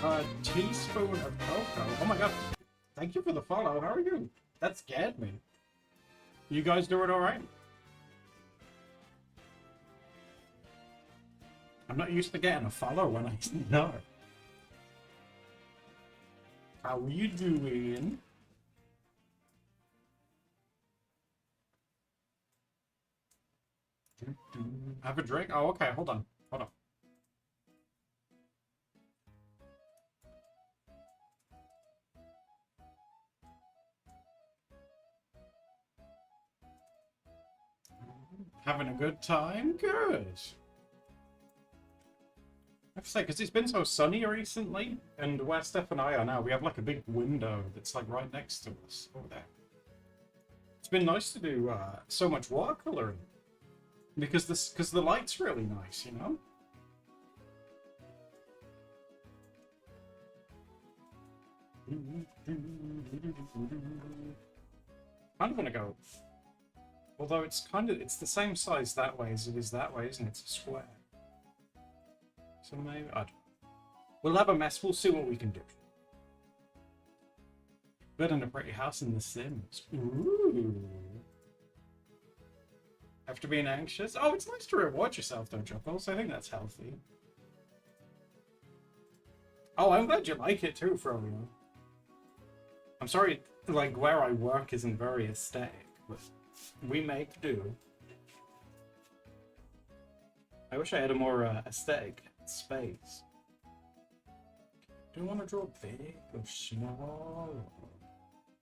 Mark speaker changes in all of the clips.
Speaker 1: A teaspoon of cocoa. Oh my god. Thank you for the follow. How are you? That scared me. You guys doing alright? I'm not used to getting a follow when I know. How are you doing? Have a drink? Oh, okay. Hold on. Hold on. Having a good time? Good. I have to say, because it's been so sunny recently, and where Steph and I are now, we have like a big window that's like right next to us over there. It's been nice to do so much watercoloring because the light's really nice, you know. I'm gonna go. Although it's the same size that way as it is that way, isn't it? It's a square. So maybe we'll have a mess. We'll see what we can do. Better than a pretty house in The Sims. Ooh. After being anxious. Oh, it's nice to reward yourself, though, Chuckles. I think that's healthy. Oh, I'm glad you like it too, Froyo. I'm sorry, like where I work isn't very aesthetic, but we make do. I wish I had a more aesthetic space. Do you want to draw big or small?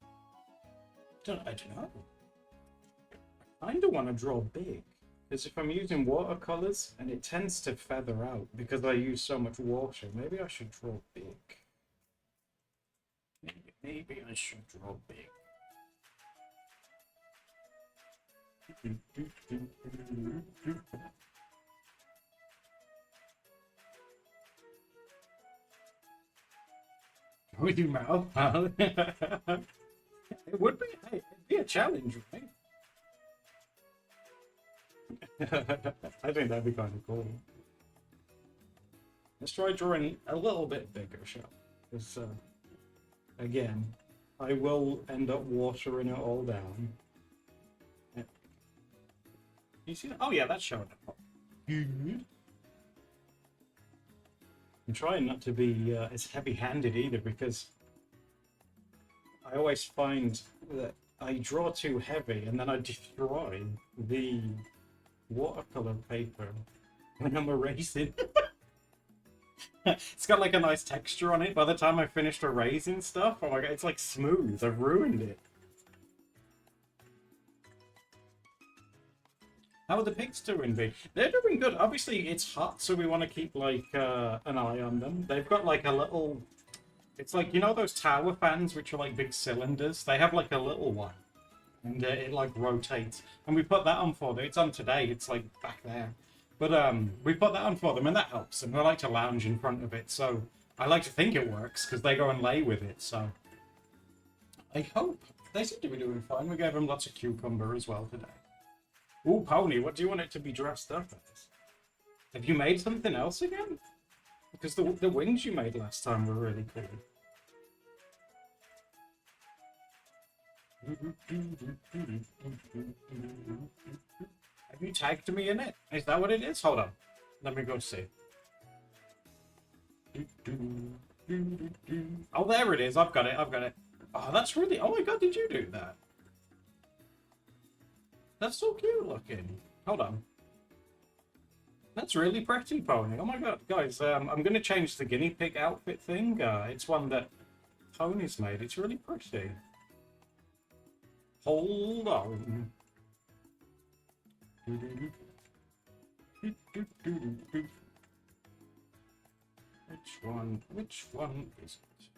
Speaker 1: I don't know. I kind of want to draw big. Because if I'm using watercolors, and it tends to feather out because I use so much water, maybe I should draw big. Maybe I should draw big. With your mouth, huh? It would be. Hey, it'd be a challenge, right? I think that'd be kind of cool. Let's try drawing a little bit bigger, shall we? Because, again, I will end up watering it all down. Yeah. You see that? Oh yeah, that's showing up. Good. I'm trying not to be as heavy-handed either, because I always find that I draw too heavy and then I destroy the watercolor paper when I'm erasing. It's got like a nice texture on it. By the time I finished erasing stuff, oh my god, it's like smooth. I've ruined it. How are the pigs doing, V? They're doing good. Obviously, it's hot, so we want to keep like an eye on them. They've got like a little. It's like, you know those tower fans which are like big cylinders? They have like a little one, and it like rotates. And we put that on for them. It's on today. It's like back there. But we put that on for them, and that helps. And they like to lounge in front of it. So I like to think it works because they go and lay with it. So I hope they seem to be doing fine. We gave them lots of cucumber as well today. Ooh, Pony, what do you want it to be dressed up as? Have you made something else again? Because the wings you made last time were really cool. Have you tagged me in it? Is that what it is? Hold on. Let me go see. Oh, there it is. I've got it. I've got it. Oh, that's really... Oh my god, did you do that? That's so cute looking. Hold on. That's really pretty, Pony. Oh my god, guys, I'm going to change the guinea pig outfit thing. It's one that Pony's made. It's really pretty. Hold on. Which one is it?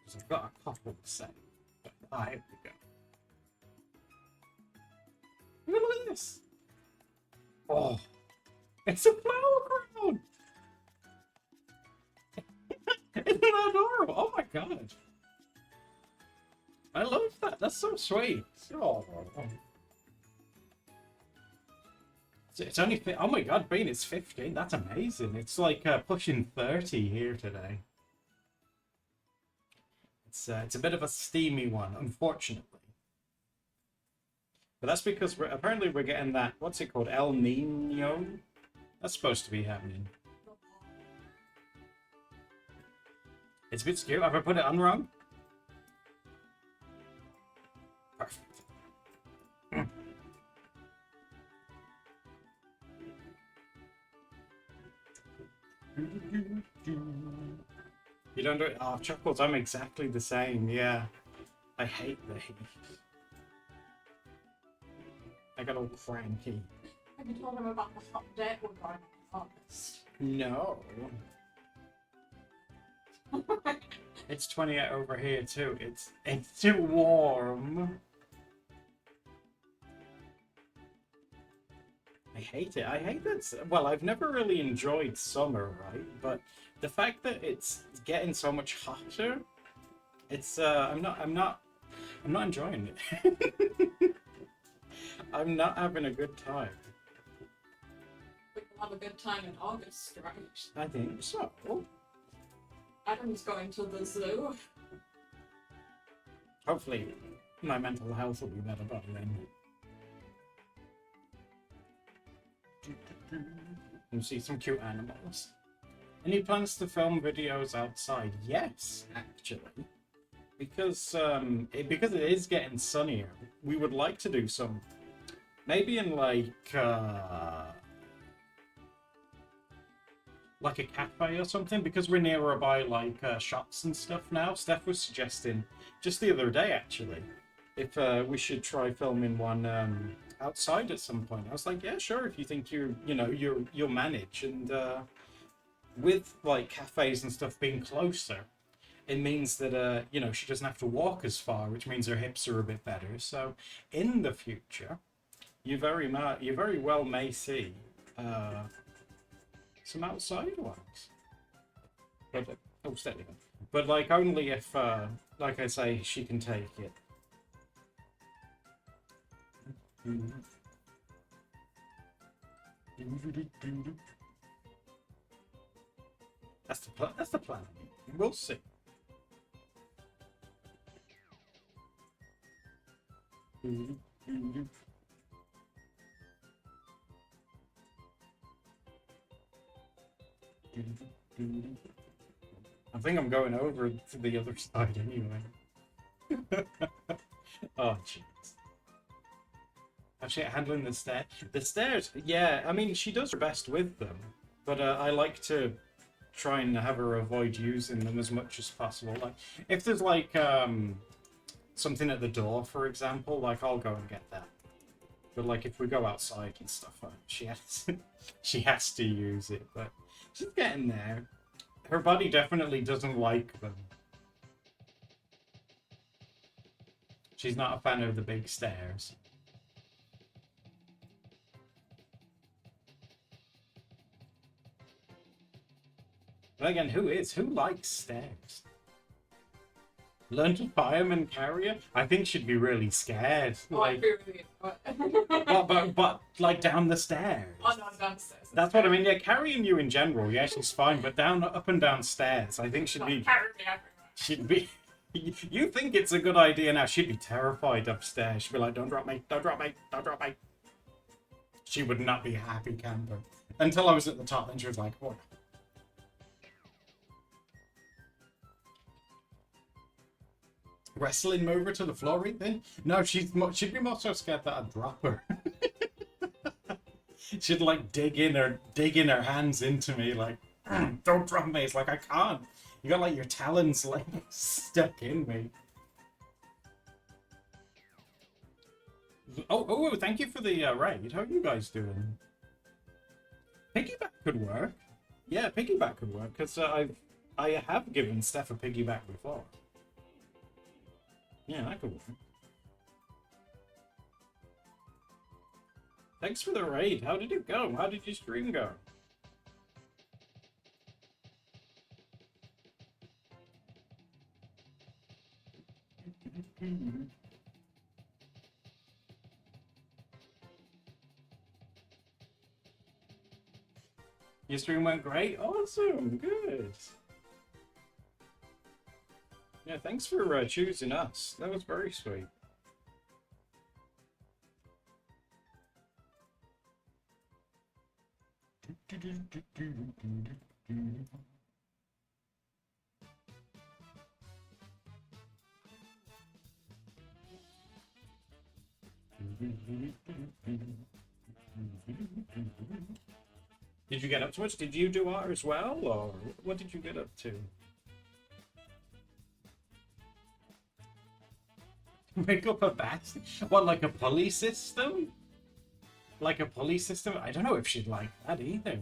Speaker 1: Because I've got a couple to say. Ah, here we go. Look at this! Oh, it's a flower crown! Isn't that adorable? Oh my god! I love that. That's so sweet. Oh, it's only oh my god, Bean, it's 15. That's amazing. It's like pushing 30 here today. It's a bit of a steamy one, unfortunately. But that's because apparently we're getting that, what's it called, El Nino? That's supposed to be happening. It's a bit skewed. Have I put it on wrong? Perfect. You don't do it? Oh, Chuckles, I'm exactly the same, yeah. I hate the heat. I got all cranky.
Speaker 2: Have you told him about the hot day we're going in August?
Speaker 1: No. It's 28 over here too. It's too warm. I hate it. I hate that. Well, I've never really enjoyed summer, right? But the fact that it's getting so much hotter, it's I'm not enjoying it. I'm not having a good time.
Speaker 2: We can have a good time in August, right?
Speaker 1: I think so.
Speaker 2: Adam's going to the zoo.
Speaker 1: Hopefully, my mental health will be better by then. You see some cute animals. Any plans to film videos outside? Yes, actually. Because it is getting sunnier, we would like to do some. Maybe in like a cafe or something, because we're nearby like shops and stuff now. Steph was suggesting just the other day actually if we should try filming one outside at some point. I was like, yeah, sure, if you think you'll manage. And with like cafes and stuff being closer, it means that she doesn't have to walk as far, which means her hips are a bit better. So in the future, you very well may see some outside ones. But oh, steady. But like only if, like I say, she can take it. That's the plan. That's the plan. We'll see. I think I'm going over to the other side anyway. Oh, jeez. Actually, handling the stairs. The stairs, yeah, I mean, she does her best with them, but I like to try and have her avoid using them as much as possible. Like, if there's like something at the door, for example, like I'll go and get that. But like if we go outside and stuff, she has to use it. But she's getting there. Her body definitely doesn't like them. She's not a fan of the big stairs. But again, who likes stairs? Learn to fireman carrier? I think she'd be really scared.
Speaker 2: Oh,
Speaker 1: like,
Speaker 2: I'd be really
Speaker 1: but like down the stairs.
Speaker 2: Oh, no, downstairs.
Speaker 1: That's what I mean. Yeah, carrying you in general, yeah, she's fine. But up and down stairs, I think she'd be.
Speaker 2: Carry me everywhere.
Speaker 1: She'd be. You think it's a good idea now? She'd be terrified upstairs. She'd be like, "Don't drop me! Don't drop me! Don't drop me!" She would not be a happy camper until I was at the top. Then she was like, "Oh." Wrestling over to the floor right then? No, she'd be more so scared that I'd drop her. She'd like dig in her hands into me like, don't drop me. It's like, I can't. You got like your talons like stuck in me. Oh, thank you for the raid. How are you guys doing? Piggyback could work. Yeah, piggyback could work because I have given Steph a piggyback before. Yeah, that could work. Thanks for the raid. How did it go? How did your stream go? Your stream went great? Awesome, good. Yeah, Yeah, thanks for choosing us. That was very sweet. Did you get up to much? Did you do art as well, or what did you get up to? Make up a bat? What, like a pulley system? Like a pulley system? I don't know if she'd like that either.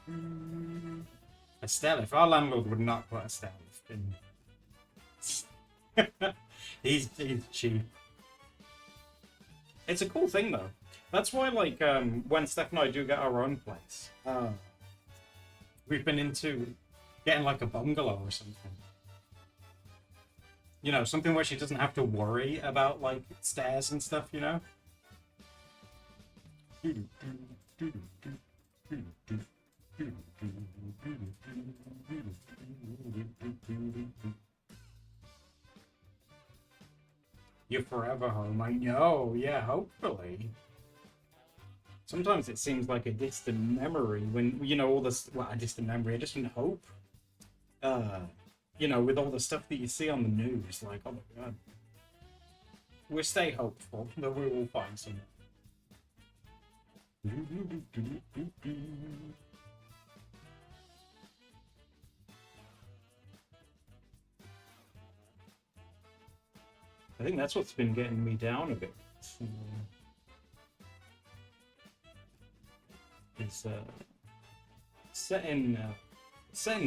Speaker 1: A stellif. Our landlord would not put a stellif in. he's cheap. It's a cool thing though. That's why, like, when Steph and I do get our own place, we've been into getting like a bungalow or something. You know, something where she doesn't have to worry about like stairs and stuff, you know? You're forever home, I know, yeah, hopefully. Sometimes it seems like a distant memory when, you know, all this, well, a distant memory, a distant hope. You know, with all the stuff that you see on the news, like, oh my god. We stay hopeful that we will find something. I think that's what's been getting me down a bit. Is setting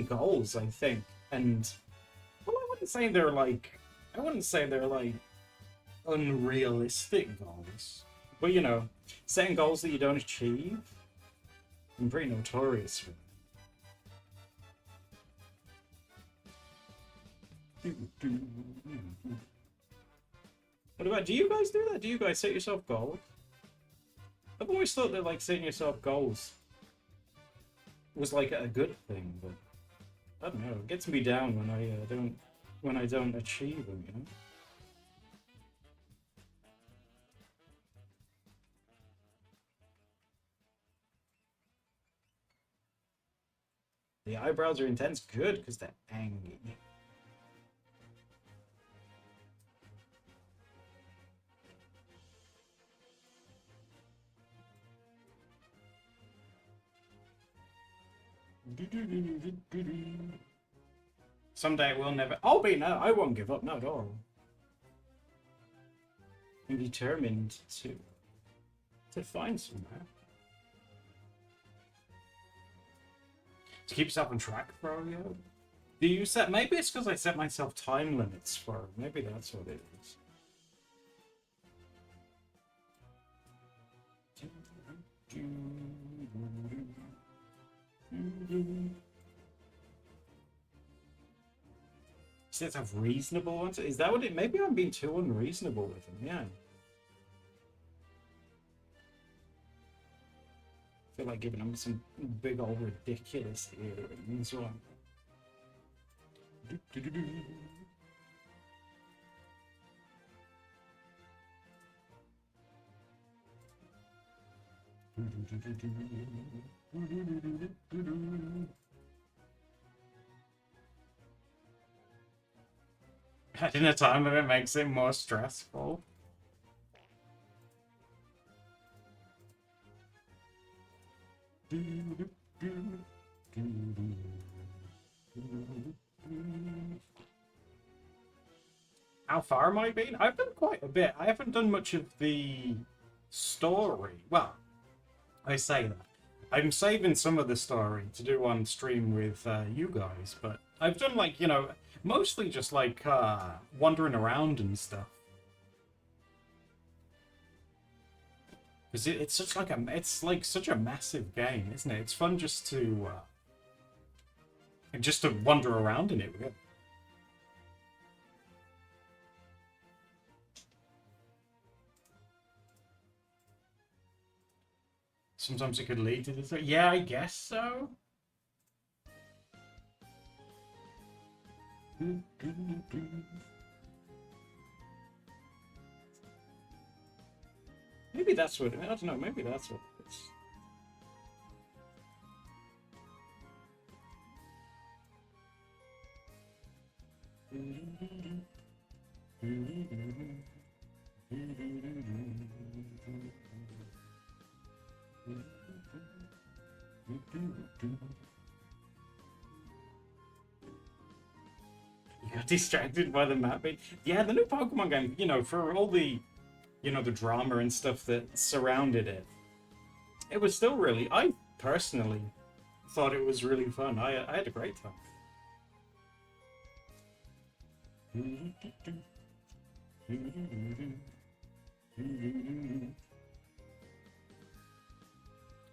Speaker 1: goals, I think, and well, I wouldn't say they're like unrealistic goals, but you know, setting goals that you don't achieve. I'm pretty notorious for that. What about, do you guys do that? Do you guys set yourself goals? I've always thought that like setting yourself goals was like a good thing, but I don't know. It gets me down when I don't achieve them, you know. The eyebrows are intense. Good, because they're angry. Someday we'll never. I'll be no. I won't give up. Not at all. I'm determined to find somewhere. To keep yourself on track, bro. Yeah. Do you set? Maybe it's because I set myself time limits for. Maybe that's what it is. Sets have reasonable ones. Is that what it? Maybe I'm being too unreasonable with them. Yeah. I feel like giving them some big old ridiculous earrings. One. Adding a time limit makes it more stressful. How far am I been? I've done quite a bit. I haven't done much of the story. Well, I say that. I'm saving some of the story to do on stream with you guys, but I've done like, you know, mostly just like wandering around and stuff. Because it's such like such a massive game, isn't it? It's fun just to wander around in it, really. Sometimes it could lead to this. Yeah, I guess so. Maybe that's what, I don't know, maybe that's what it is. You got distracted by the map. Yeah, the new Pokemon game, you know, for all the, you know, the drama and stuff that surrounded it, it was still really, I personally thought it was really fun. I had a great time.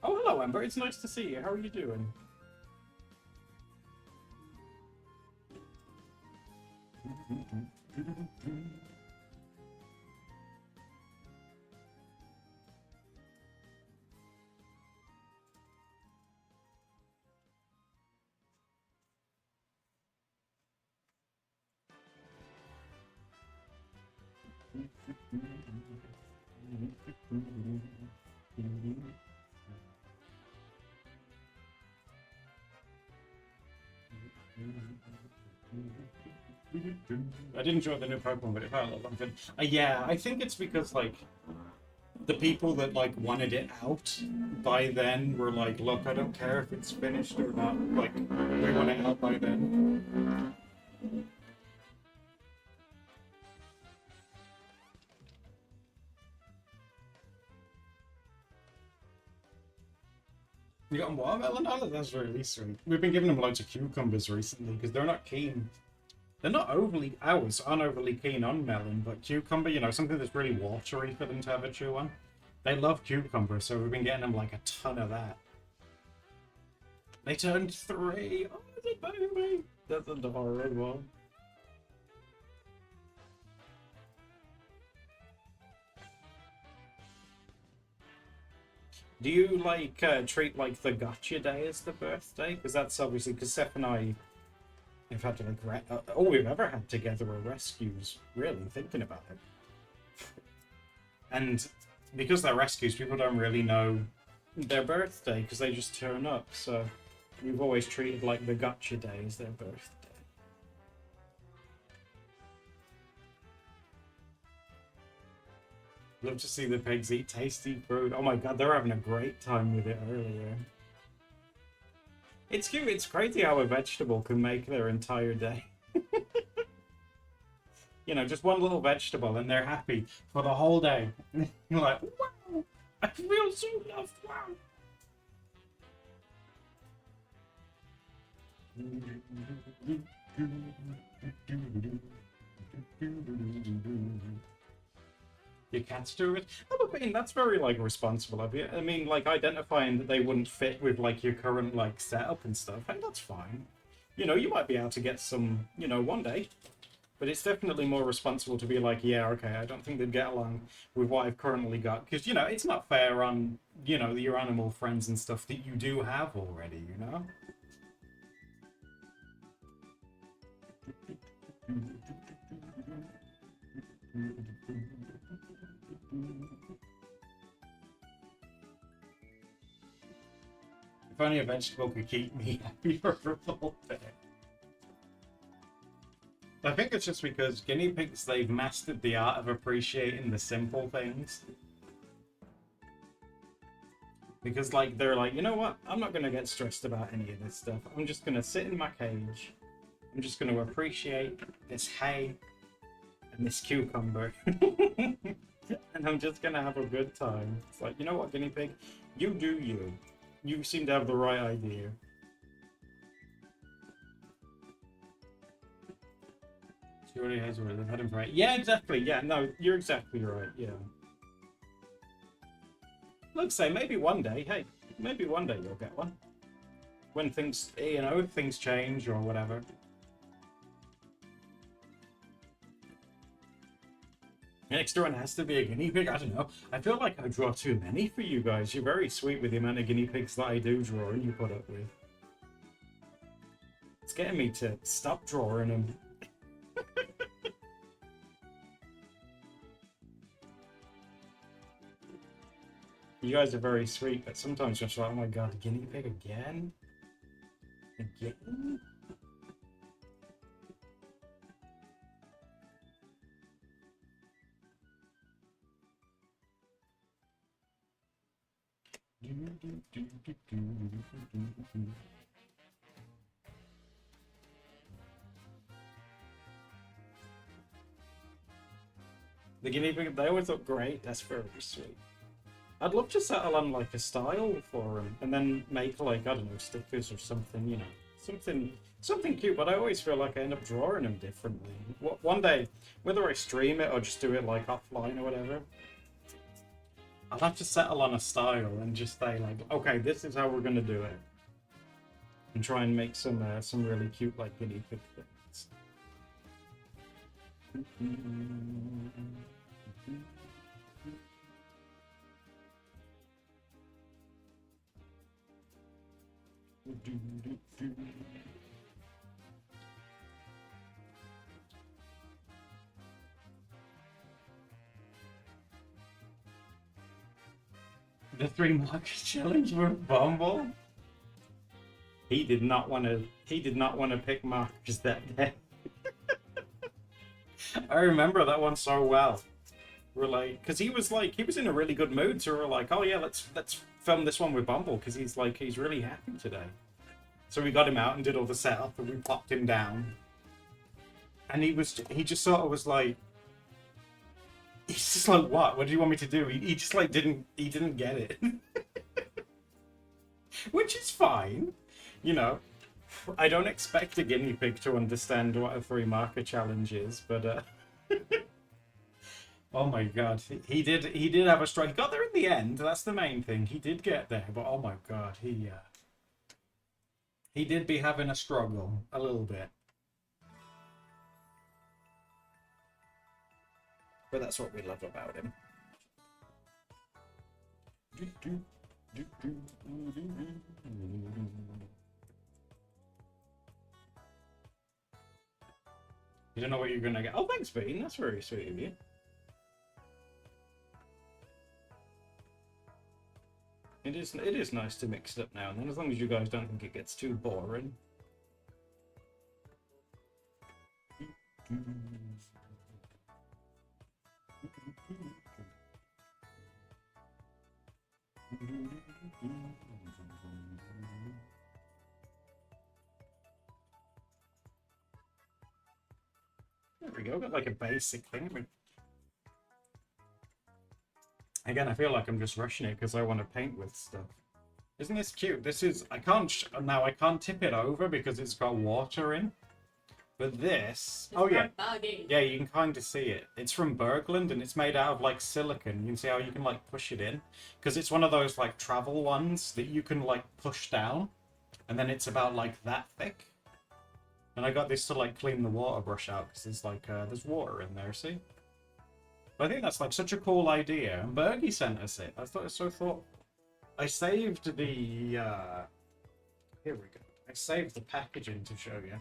Speaker 1: Oh, hello, Amber. It's nice to see you. How are you doing? I did enjoy the new Pokemon, but it felt a little fun. Yeah, I think it's because like the people that like wanted it out by then were like, look, I don't care if it's finished or not. Like, we want it out by then. You got a watermelon? Oh, that's really sweet. We've been giving them loads of cucumbers recently because they're not keen. They're not overly, ours aren't overly keen on melon, but cucumber, you know, something that's really watery for them to have a chew on. They love cucumber, so we've been getting them like a ton of that. They turned 3. Oh, it's a baby. That's adorable. Do you like treat like the gotcha day as the birthday? Because that's obviously because Seth and I have had to like all we've ever had together are rescues. Really thinking about it, and because they're rescues, people don't really know their birthday because they just turn up. So we've always treated like the gotcha day as their birthday. Love to see the pigs eat tasty food. Oh my god, they're having a great time with it earlier. It's cute. It's crazy how a vegetable can make their entire day. You know, just one little vegetable and they're happy for the whole day. You're like, wow, I feel so loved. Wow. Your cats do it? Oh, I mean, that's very, like, responsible of you. I mean, like, identifying that they wouldn't fit with, like, your current, like, setup and stuff, and that's fine. You know, you might be able to get some, you know, one day. But it's definitely more responsible to be like, yeah, okay, I don't think they'd get along with what I've currently got. Because, you know, it's not fair on, you know, your animal friends and stuff that you do have already, you know? If only a vegetable could keep me happy for the whole day. I think it's just because guinea pigs, they've mastered the art of appreciating the simple things. Because, like, they're like, you know what? I'm not going to get stressed about any of this stuff. I'm just going to sit in my cage. I'm just going to appreciate this hay and this cucumber. And I'm just going to have a good time. It's like, you know what, guinea pig? You do you. You seem to have the right idea. She already has one. They've had him for 8. Yeah, exactly. Yeah, no, you're exactly right. Yeah. Look, say maybe one day. Hey, maybe one day you'll get one. When things, you know, things change or whatever. Next one has to be a guinea pig. I don't know. I feel like I draw too many for you guys. You're very sweet with the amount of guinea pigs that I do draw and you put up with. It's getting me to stop drawing them. You guys are very sweet, but sometimes just like, oh my god, guinea pig again? Again? The guinea pig, they always look great. That's very sweet. I'd love to settle on like a style for them and then make like, I don't know, stickers or something, you know. Something cute, but I always feel like I end up drawing them differently. One day, whether I stream it or just do it like offline or whatever, I'll have to settle on a style and just say like, okay, this is how we're gonna do it. And try and make some really cute like guinea pig things. The 3 market challenge with Bumble. He did not want to pick markers that day. I remember that one so well. We're like, because he was in a really good mood, so we're like, oh yeah, let's film this one with Bumble because he's really happy today. So we got him out and did all the setup and we popped him down. And he just sort of was like, he's just like, what do you want me to do? He just like didn't get it. Which is fine, you know. I don't expect a guinea pig to understand what a 3 marker challenge is, but oh my god, he did have a struggle. He got there in the end. That's the main thing. He did get there, but oh my god, he did be having a struggle a little bit. But that's what we love about him. You don't know what you're gonna get. Oh, thanks, Bean. That's very sweet of you. It is nice to mix it up now and then, as long as you guys don't think it gets too boring. There we go, got like a basic thing. Again, I feel like I'm just rushing it because I want to paint with stuff. Isn't this cute? This is, I can't tip it over because it's got water in. But this, oh yeah, yeah, you can kind of see it. It's from Bergland and it's made out of like silicon. You can see how you can like push it in because it's one of those like travel ones that you can like push down, and then it's about like that thick. And I got this to like clean the water brush out because there's like there's water in there. See? But I think that's like such a cool idea. And Bergie sent us it. I thought it was so thoughtful. I saved the here we go. I saved the packaging to show you.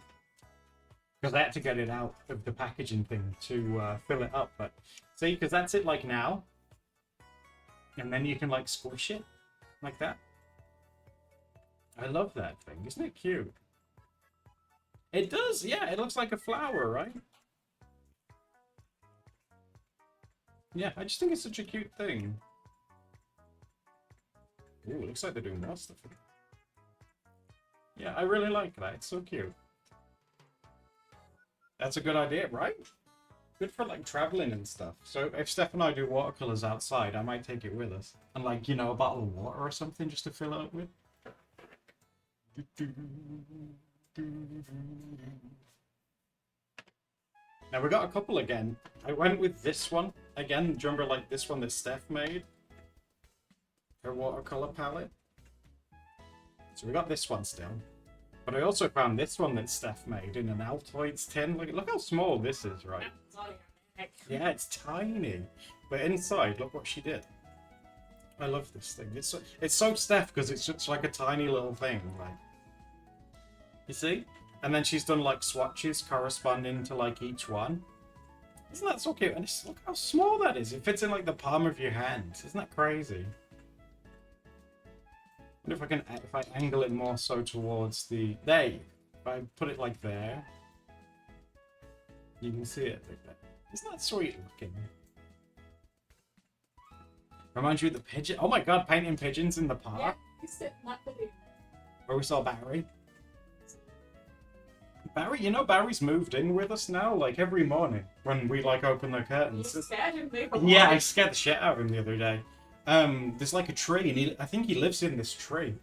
Speaker 1: Because I had to get it out of the packaging thing to fill it up. But see, because that's it like now. And then you can like squish it like that. I love that thing. Isn't it cute? It does, yeah. It looks like a flower, right? Yeah, I just think it's such a cute thing. Ooh, looks like they're doing more stuff. Yeah, I really like that. It's so cute. That's a good idea, right? Good for like traveling and stuff. So if Steph and I do watercolors outside, I might take it with us. And like, you know, a bottle of water or something just to fill it up with. Now we got a couple again. I went with this one. Again, do you remember like this one that Steph made? Her watercolor palette. So we got this one still. But I also found this one that Steph made in an Altoids tin. Look how small this is, right? Yeah, it's tiny. But inside, look what she did. I love this thing. It's so Steph because it's just like a tiny little thing. Like, you see? And then she's done like swatches corresponding to like each one. Isn't that so cute? And look how small that is. It fits in like the palm of your hand. Isn't that crazy? What if I can, if I angle it more so towards the, there you go. If I put it like there, you can see it like that. Isn't that sweet looking? Reminds you of the pigeon. Oh my god, painting pigeons in the park.
Speaker 2: Yeah, you sit in that video.
Speaker 1: Where we saw Barry. Barry, you know Barry's moved in with us now, like every morning when we like open the
Speaker 2: You
Speaker 1: curtains.
Speaker 2: scared him, me.
Speaker 1: Yeah, I scared the shit out of him the other day. There's like a tree, and I think he lives in this tree.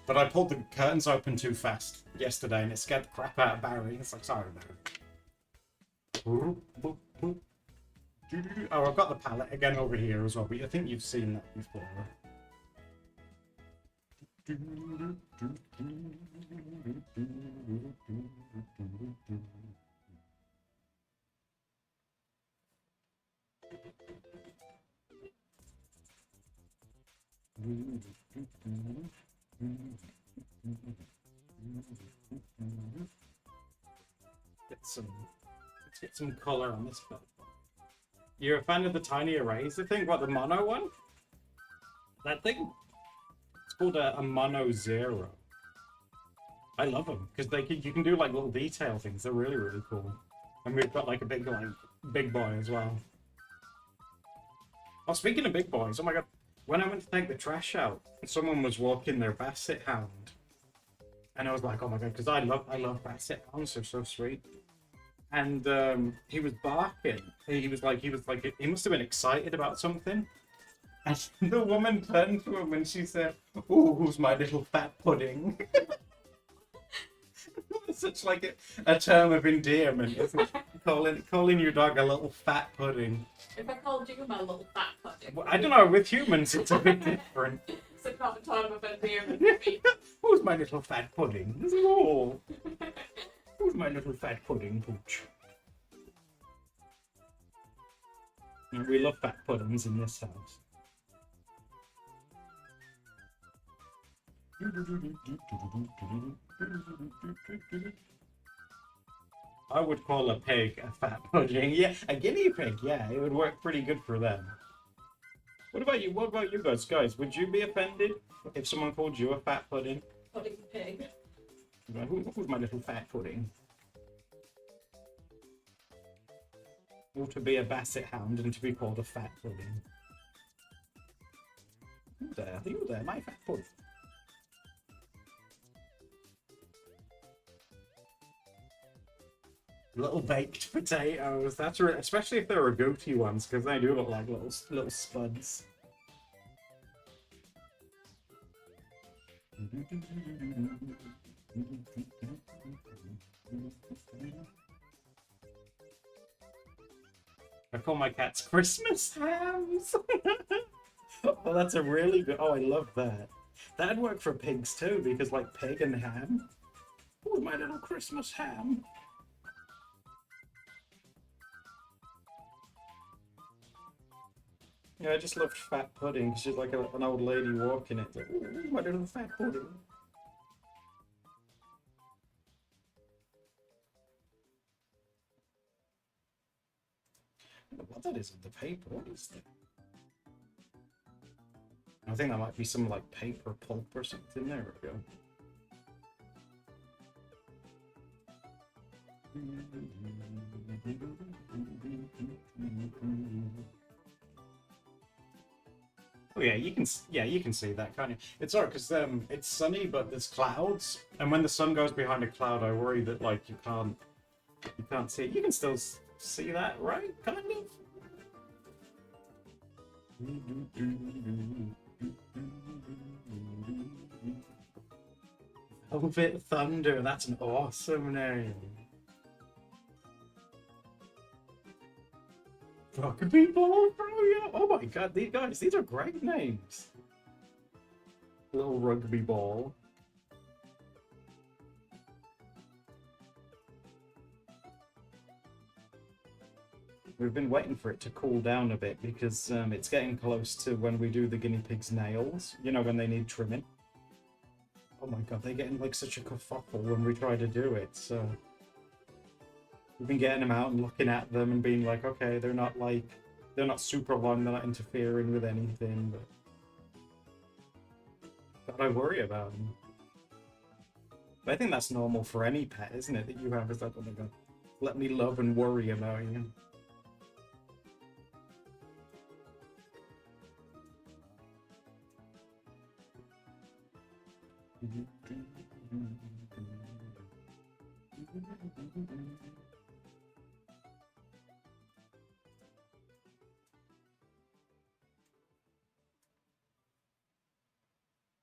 Speaker 1: But I pulled the curtains open too fast yesterday, and it scared the crap out of Barry. It's like, sorry, Barry. Oh, I've got the palette again over here as well, but I think you've seen that before. Let's get some color on this belt. You're a fan of the tiny eraser thing? What, the mono one? That thing? It's called a mono zero. I love them because you can do like little detail things. They're really, really cool. And we've got like a big boy as well. Oh, speaking of big boys, oh my god, when I went to take the trash out, someone was walking their basset hound, and I was like, oh my god, because I love basset hounds. They're so sweet. And he was barking. He must have been excited about something. And the woman turned to him and she said, "Ooh, who's my little fat pudding?" It's such like a term of endearment, isn't it? Calling your dog a little fat pudding.
Speaker 2: If I called you my little fat pudding.
Speaker 1: Well, I don't know, with humans it's a bit different.
Speaker 2: It's a common term of endearment for me.
Speaker 1: Who's my little fat pudding? Oh. Who's my little fat pudding, Pooch? We love fat puddings in this house. I would call a pig a fat pudding. Yeah, a guinea pig. Yeah, it would work pretty good for them. What about you? What about you guys? Guys, would you be offended if someone called you a fat pudding?
Speaker 2: Pudding pig.
Speaker 1: Who's my little fat pudding? Or to be a basset hound and to be called a fat pudding. You there, my fat pudding. Little baked potatoes. That's right, especially if they're agouti ones, because they do look like little spuds. I call my cats Christmas hams. Oh, that's a really good. Oh, I love that. That'd work for pigs too, because like pig and ham. Oh, my little Christmas ham. Yeah, I just loved fat pudding. She's like an old lady walking it. Like, oh, my little fat pudding. I don't know what that is on the paper. What is that? I think that might be some like paper pulp or something. There we go. Oh yeah, you can see that, can't you? It's alright because it's sunny, but there's clouds, and when the sun goes behind a cloud, I worry that like you can't see it. You can still see that, right? Kind of. Velvet Thunder. That's an awesome name. Rugby ball, bro, yeah. Oh my god, these are great names. Little rugby ball. We've been waiting for it to cool down a bit because it's getting close to when we do the guinea pig's nails. You know, when they need trimming. Oh my god, they're getting like such a kerfuffle when we try to do it, so... We've been getting them out and looking at them and being like, okay, they're not super long, they're not interfering with anything, but... But I worry about him. But I think that's normal for any pet, isn't it? That you have is like, oh my god, let me love and worry about you.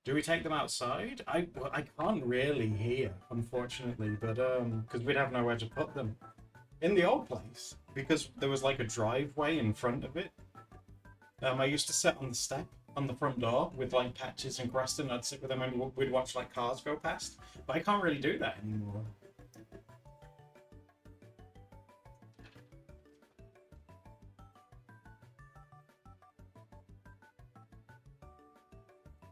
Speaker 1: Do we take them outside? Well, I can't really hear, unfortunately, but because we'd have nowhere to put them. In the old place, because there was like a driveway in front of it. I used to sit on the step on the front door with like Patches and Creston. I'd sit with them and we'd watch like cars go past. But I can't really do that anymore.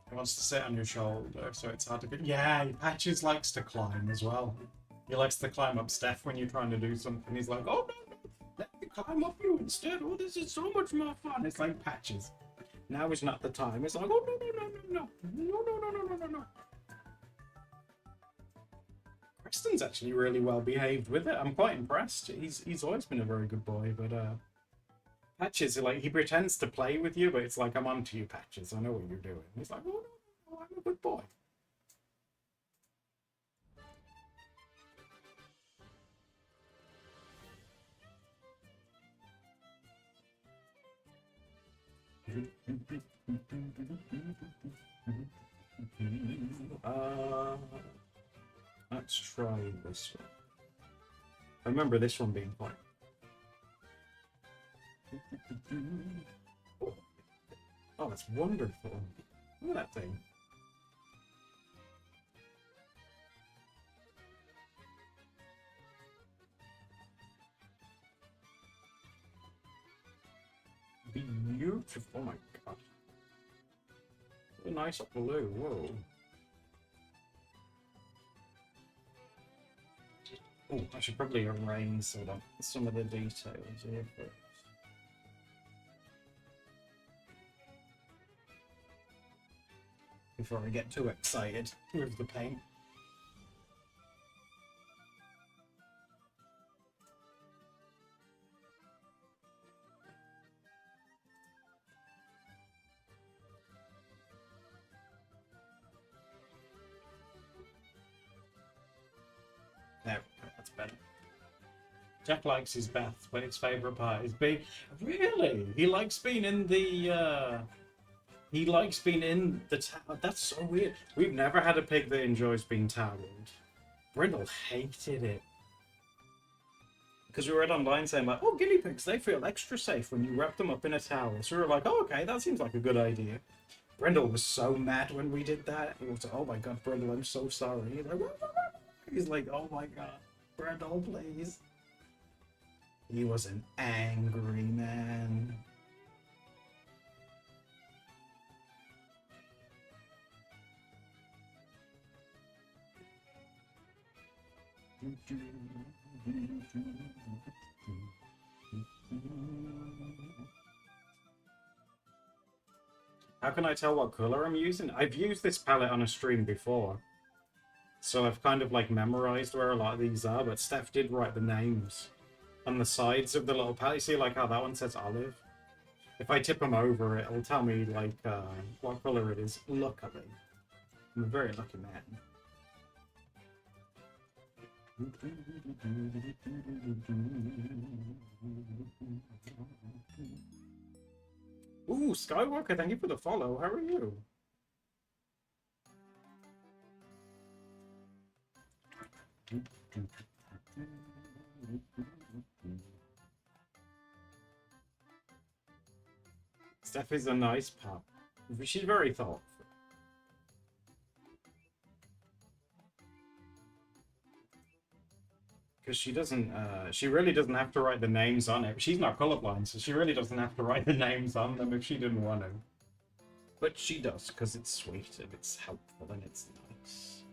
Speaker 1: He wants to sit on your shoulder, so it's hard to get. Yeah, Patches likes to climb as well. He likes to climb up Steph when you're trying to do something. He's like, oh no, let me climb up you instead. Oh, this is so much more fun. It's like Patches. Now is not the time. It's like, oh no, no, no, no, no, no, no, no, no, no, no. Preston's actually really well behaved with it. I'm quite impressed. He's always been a very good boy, but Patches, like, he pretends to play with you, but it's like, I'm on to you, Patches. I know what you're doing. He's like, oh no, no, no, I'm a good boy. Let's try this one. I remember this one being fun. Oh, that's wonderful. Look at that thing. Beautiful. Oh my god. What a nice blue. Whoa. Oh, I should probably arrange some of the details here first. Before I get too excited with the paint. There we go, that's better. Jack likes his baths, but his favourite part is being... Really? He likes being in the... He likes being in the tower. That's so weird. We've never had a pig that enjoys being toweled. Brindle hated it. Because we read online saying like, oh, guinea pigs, they feel extra safe when you wrap them up in a towel. So we were like, oh, okay, that seems like a good idea. Brindle was so mad when we did that. He was like, oh my god, Brindle, I'm so sorry. He's like, oh my god, Brindle, please. He was an angry man. How can I tell what color I'm using? I've used this palette on a stream before. So I've kind of like memorized where a lot of these are, but Steph did write the names on the sides of the little palette. You see like how that one says olive? If I tip them over, it'll tell me like what color it is. Luckily. I'm a very lucky man. Ooh, Skywalker, thank you for the follow. How are you? Steph is a nice pup. She's very thoughtful. Because she doesn't, she really doesn't have to write the names on it. She's not colorblind, so she really doesn't have to write the names on them if she didn't want to. But she does, because it's sweet and it's helpful and it's nice.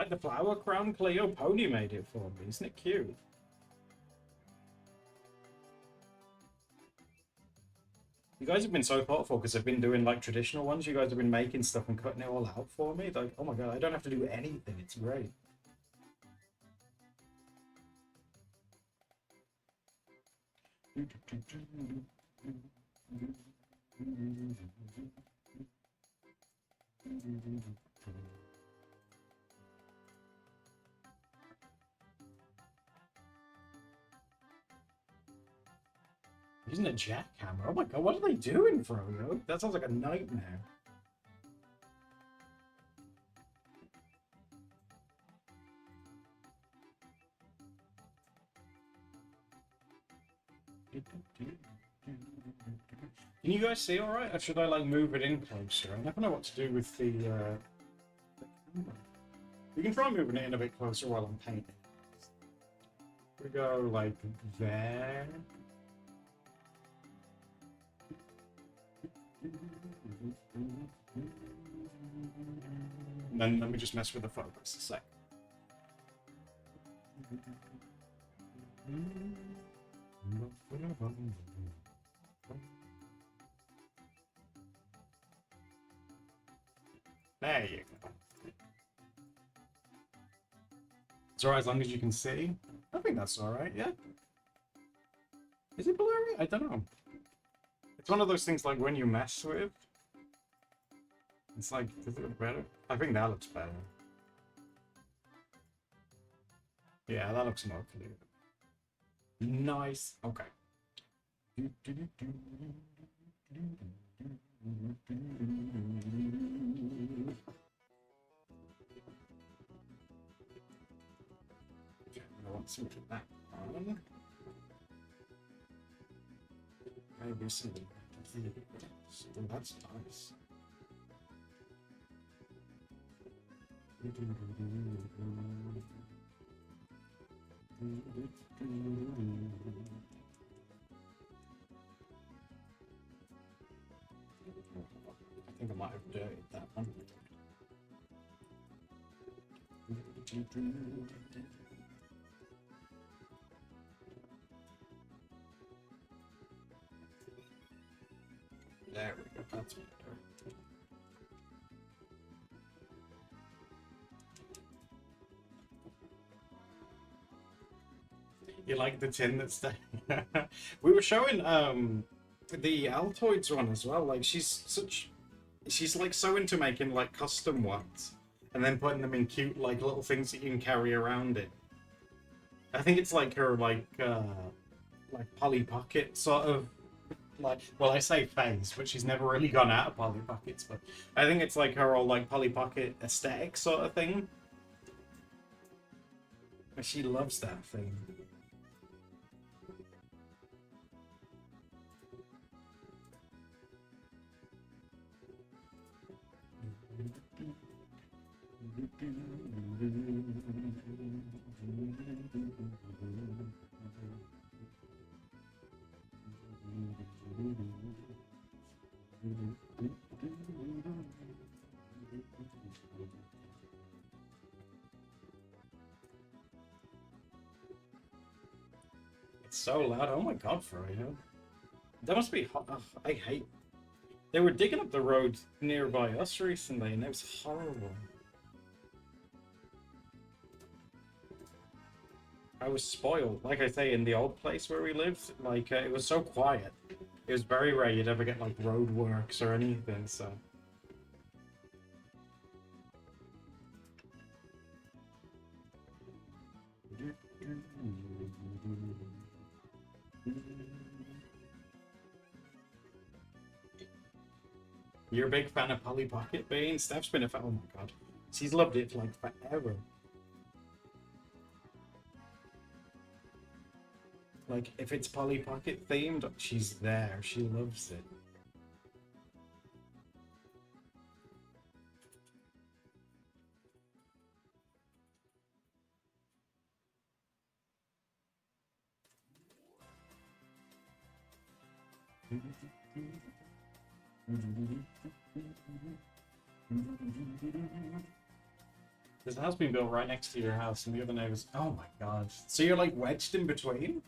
Speaker 1: right. The flower crown Cleo pony made it for me. Isn't it cute? You guys have been so thoughtful because I've been doing like traditional ones. You guys have been making stuff and cutting it all out for me. Like, oh my god, I don't have to do anything. It's great. Using a jackhammer. Oh my god, what are they doing, Froyo? That sounds like a nightmare. Can you guys see alright? Or should I like move it in closer? I never know what to do with the camera. You can try moving it in a bit closer while I'm painting. We go like there. And then let me just mess with the focus a sec. There you go. It's alright as long as you can see. I think that's alright, yeah. Is it blurry? I don't know. It's one of those things like when you mess with. It's like, does it look better? I think that looks better. Yeah, that looks more clear. Nice. Okay. I want to see that on. Maybe some. Oh, that's nice. I think I might have dirtied that one. There we go, that's better. You like the tin that's there? We were showing the Altoids one as well. Like she's like so into making like custom ones and then putting them in cute like little things that you can carry around it. I think it's like her like Polly Pocket sort of like, well, I say phase, but she's never really gone out of Polly Pockets, but I think it's like her old like Polly Pocket aesthetic sort of thing. She loves that thing. It's so loud. Oh my god, Froyo. That must be hot. Ugh, I hate. They were digging up the road nearby us recently, and it was horrible. I was spoiled. Like I say, in the old place where we lived, like it was so quiet. It was very rare you'd ever get like road works or anything. So. You're a big fan of Polly Pocket, Bane? Steph's been a fan. Oh my god. She's loved it like forever. Like, if it's Polly Pocket themed, she's there. She loves it. There's a house being built right next to your house, and the other neighbors. Oh my god! So you're like wedged in between?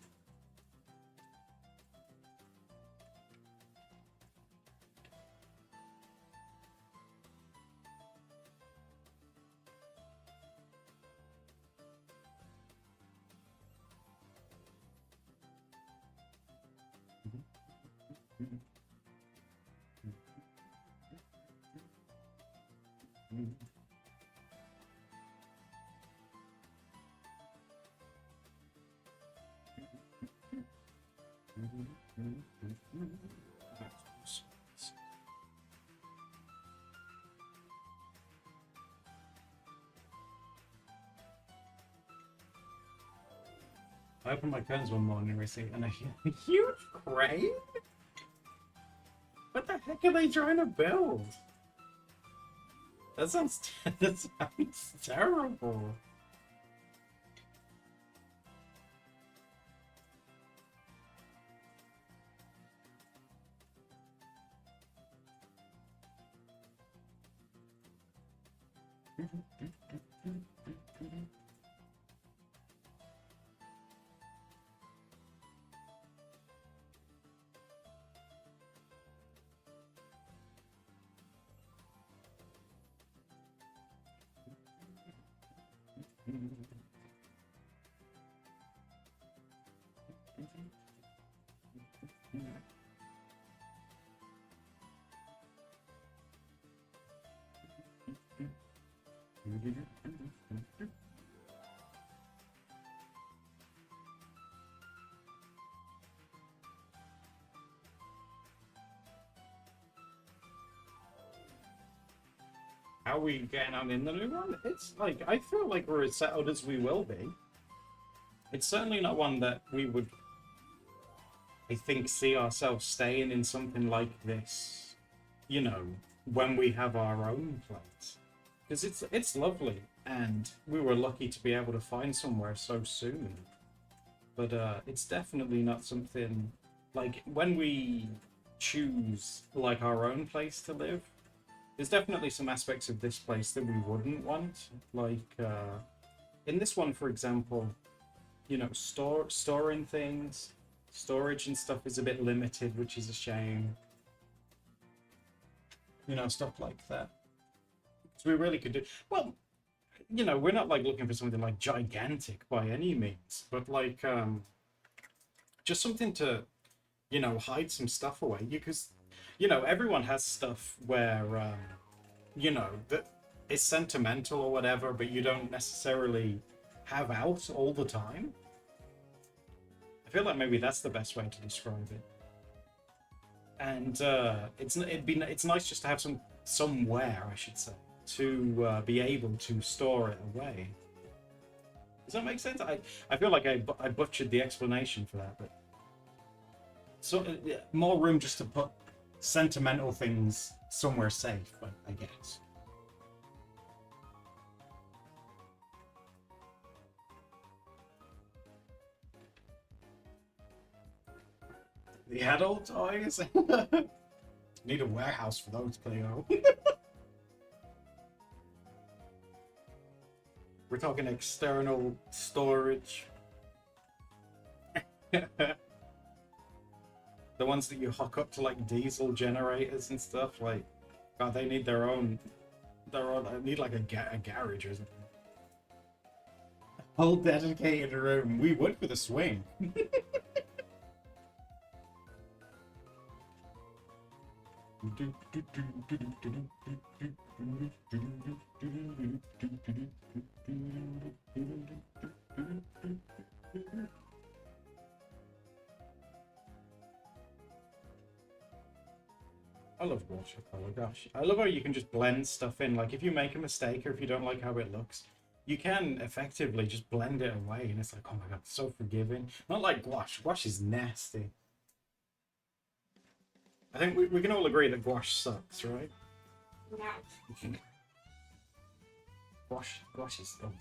Speaker 1: I opened my curtains one morning and I see a huge crane? What the heck are they trying to build? That sounds that sounds terrible. How are we getting on in the new one? It's like, I feel like we're as settled as we will be. It's certainly not one that we would, I think, see ourselves staying in something like this, you know, when we have our own place. Because it's lovely, and we were lucky to be able to find somewhere so soon. But it's definitely not something, like, when we choose, like, our own place to live, there's definitely some aspects of this place that we wouldn't want. Like, in this one, for example, you know, storing things, storage and stuff is a bit limited, which is a shame. You know, stuff like that. So we really could do, well, you know, we're not like looking for something like gigantic by any means, but like just something to, you know, hide some stuff away. Because, you know, everyone has stuff where, you know, that is sentimental or whatever, but you don't necessarily have out all the time. I feel like maybe that's the best way to describe it. And it's nice just to have somewhere, I should say, to be able to store it away. Does that make sense? I feel like I butchered the explanation for that, but so more room just to put sentimental things somewhere safe, I guess. The adult toys? Need a warehouse for those, Cleo. We're talking external storage. The ones that you hook up to like diesel generators and stuff, like, God, they need their own. Need like a garage or something. A whole dedicated room. We would for the swing. I love watercolor, gosh. I love how you can just blend stuff in. Like, if you make a mistake or if you don't like how it looks, you can effectively just blend it away, and it's like, oh my god, so forgiving. Not like gouache. Gouache is nasty. I think we can all agree that gouache sucks, right?
Speaker 2: No.
Speaker 1: Gouache is stuff.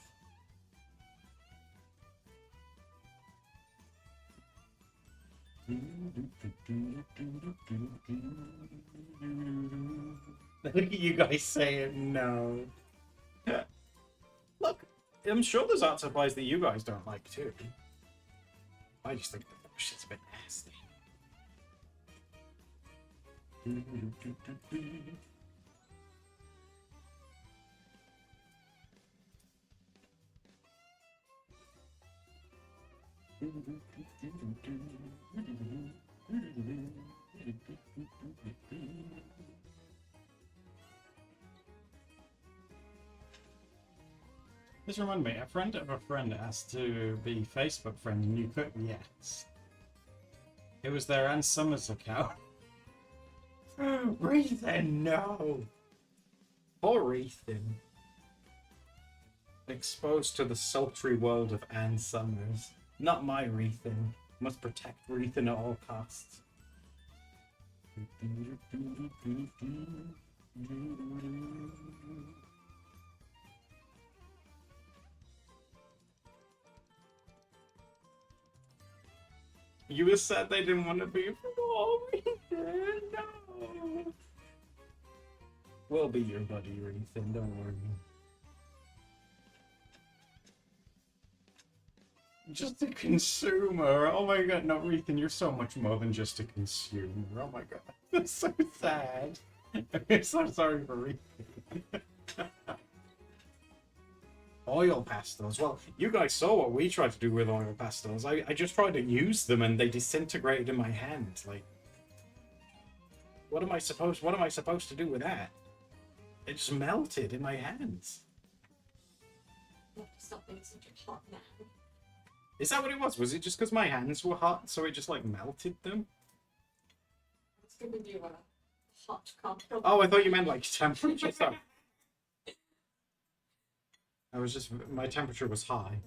Speaker 1: Look at you guys saying no. I'm sure there's art supplies that you guys don't like too. I just think the brush is a bit nasty. This reminded me, a friend of a friend asked to be Facebook friend and you could yes. It was their Ann Summers account. Ethan, no! Poor Ethan. Exposed to the sultry world of Ann Summers. Not my Ethan. Must protect Ethan at all costs. You were sad they didn't want to be oh, Ethan, no. We'll be your buddy, Ethan, don't worry. Just a consumer. Oh my god, no, Ethan, you're so much more than just a consumer. Oh my god, that's so sad. I'm so sorry for Ethan. Oil pastels. Well, you guys saw what we tried to do with oil pastels. I just tried to use them and they disintegrated in my hand. Like, what am I supposed to do with that? It just melted in my hands.
Speaker 2: Stop being such a hot man.
Speaker 1: Is that what it was? Was it just because my hands were hot, so it just like melted them?
Speaker 2: It's giving you a hot cocktail.
Speaker 1: Oh, I thought you meant like temperature. Sorry. I was just, my temperature was high.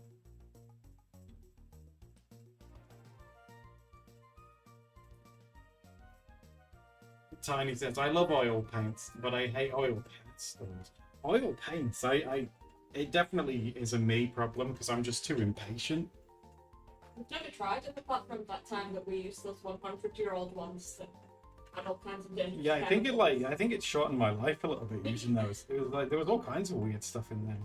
Speaker 1: Tiny says, I love oil paints, but I hate oil pastels. Oil paints, it definitely is a me problem because I'm just too impatient.
Speaker 2: We've never tried it apart from that time that we used those 100-year-old ones that had all kinds of dangerous
Speaker 1: Yeah, I think
Speaker 2: chemicals.
Speaker 1: it shortened my life a little bit using those. It was like there was all kinds of weird stuff in there.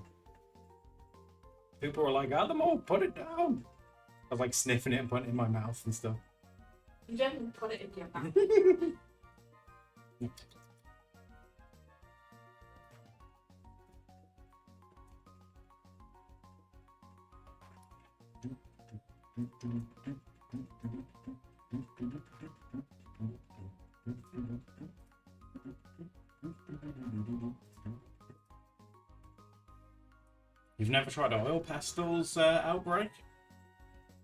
Speaker 1: People were like, Alamo, put it down. I was like sniffing it and putting it in my mouth and stuff.
Speaker 2: You didn't put it in your mouth.
Speaker 1: You've never tried oil pastels, Outbreak?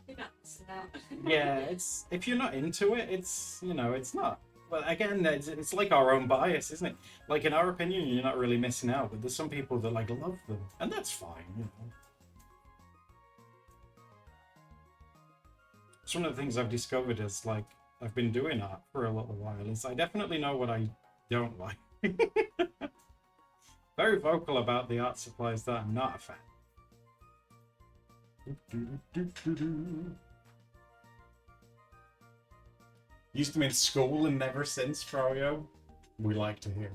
Speaker 2: You're not missing out.
Speaker 1: Yeah, it's if you're not into it, it's it's not. But again, it's like our own bias, isn't it? Like in our opinion, you're not really missing out. But there's some people that like love them, and that's fine. It's one of the things I've discovered as like I've been doing art for a little while. Is I definitely know what I don't like. Very vocal about the art supplies that I'm not a fan. Used to be in school and never since, Froyo. We like to hear it.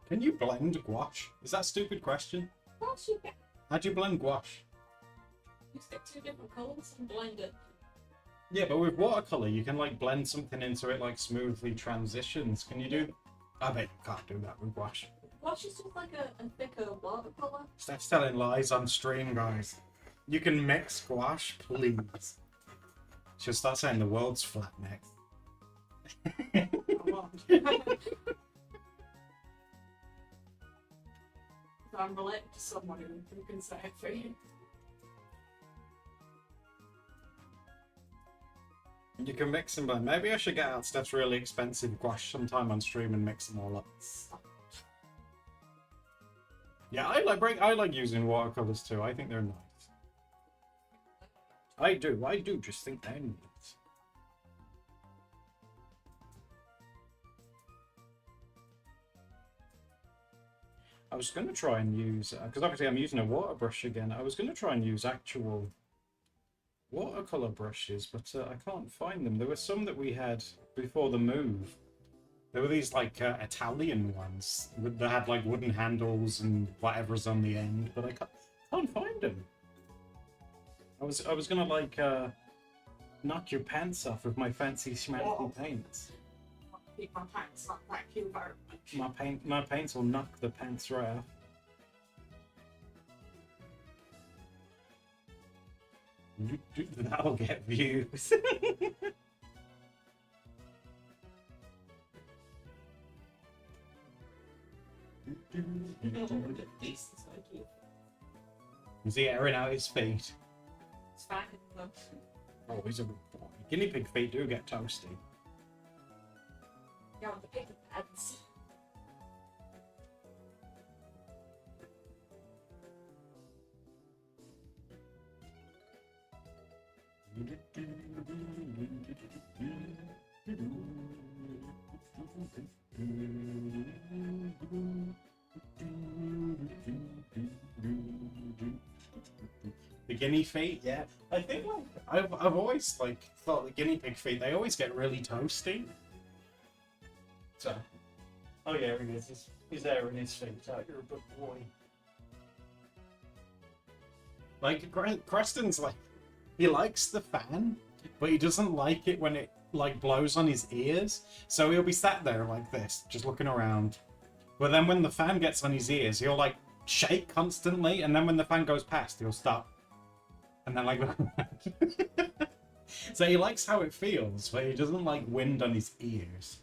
Speaker 1: Can you blend gouache? Is that a stupid question?
Speaker 2: Of course you can.
Speaker 1: How do you blend gouache?
Speaker 2: You stick two different colours and blend it.
Speaker 1: Yeah, but with watercolor, you can like blend something into it like smoothly transitions. Can you do? I bet you can't do that with gouache.
Speaker 2: Gouache is just like a thicker watercolour.
Speaker 1: Stop telling lies on stream, guys. You can mix gouache, please. She'll start saying the world's flat next.
Speaker 2: Come on. I'm related to someone who can say it for you.
Speaker 1: You can mix them, but maybe I should get out Steph's really expensive gouache sometime on stream and mix them all up. Yeah, I like using watercolors too. I think they're nice. I do just think they're nice. I was going to try and use, because obviously I'm using a water brush again. I was going to try and use actual watercolor brushes, but I can't find them. There were some that we had before the move. There were these like Italian ones that had like wooden handles and whatever's on the end, but I can't find them. I was gonna like knock your pants off with my fancy schmancy paints.
Speaker 2: Keep my pants not vacuum very much.
Speaker 1: My paints will knock the pants right off. That'll get views. Is he airing out his feet?
Speaker 2: It's fine.
Speaker 1: Oh, he's a good boy. Guinea pig feet do get toasty.
Speaker 2: Yeah, with the pig pads.
Speaker 1: The guinea feet, yeah. I think like I've always like thought the guinea pig feet, they always get really toasty. So, oh yeah, he is. He's airing his feet out. You're a good boy. Like Creston's like, he likes the fan, but he doesn't like it when it like blows on his ears. So he'll be sat there like this, just looking around. But then when the fan gets on his ears, he'll like shake constantly, and then when the fan goes past, he'll stop. And then like so he likes how it feels, but he doesn't like wind on his ears.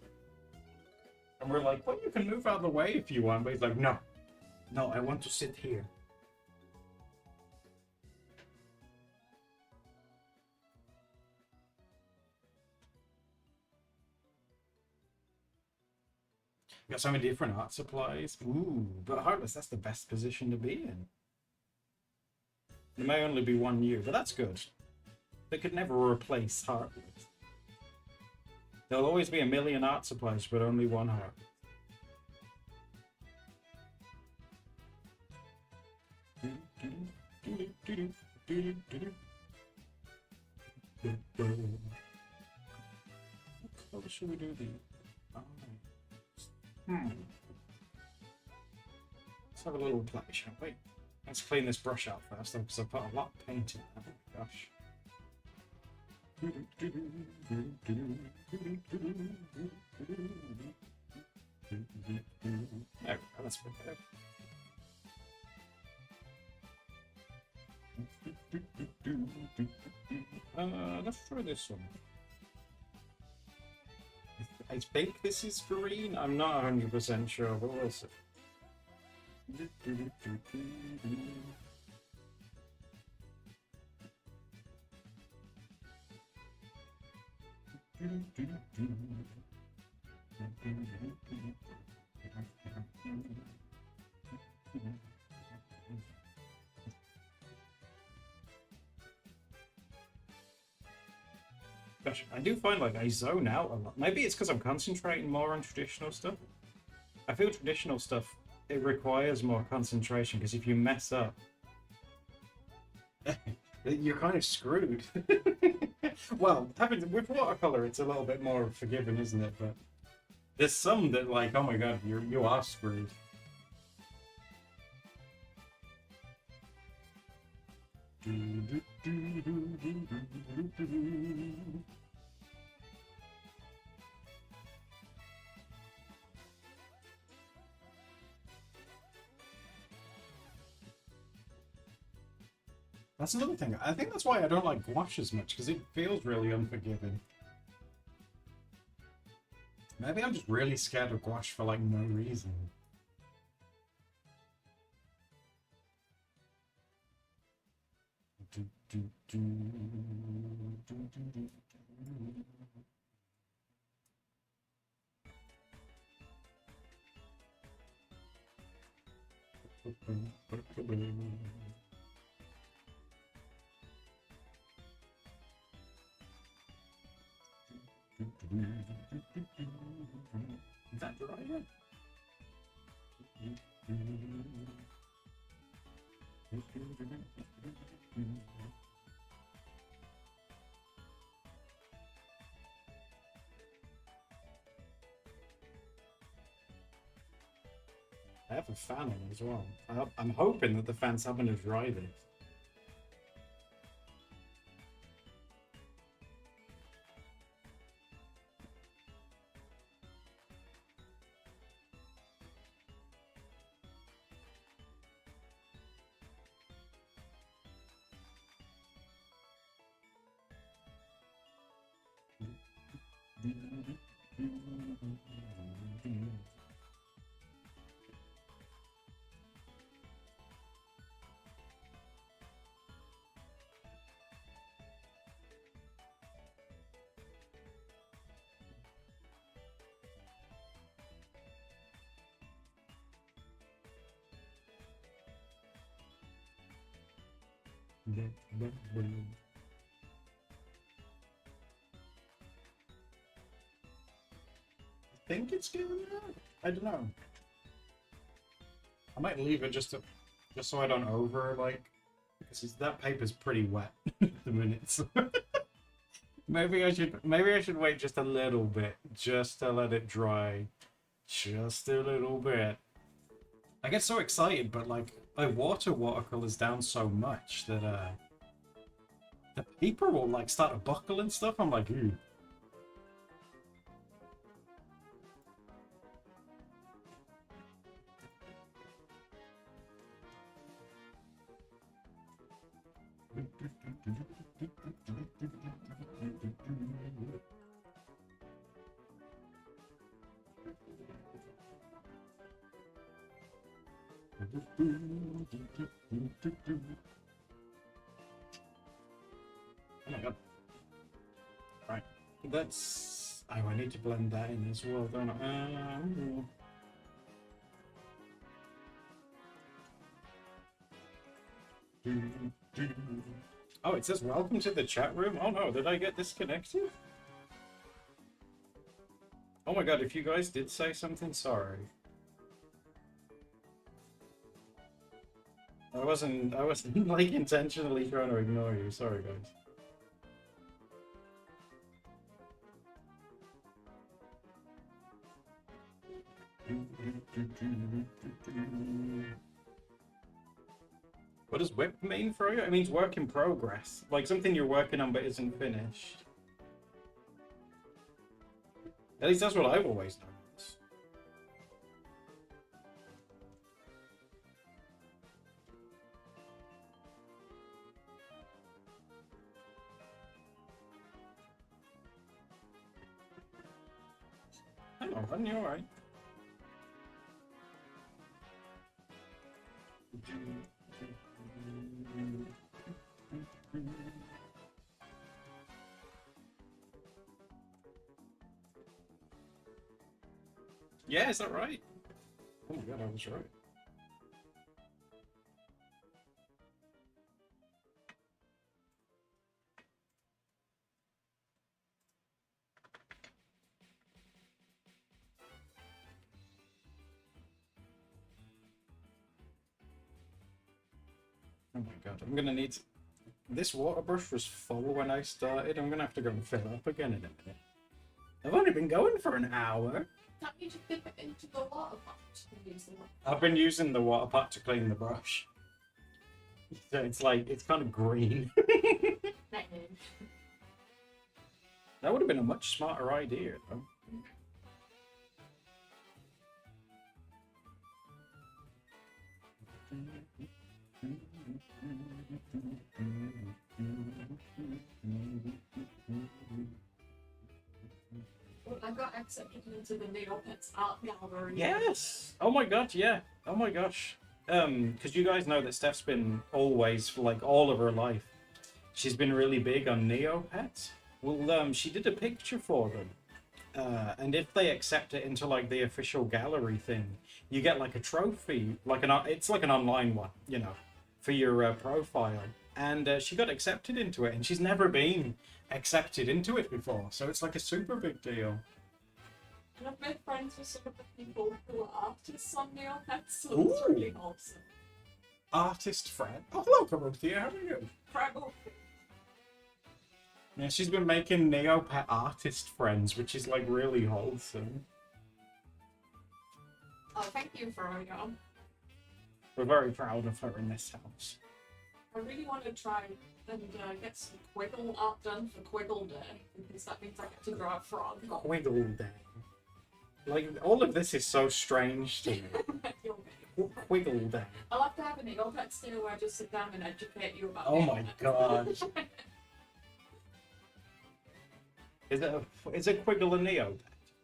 Speaker 1: And we're like, well, you can move out of the way if you want, but he's like, no, I want to sit here. Got so many different art supplies. Ooh, but Heartless, that's the best position to be in. There may only be one you, but that's good. They could never replace Heartless. There'll always be a million art supplies, but only one Heartless. What color should we do these? Let's have a little play, shall we? Let's clean this brush out first, though, because I put a lot of paint in there. Oh my gosh. There we go, that's good. Let's try this one. I think this is green. I'm not 100% sure, but we'll see. Gosh, I do find like I zone out a lot. Maybe it's because I'm concentrating more on traditional stuff. I feel traditional stuff, it requires more concentration, because if you mess up, you're kind of screwed. Well, with watercolor, it's a little bit more forgiving, isn't it? But there's some that, like, oh my god, you are screwed. That's another thing. I think that's why I don't like gouache as much, because it feels really unforgiving. Maybe I'm just really scared of gouache for like no reason. Is that dry yet? I have a fan on as well. I'm hoping that the fan's having to dry this. I think it's getting there. I don't know. I might leave it just so I don't because that paper's pretty wet at the minute. So maybe I should wait just a little bit, just to let it dry, just a little bit. I get so excited, but like my watercolor's down so much that the paper will like start to buckle and stuff. I'm like, ooh. Oh my god. Right. That's... Oh, I need to blend that in as well, don't I? Oh, it says welcome to the chat room? Oh no, did I get disconnected? Oh my god, if you guys did say something, sorry. I wasn't like intentionally trying to ignore you, sorry guys. What does whip mean for you? It means work in progress. Like something you're working on but isn't finished. At least that's what I've always known. Hang on, aren't you alright? Yeah, is that right? Oh my god, I was right. Oh my god, I'm gonna need to... This water brush was full when I started. I'm gonna have to go and fill it up again in a minute. I've only been going for an hour.
Speaker 2: Can't you just dip it into the water pot and use the water?
Speaker 1: I've been using the water pot to clean the brush. So it's like, it's kind of green. That would have been a much smarter idea, though.
Speaker 2: I got accepted into the Neopets art gallery.
Speaker 1: Yes! Oh my god, yeah. Oh my gosh. Because you guys know that Steph's been always, for like all of her life, she's been really big on Neopets. Well, she did a picture for them. And if they accept it into like the official gallery thing, you get like a trophy, it's like an online one, you know, for your profile. And she got accepted into it, and she's never been accepted into it before, so it's like a super big deal.
Speaker 2: And I've made friends with some of the people who are artists on Neopets, so it's really wholesome.
Speaker 1: Artist friend. Oh, hello, Karuthia. How are you?
Speaker 2: Fraggle.
Speaker 1: Yeah, she's been making Neopet artist friends, which is like really wholesome.
Speaker 2: Oh, thank you, Froyo.
Speaker 1: We're very proud of her in this house.
Speaker 2: I really want to try and get some Quiggle art done for Quiggle Day, because that means I get to draw a frog.
Speaker 1: Quiggle Day. Like, all of this is so strange to me. Quiggle Day.
Speaker 2: I'll have to have an Neopets Day where I just sit down and educate you about
Speaker 1: Oh my
Speaker 2: Neopets.
Speaker 1: god. Is it Quiggle a Neopet?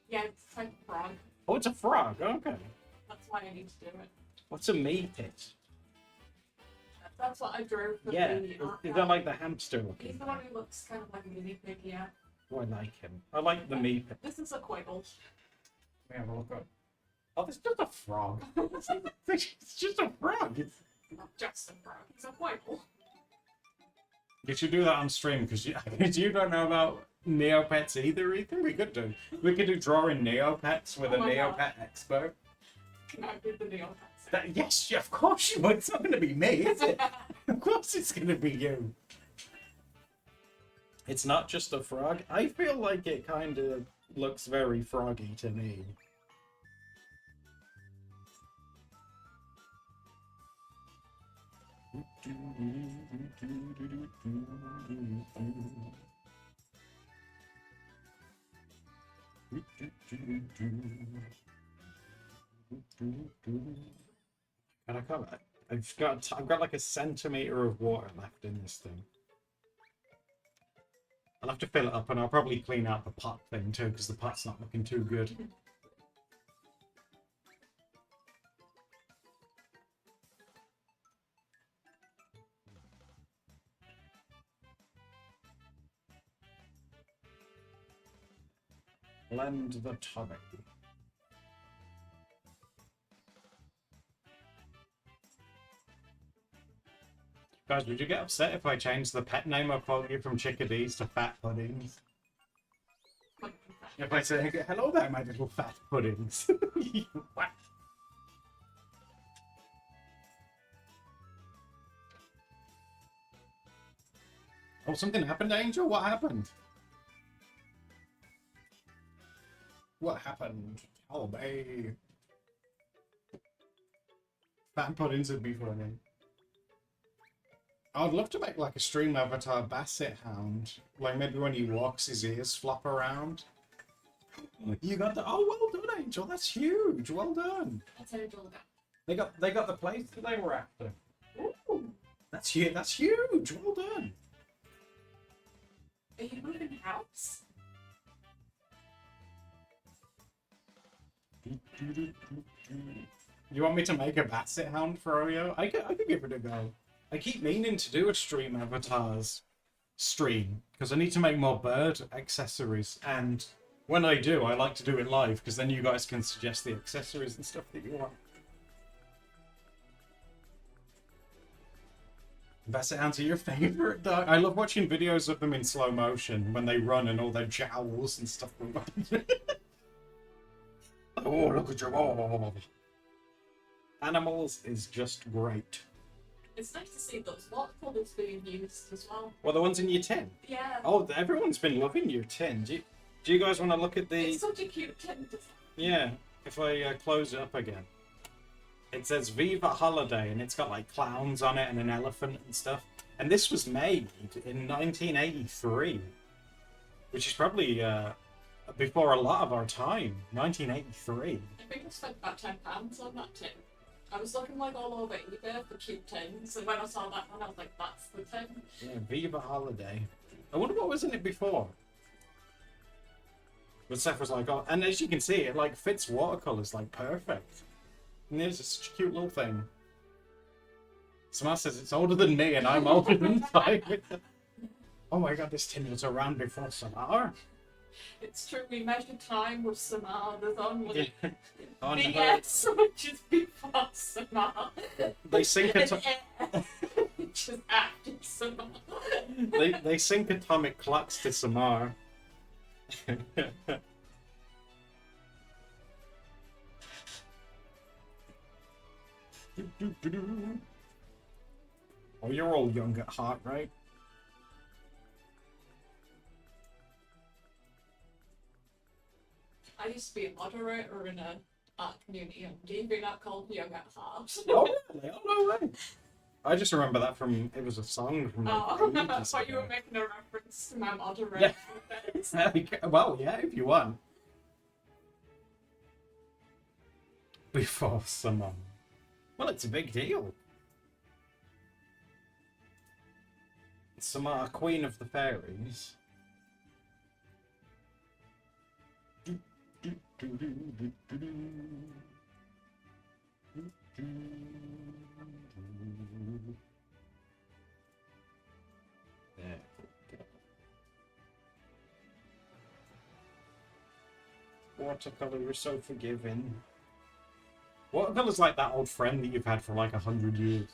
Speaker 2: Yeah, it's like a frog.
Speaker 1: Oh, it's a frog. Okay.
Speaker 2: That's why I need to do it.
Speaker 1: What's a meepit?
Speaker 2: That's what I drew for
Speaker 1: Yeah.
Speaker 2: the art
Speaker 1: Is
Speaker 2: guide.
Speaker 1: that like the hamster
Speaker 2: He's
Speaker 1: looking?
Speaker 2: the one who looks kind of like a mini pig, yeah.
Speaker 1: Oh, I like him. I like the meepit.
Speaker 2: This is a Quiggle.
Speaker 1: Let me have a look at. Oh, it's just a frog. It's just a frog.
Speaker 2: Not just a frog, he's a Quiggle.
Speaker 1: You should do that on stream because you don't know about Neopets either, Ethan. We could do drawing Neopets with
Speaker 2: Oh
Speaker 1: a
Speaker 2: my
Speaker 1: Neopet
Speaker 2: God.
Speaker 1: expert.
Speaker 2: Can I do the Neopets?
Speaker 1: Yes, of course you would. It's not going to be me, is it? Of course it's going to be you. It's not just a frog. I feel like it kind of looks very froggy to me. And I've got like a centimeter of water left in this thing. I'll have to fill it up, and I'll probably clean out the pot thing too, because the pot's not looking too good. Blend the tonic. Guys, would you get upset if I changed the pet name I called you from chickadees to fat puddings? If I say, hello there, my little fat puddings. What? Oh, something happened, Angel? What happened? What happened? Oh, babe. Fat puddings would be funny. I'd love to make like a stream avatar basset hound. Like maybe when he walks, his ears flop around. You got the well done, Angel. That's huge. Well done.
Speaker 2: That's Angel.
Speaker 1: They got the place that they were after. Ooh, that's huge. That's huge. Well done.
Speaker 2: Are you moving house?
Speaker 1: You want me to make a basset hound for Oreo? I could give it a go. I keep meaning to do a stream avatars stream because I need to make more bird accessories, and when I do, I like to do it live because then you guys can suggest the accessories and stuff that you want. Basset hounds are your favorite dog. I love watching videos of them in slow motion when they run and all their jowls and stuff. Oh, look at your animals is just great.
Speaker 2: It's nice to see those watercolors being used as well.
Speaker 1: Well, the ones in your tin.
Speaker 2: Yeah.
Speaker 1: Oh, everyone's been loving your tin. Do you guys want to look at the...
Speaker 2: It's such a cute tin design.
Speaker 1: Yeah, if I close it up again. It says Viva Holiday, and it's got like clowns on it and an elephant and stuff. And this was made in 1983, which is probably before a lot of our time. 1983.
Speaker 2: I think I spent about £10 on that tin. I was looking like all over eBay for cute tins, and when I saw that one, I was like, that's the tin.
Speaker 1: Yeah, Viva Holiday. I wonder what was in it before. But Seth was like, oh, and as you can see, it like fits watercolors like perfect. And there's such a cute little thing. Samar says it's older than me, and I'm older than 5. Oh my god, this tin was around before Samar.
Speaker 2: It's true, we measured time with Samar. There's only
Speaker 1: Oh, no.
Speaker 2: BS, which is before Samar.
Speaker 1: They sync
Speaker 2: And air, which is after Samar.
Speaker 1: they sync atomic clocks to Samar. Oh, you're all young at heart, right?
Speaker 2: I used to be a moderator in a art community, and D&B not called Young at Heart.
Speaker 1: Oh, really? Oh, no way. I just remember that from, it was a song from like
Speaker 2: Oh, I
Speaker 1: ages
Speaker 2: thought you were
Speaker 1: ago.
Speaker 2: making a reference to my moderator.
Speaker 1: Well, yeah, if you want. Before summer. Well, it's a big deal. Summer, Queen of the Fairies. There we go. Watercolor, you're so forgiving. Watercolor's like that old friend that you've had for like 100 years.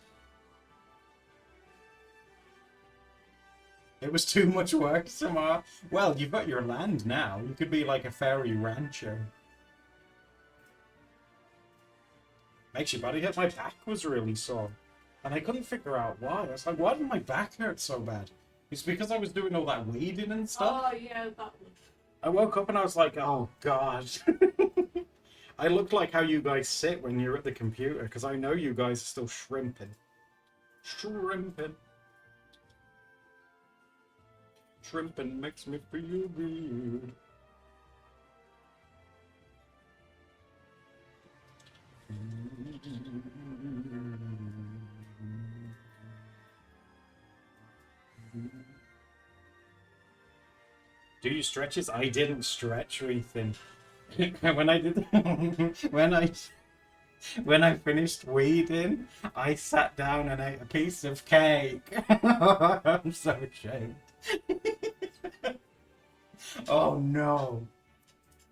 Speaker 1: It was too much work, Samar. Well, you've got your land now. You could be like a fairy rancher. Makes your body hurt. My back was really sore. And I couldn't figure out why. I was like, why did my back hurt so bad? It's because I was doing all that weeding and stuff.
Speaker 2: Oh, yeah, that one.
Speaker 1: I woke up and I was like, oh, God. I looked like how you guys sit when you're at the computer, because I know you guys are still shrimping. Shrimping. Shrimping makes me feel good. Do you stretches? I didn't stretch or anything. When I did, when I finished weeding, I sat down and ate a piece of cake. I'm so ashamed. Oh no.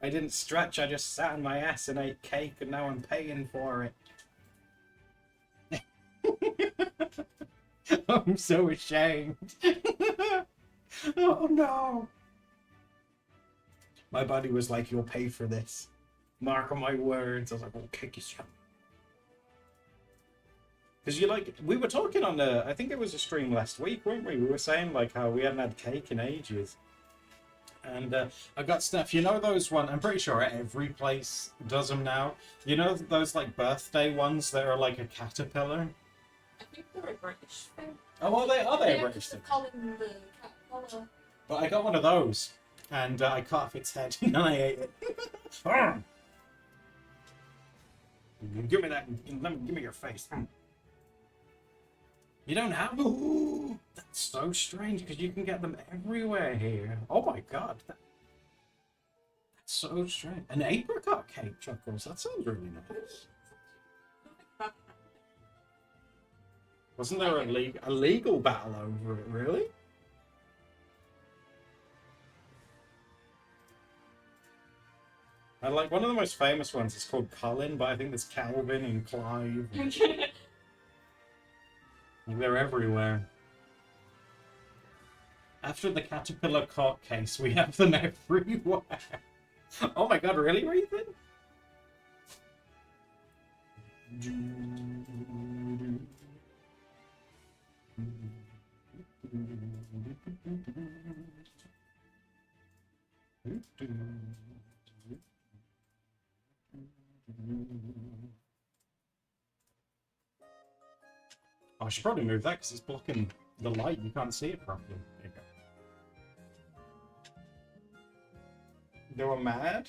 Speaker 1: I didn't stretch, I just sat on my ass and ate cake and now I'm paying for it. I'm so ashamed. Oh no. My body was like, you'll pay for this. Mark on my words. I was like, oh, kick yourself. Because you like, we were talking on I think it was a stream last week, weren't we? We were saying like how we hadn't had cake in ages. And I got stuff, you know those one, I'm pretty sure every place does them now. You know those like birthday ones that are like a caterpillar?
Speaker 2: I think they're a British thing.
Speaker 1: Oh, are they a
Speaker 2: Yeah,
Speaker 1: British thing?
Speaker 2: calling the caterpillar.
Speaker 1: But I got one of those, and I cut off its head, and I ate it. Give me that, give me your face. You don't have... Ooh, that's so strange, because you can get them everywhere here. Oh my god. That's so strange. An apricot cake, Chuckles. That sounds really nice. Wasn't there a legal battle over it, really? I like one of the most famous ones is called Colin, but I think there's Calvin and Clive. They're everywhere. After the caterpillar court case, we have them everywhere. Oh my god, really, Ethan? Oh, I should probably move that because it's blocking the light. You can't see it properly. There you go. They were mad?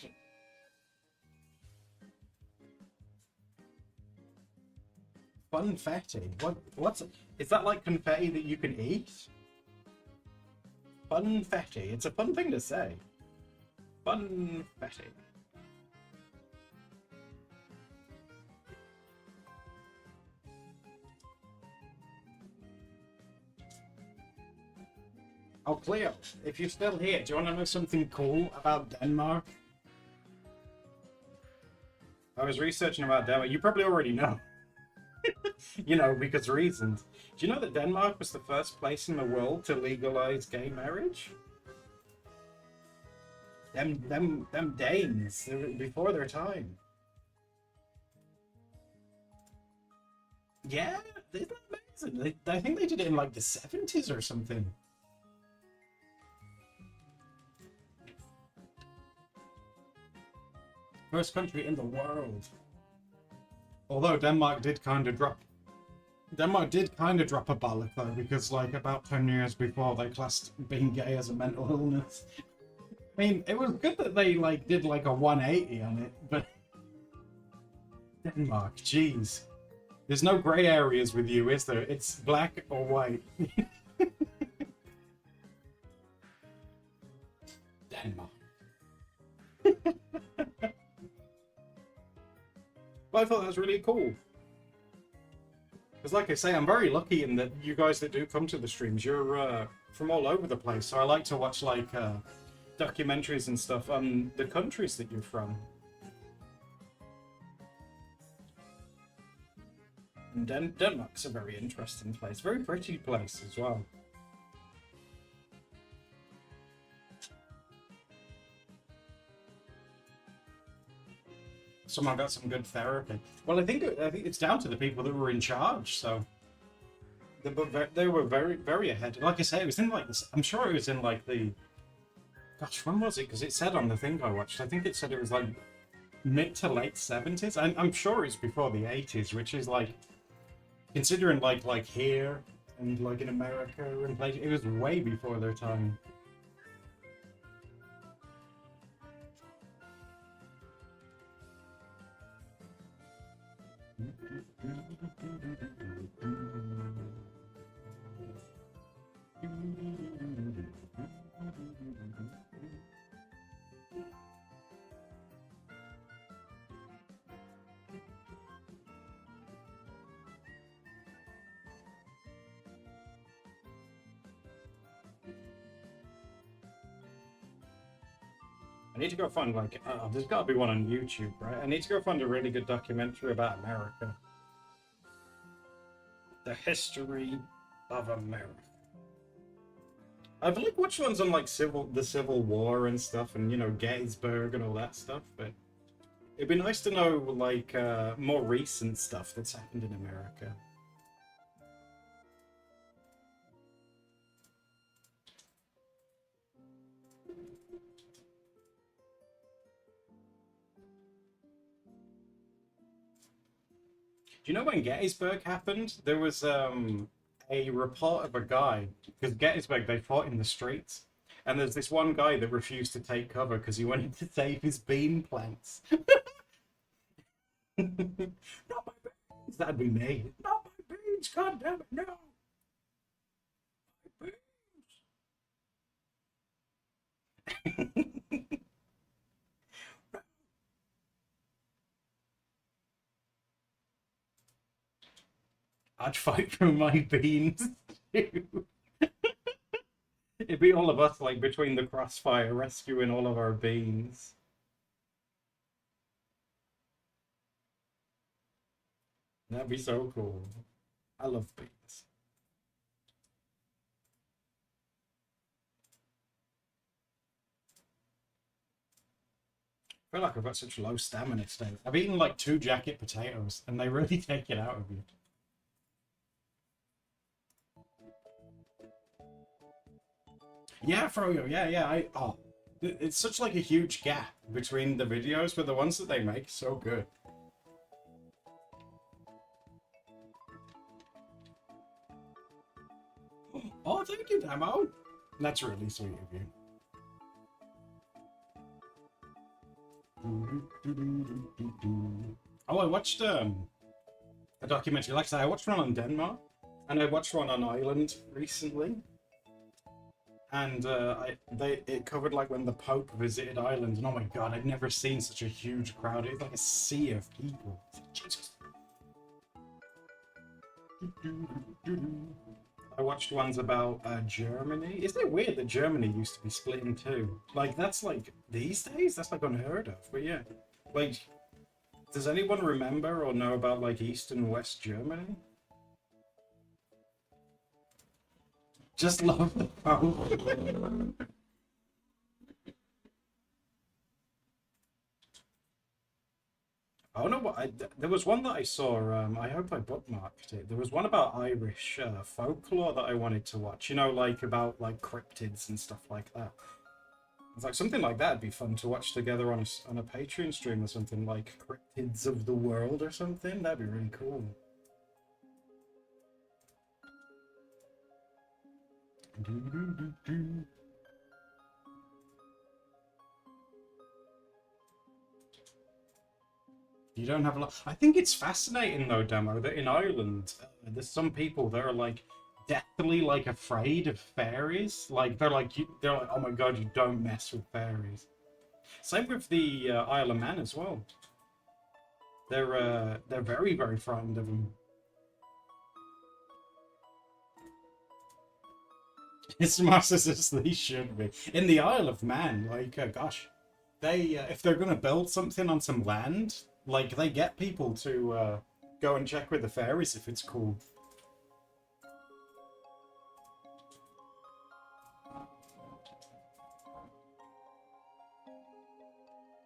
Speaker 1: Funfetti? What's... Is that like confetti that you can eat? Funfetti. It's a fun thing to say. Funfetti. Oh, Cleo, if you're still here, do you want to know something cool about Denmark? I was researching about Denmark. You probably already know. You know, because reasons. Do you know that Denmark was the first place in the world to legalize gay marriage? Them Danes, they were before their time. Yeah, isn't that amazing? I think they did it in like the 70s or something. First country in the world. Although Denmark did kind of drop a bollock though, because like about 10 years before they classed being gay as a mental illness. I mean, it was good that they like did like a 180 on it, but Denmark, jeez. There's no grey areas with you, is there? It's black or white. Denmark. But I thought that was really cool. Because like I say, I'm very lucky in that you guys that do come to the streams, you're from all over the place. So I like to watch like documentaries and stuff on the countries that you're from. And Denmark's a very interesting place. Very pretty place as well. Someone got some good therapy. Well, I think it's down to the people that were in charge. So they were very ahead. Like I say, it was in like this. I'm sure it was in like the. Gosh, when was it? Because it said on the thing I watched. I think it said it was like mid to late 70s. I'm sure it's before the 80s, which is like considering like here and like in America and places. It was way before their time. I need to go find like there's got to be one on YouTube, right? I need to go find a really good documentary about America. The history of America. I've like watched ones on like the Civil War and stuff, and you know Gettysburg and all that stuff. But it'd be nice to know like more recent stuff that's happened in America. Do you know when Gettysburg happened? There was a report of a guy, because Gettysburg, they fought in the streets. And there's this one guy that refused to take cover because he wanted to save his bean plants. Not my beans! That'd be me. Not my beans! God damn it, no! My beans! I'd fight for my beans too. It'd be all of us like between the crossfire rescuing all of our beans. That'd be so cool. I love beans. I feel like I've got such low stamina today. I've eaten like 2 jacket potatoes and they really take it out of you. Yeah, Froyo, yeah. It's such like a huge gap between the videos, but the ones that they make so good. Oh, thank you, Damo. That's really sweet of you. Oh, I watched a documentary. Like I said, I watched one on Denmark, and I watched one on Ireland recently. And it covered like when the Pope visited Ireland, and oh my god, I'd never seen such a huge crowd. It was like a sea of people. Jesus. I watched ones about Germany. Isn't it weird that Germany used to be split in two? Like that's like these days, that's like unheard of. But yeah, like, does anyone remember or know about like East and West Germany? Just love the phone. Oh no, there was one that I saw. I hope I bookmarked it. There was one about Irish folklore that I wanted to watch. You know, like about like cryptids and stuff like that. It's like something like that'd be fun to watch together on a Patreon stream or something like cryptids of the world or something. That'd be really cool. You don't have a lot. I think it's fascinating though, Demo, that in Ireland, there's some people that are like deathly like afraid of fairies. Like they're like, oh my god, you don't mess with fairies. Same with the Isle of Man as well. They're very very frightened of them. It's massive as they should be. In the Isle of Man, like gosh, they if they're gonna build something on some land, like they get people to go and check with the fairies if it's cool.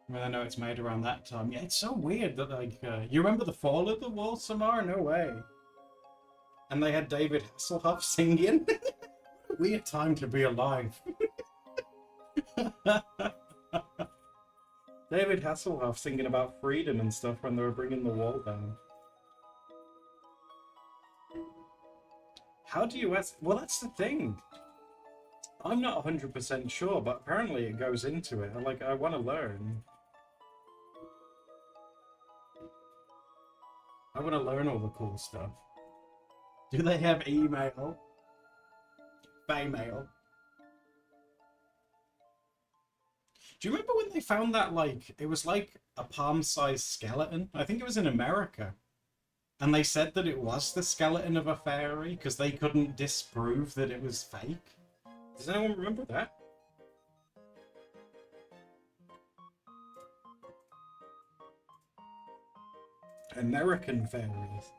Speaker 1: I mean, I know it's made around that time. Yeah, it's so weird that like you remember the fall of the wall, Samar? No way. And they had David Hasselhoff singing. Weird time to be alive. David Hasselhoff singing about freedom and stuff when they were bringing the wall down. How do you ask? Well, that's the thing. I'm not 100% sure, but apparently it goes into it. I want to learn. I want to learn all the cool stuff. Do they have email? Baymail? Do you remember when they found that, like, it was like a palm-sized skeleton? I think it was in America. And they said that it was the skeleton of a fairy because they couldn't disprove that it was fake. Does anyone remember that? American fairies.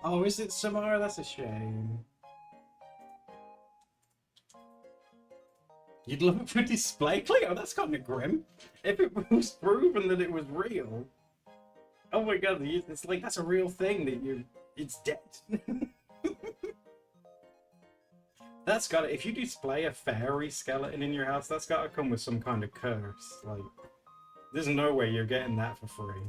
Speaker 1: Oh, is it Samara? That's a shame. You'd love it for display? Cleo, that's kind of grim. If it was proven that it was real. Oh my god, it's like that's a real thing that it's dead. That's gotta, if you display a fairy skeleton in your house, that's gotta come with some kind of curse. Like, there's no way you're getting that for free.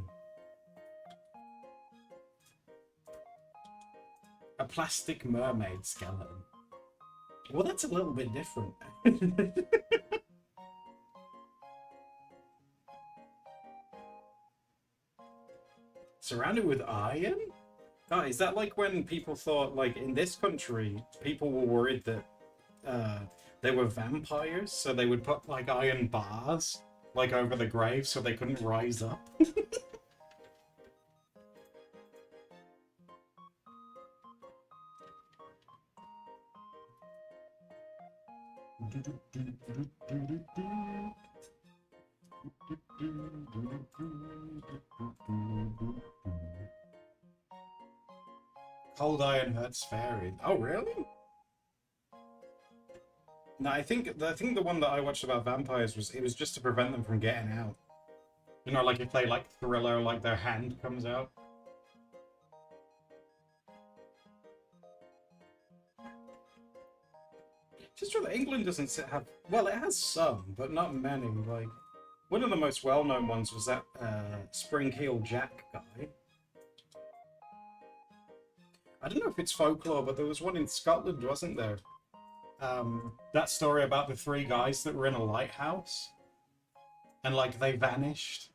Speaker 1: A plastic mermaid skeleton. Well, that's a little bit different. Surrounded with iron? Oh, is that like when people thought, like, in this country, people were worried that they were vampires, so they would put, like, iron bars, like, over the grave so they couldn't rise up? Cold iron hurts fairy. Oh, really? No, I think the one that I watched about vampires was just to prevent them from getting out. You know, like if they like Thriller, like their hand comes out. Just true that England doesn't have, well, it has some, but not many. Like one of the most well-known ones was that Spring-Heel Jack guy. I don't know if it's folklore, but there was one in Scotland, wasn't there? That story about the three guys that were in a lighthouse and like they vanished.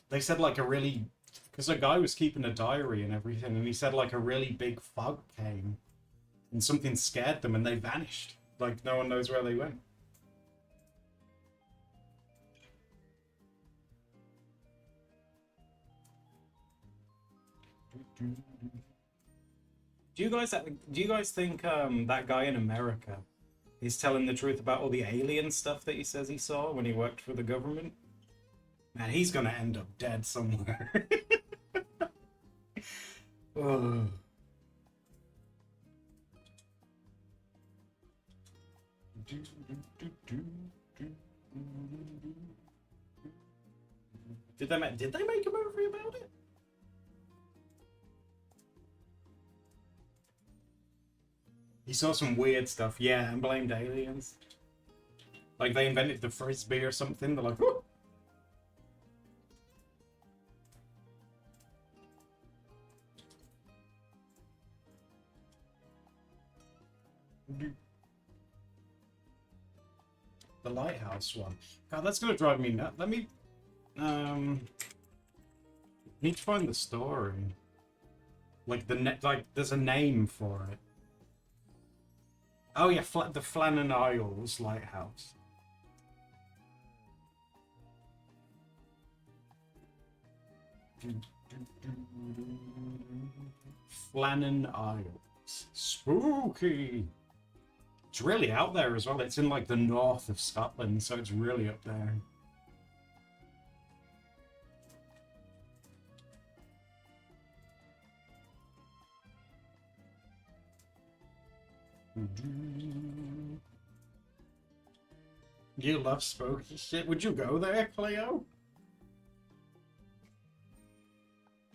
Speaker 1: They said like a really, because a guy was keeping a diary and everything, and he said like a really big fog came and something scared them and they vanished. Like no one knows where they went. Do you guys think that guy in America is telling the truth about all the alien stuff that he says he saw when he worked for the government? Man, he's gonna end up dead somewhere. Did they make a movie about it? He saw some weird stuff, yeah, and blamed aliens. Like they invented the frisbee or something. They're like, whoo! The lighthouse one. God, that's gonna drive me nuts. Let me need to find the story. Like there's a name for it. Oh yeah, the Flannan Isles lighthouse. Flannan Isles. Spooky. It's really out there as well. It's in like the north of Scotland, so it's really up there. You love spooky shit. Would you go there, Cleo?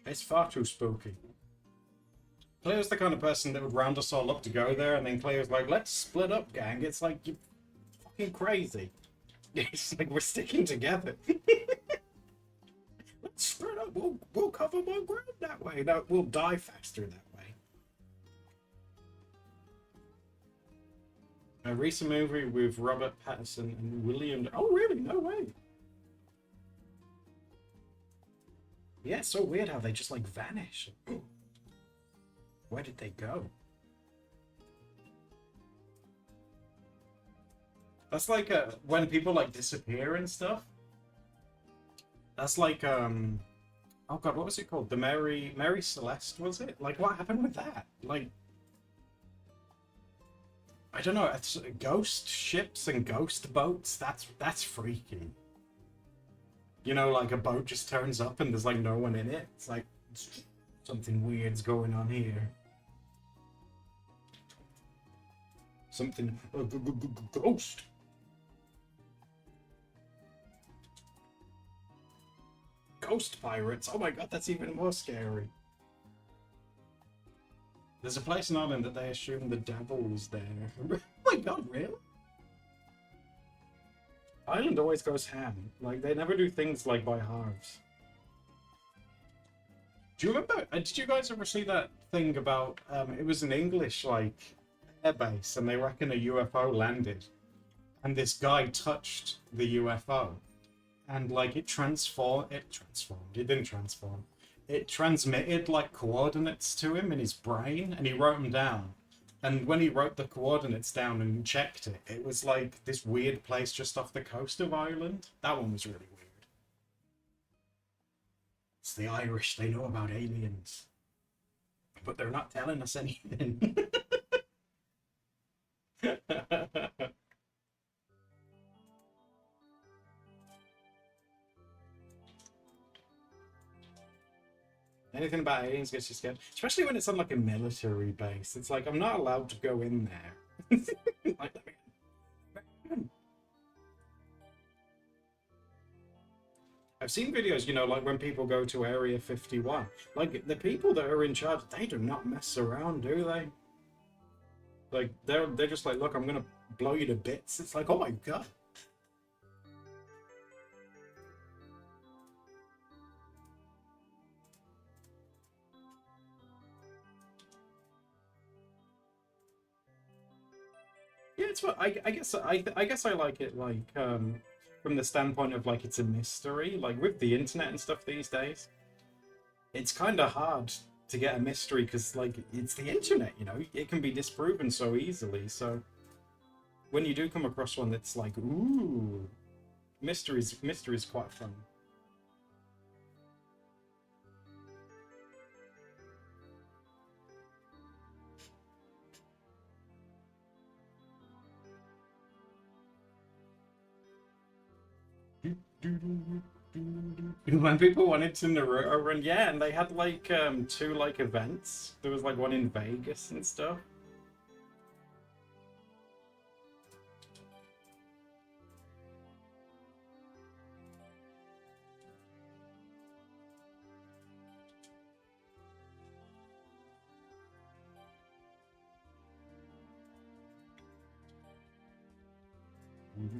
Speaker 1: It's far too spooky. Cleo's the kind of person that would round us all up to go there, and then Cleo's like, let's split up, gang. It's like, you're fucking crazy. It's like, we're sticking together. Let's split up. We'll cover more ground that way. No, we'll die faster that way. A recent movie with Robert Pattinson and William... Oh, really? No way. Yeah, it's so weird how they just, like, vanish. Where did they go? That's like when people like disappear and stuff. That's like oh god, what was it called? The Mary Celeste, was it? Like what happened with that? Like I don't know, it's ghost ships and ghost boats. That's freaky. You know, like a boat just turns up and there's like no one in it. It's like something weird's going on here. Something... ghost. Ghost pirates. Oh my god, that's even more scary. There's a place in Ireland that they assume the devil was there. Oh my god, really? Ireland always goes ham. Like, they never do things like by halves. Do you remember, did you guys ever see that thing about, it was an English, like, airbase, and they reckon a UFO landed, and this guy touched the UFO, and, like, it didn't transform. It transmitted, like, coordinates to him in his brain, and he wrote them down. And when he wrote the coordinates down and checked it, it was, like, this weird place just off the coast of Ireland. That one was really weird. It's the Irish, they know about aliens. But they're not telling us anything. Anything about aliens gets you scared. Especially when it's on like a military base. It's like, I'm not allowed to go in there. Like, I've seen videos, you know, like when people go to Area 51. Like, the people that are in charge, they do not mess around, do they? Like, they're just like, look, I'm gonna blow you to bits. It's like, oh my god. Yeah, it's what I guess I like it like from the standpoint of like it's a mystery. Like with the internet and stuff these days, it's kind of hard to get a mystery because like it's the internet, you know, it can be disproven so easily. So when you do come across one that's like, ooh, mystery's quite fun. When people wanted to Naruto run, yeah, and they had like 2 like events. There was like one in Vegas and stuff. I'm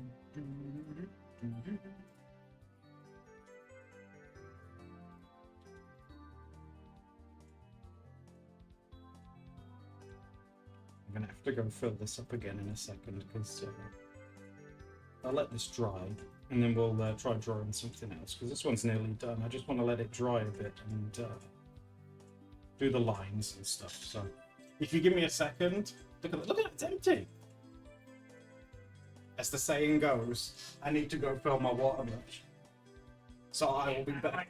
Speaker 1: gonna have to go fill this up again in a second because I'll let this dry and then we'll try drawing something else because this one's nearly done. I just want to let it dry a bit and do the lines and stuff. So if you give me a second, look at it, it's empty. As the saying goes, I need to go fill my waterbrush. So I will be back.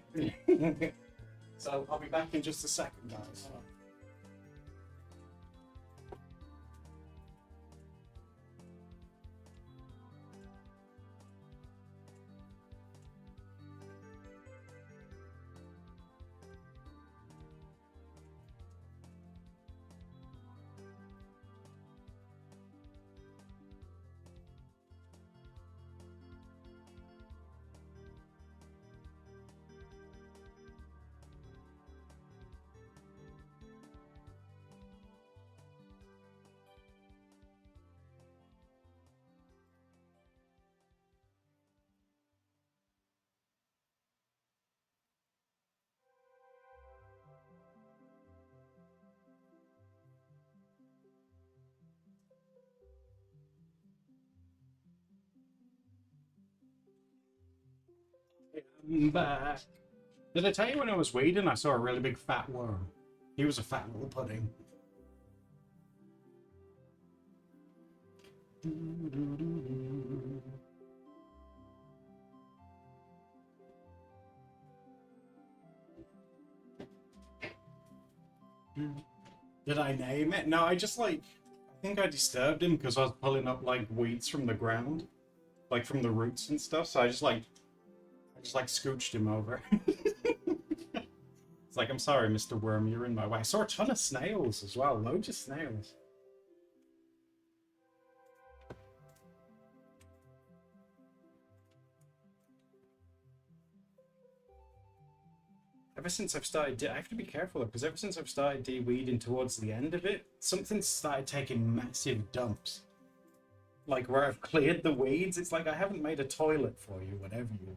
Speaker 1: So I'll be back in just a second, guys. I'm back. Did I tell you when I was weeding I saw a really big fat worm? He was a fat little pudding. Did I name it? No, I just I think I disturbed him because I was pulling up like weeds from the ground, like from the roots and stuff. So I just scooched him over. It's like, I'm sorry, Mr. Worm, you're in my way. I saw a ton of snails as well, loads of snails. Ever since I've started, I have to be careful because ever since I've started de-weeding towards the end of it, something started taking massive dumps. Like where I've cleared the weeds, it's like I haven't made a toilet for you, whatever you are.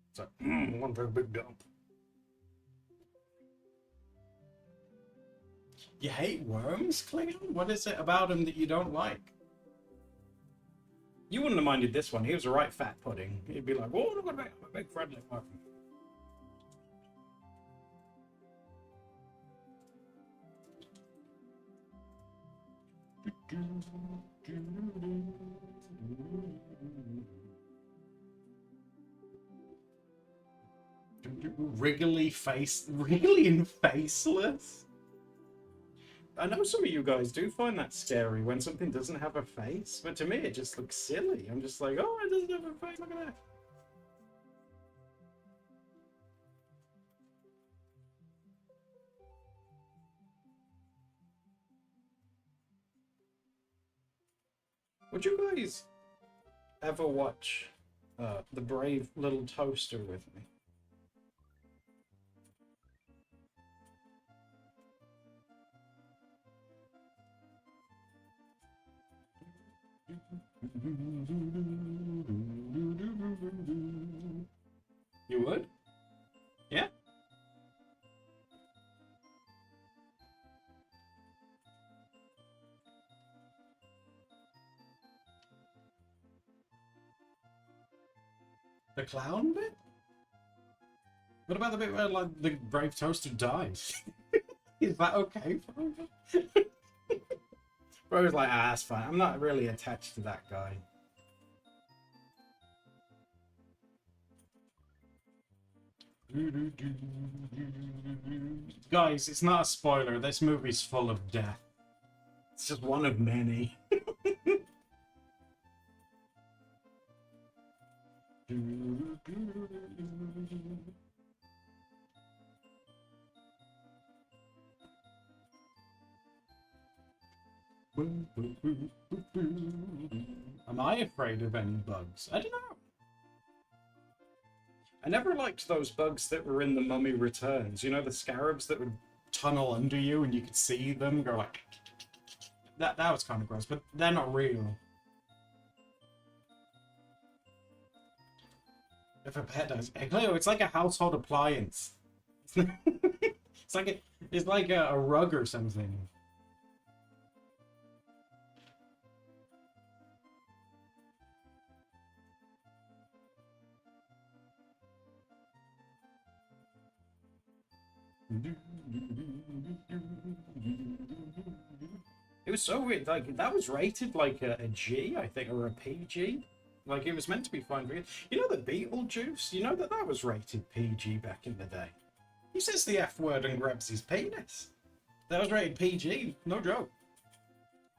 Speaker 1: It's like, one very big dump. You hate worms, Klingon? What is it about him that you don't like? You wouldn't have minded this one. He was a right fat pudding. He'd be like, oh, look at that, a big friendly worm. Wriggly and faceless. I know some of you guys do find that scary when something doesn't have a face, but to me it just looks silly. I'm just like, oh, it doesn't have a face, look at that. Would you guys ever watch The Brave Little Toaster with me? You would? Yeah? The clown bit? What about the bit where like the brave toaster dies? Is that okay for him? Bro's like, ah, that's fine. I'm not really attached to that guy. Guys, it's not a spoiler. This movie's full of death. It's just one of many. Am I afraid of any bugs? I don't know. I never liked those bugs that were in The Mummy Returns. You know, the scarabs that would tunnel under you and you could see them go like... That was kind of gross, but they're not real. If a pet dies, Cleo, it's like a household appliance. It's like a rug or something. It was so weird. Like that was rated like a G, I think, or a PG. Like it was meant to be fine. You know the Beetlejuice. You know that was rated PG back in the day. He says the F word and grabs his penis. That was rated PG. No joke.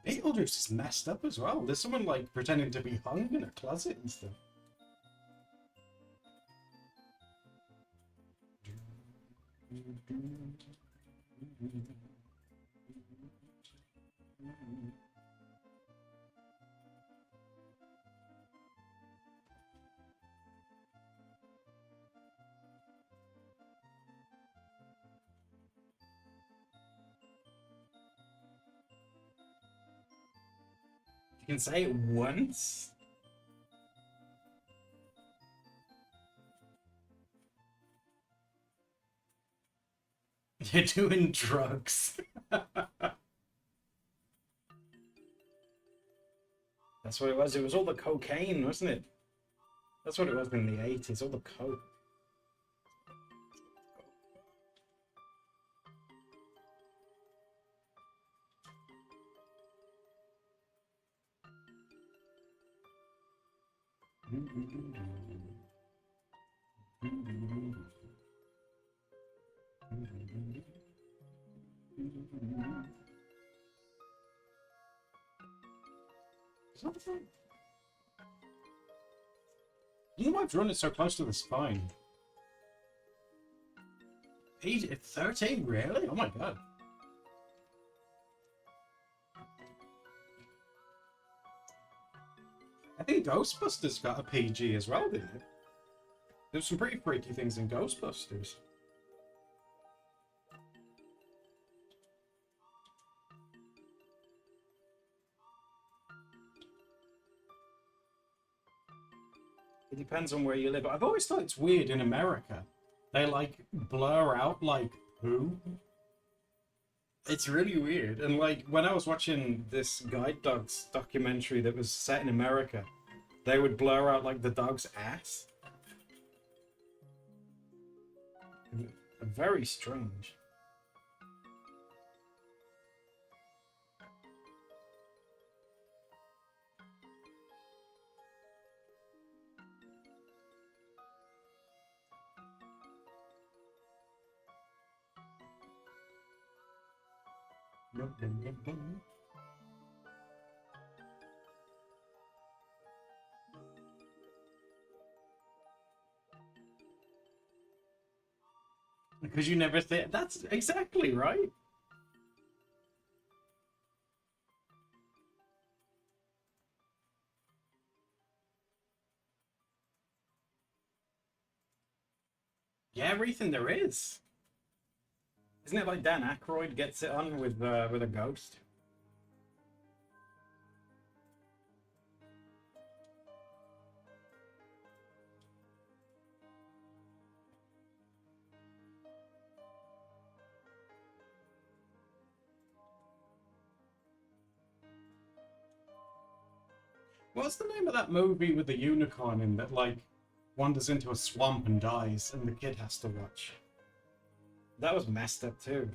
Speaker 1: Beetlejuice is messed up as well. There's someone like pretending to be hung in a closet and stuff. You can say it once. You're doing drugs. That's what it was. It was all the cocaine, wasn't it? That's what it was in the 80s, all the coke. You know why I've drawn it so close to the spine? Page 13, really? Oh my god. I think Ghostbusters got a PG as well, didn't it? There's some pretty freaky things in Ghostbusters. It depends on where you live. I've always thought it's weird in America. They like blur out like who? It's really weird. And like when I was watching this guide dogs documentary that was set in America, they would blur out like the dog's ass. Very strange. Because you never think that's exactly right. Yeah, everything there is. Isn't it like Dan Aykroyd gets it on with a ghost? What's the name of that movie with the unicorn in that like wanders into a swamp and dies and the kid has to watch? That was messed up too.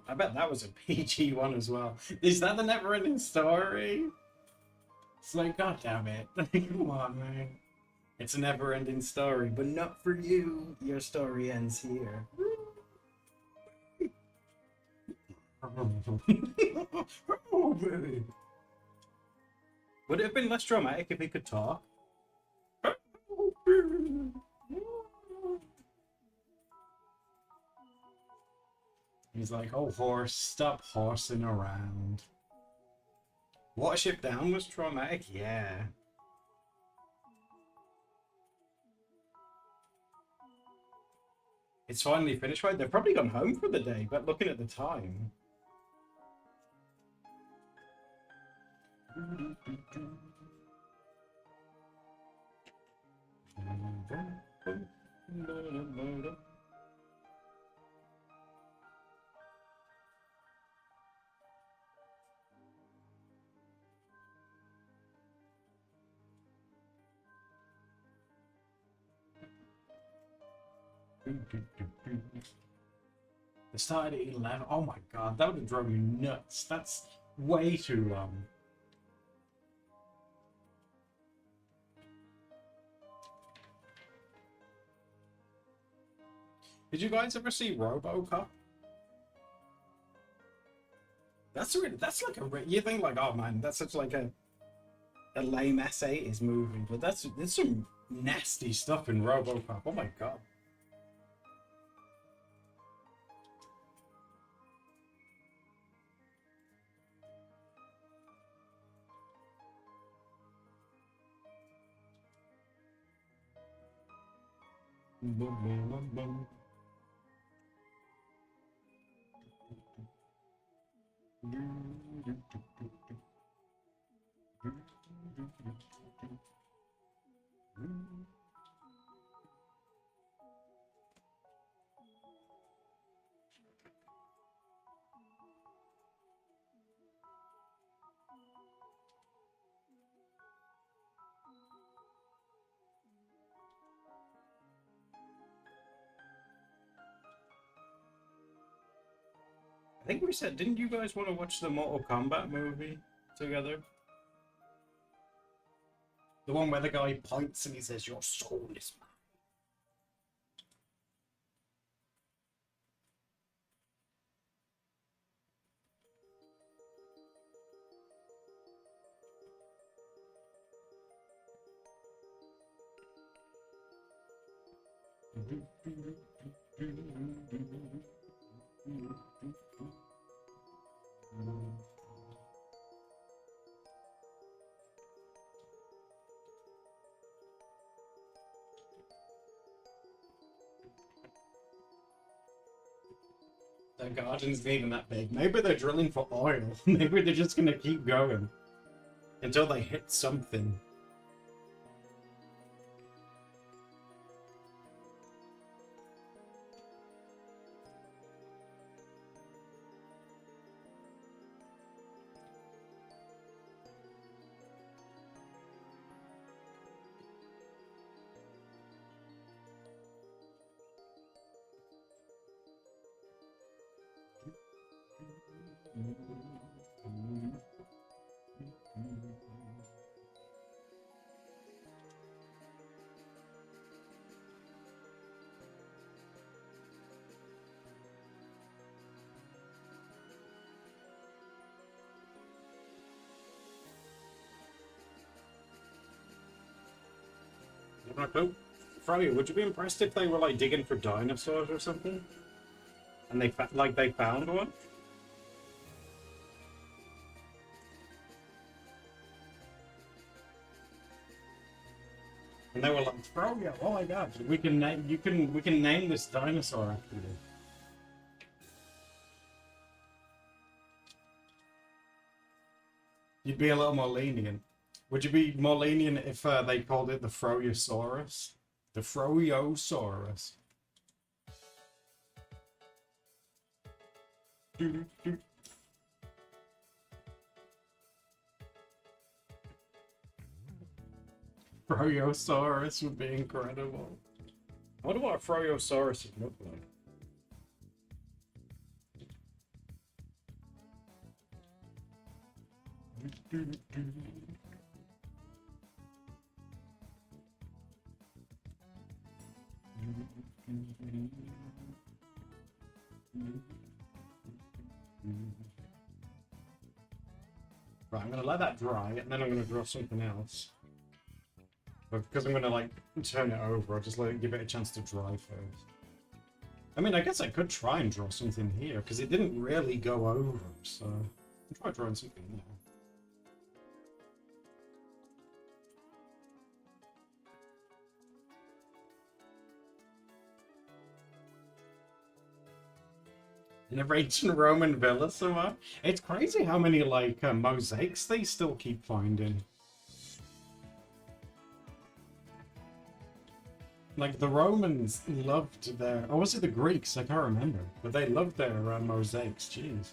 Speaker 1: I bet that was a PG one as well. Is that the never-ending story? It's like, god damn it. Come on, man. It's a never-ending story, but not for you. Your story ends here. Would it have been less dramatic if he could talk? He's like, oh horse, stop horsing around. Watership Down was traumatic? Yeah. It's finally finished, right? They've probably gone home for the day, but looking at the time. They started at 11. Oh my god, that would have drove me nuts. That's way too long. Did you guys ever see RoboCop? That's like you think like, oh man, that's such like a lame S80s movie, but there's some nasty stuff in RoboCop. Oh my god. I think we said, didn't you guys want to watch the Mortal Kombat movie together? The one where the guy points and he says, "Your soul is mine." The garden's not even that big. Maybe they're drilling for oil. Maybe they're just gonna keep going until they hit something. I don't know. Froyo, would you be impressed if they were like digging for dinosaurs or something, and they found one? And they were like, Froyo, oh my god, we can name this dinosaur after you. You'd be a little more lenient. Would you be more lenient if they called it the Froyosaurus? The Froyosaurus. Froyosaurus would be incredible. I wonder what a Froyosaurus would look like. Right, I'm gonna let that dry, and then I'm gonna draw something else. But because I'm gonna like turn it over, I'll just let it give it a chance to dry first. I mean, I guess I could try and draw something here because it didn't really go over, so I'll try drawing something there. In a ancient Roman villa somewhere. It's crazy how many like mosaics they still keep finding. Like the Romans loved their, or was it the Greeks? I can't remember, but they loved their mosaics. Jeez.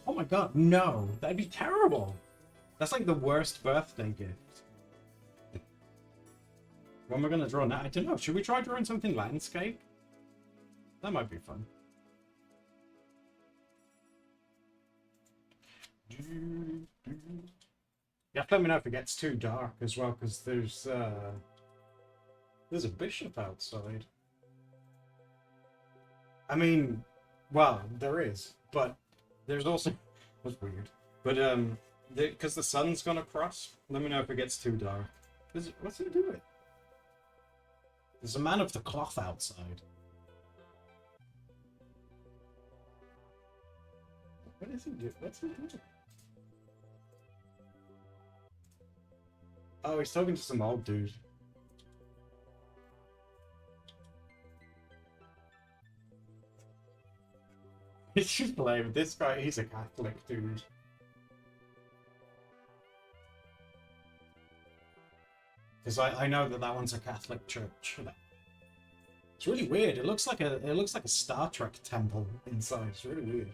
Speaker 1: Oh my god, no, that'd be terrible. That's like the worst birthday gift. What am I gonna draw now? I don't know. Should we try drawing something landscape? That might be fun. You have to let me know if it gets too dark as well, because there's a bishop outside. I mean, well, there is, but there's also that's weird. But because the sun's gonna cross. Let me know if it gets too dark. What's it doing? There's a man of the cloth outside. What is he doing? What's he doing? Oh, he's talking to some old dude. He's just playing with this guy. He's a Catholic dude. Because I know that one's a Catholic church. It's really weird. It looks like a Star Trek temple inside. It's really weird.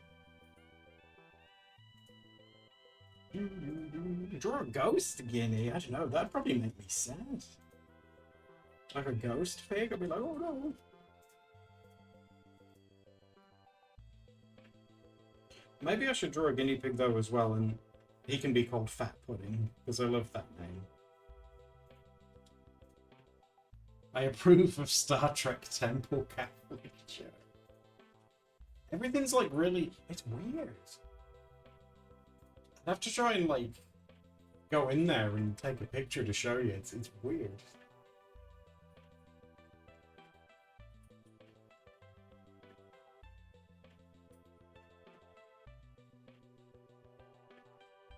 Speaker 1: Draw a ghost, Guinea. I don't know. That'd probably make me sad. Like a ghost pig. I'd be like, oh no. Maybe I should draw a guinea pig though as well, and he can be called Fat Pudding because I love that name. I approve of Star Trek Temple Catholic Church. Everything's like really, it's weird. I have to try and like go in there and take a picture to show you. It's weird.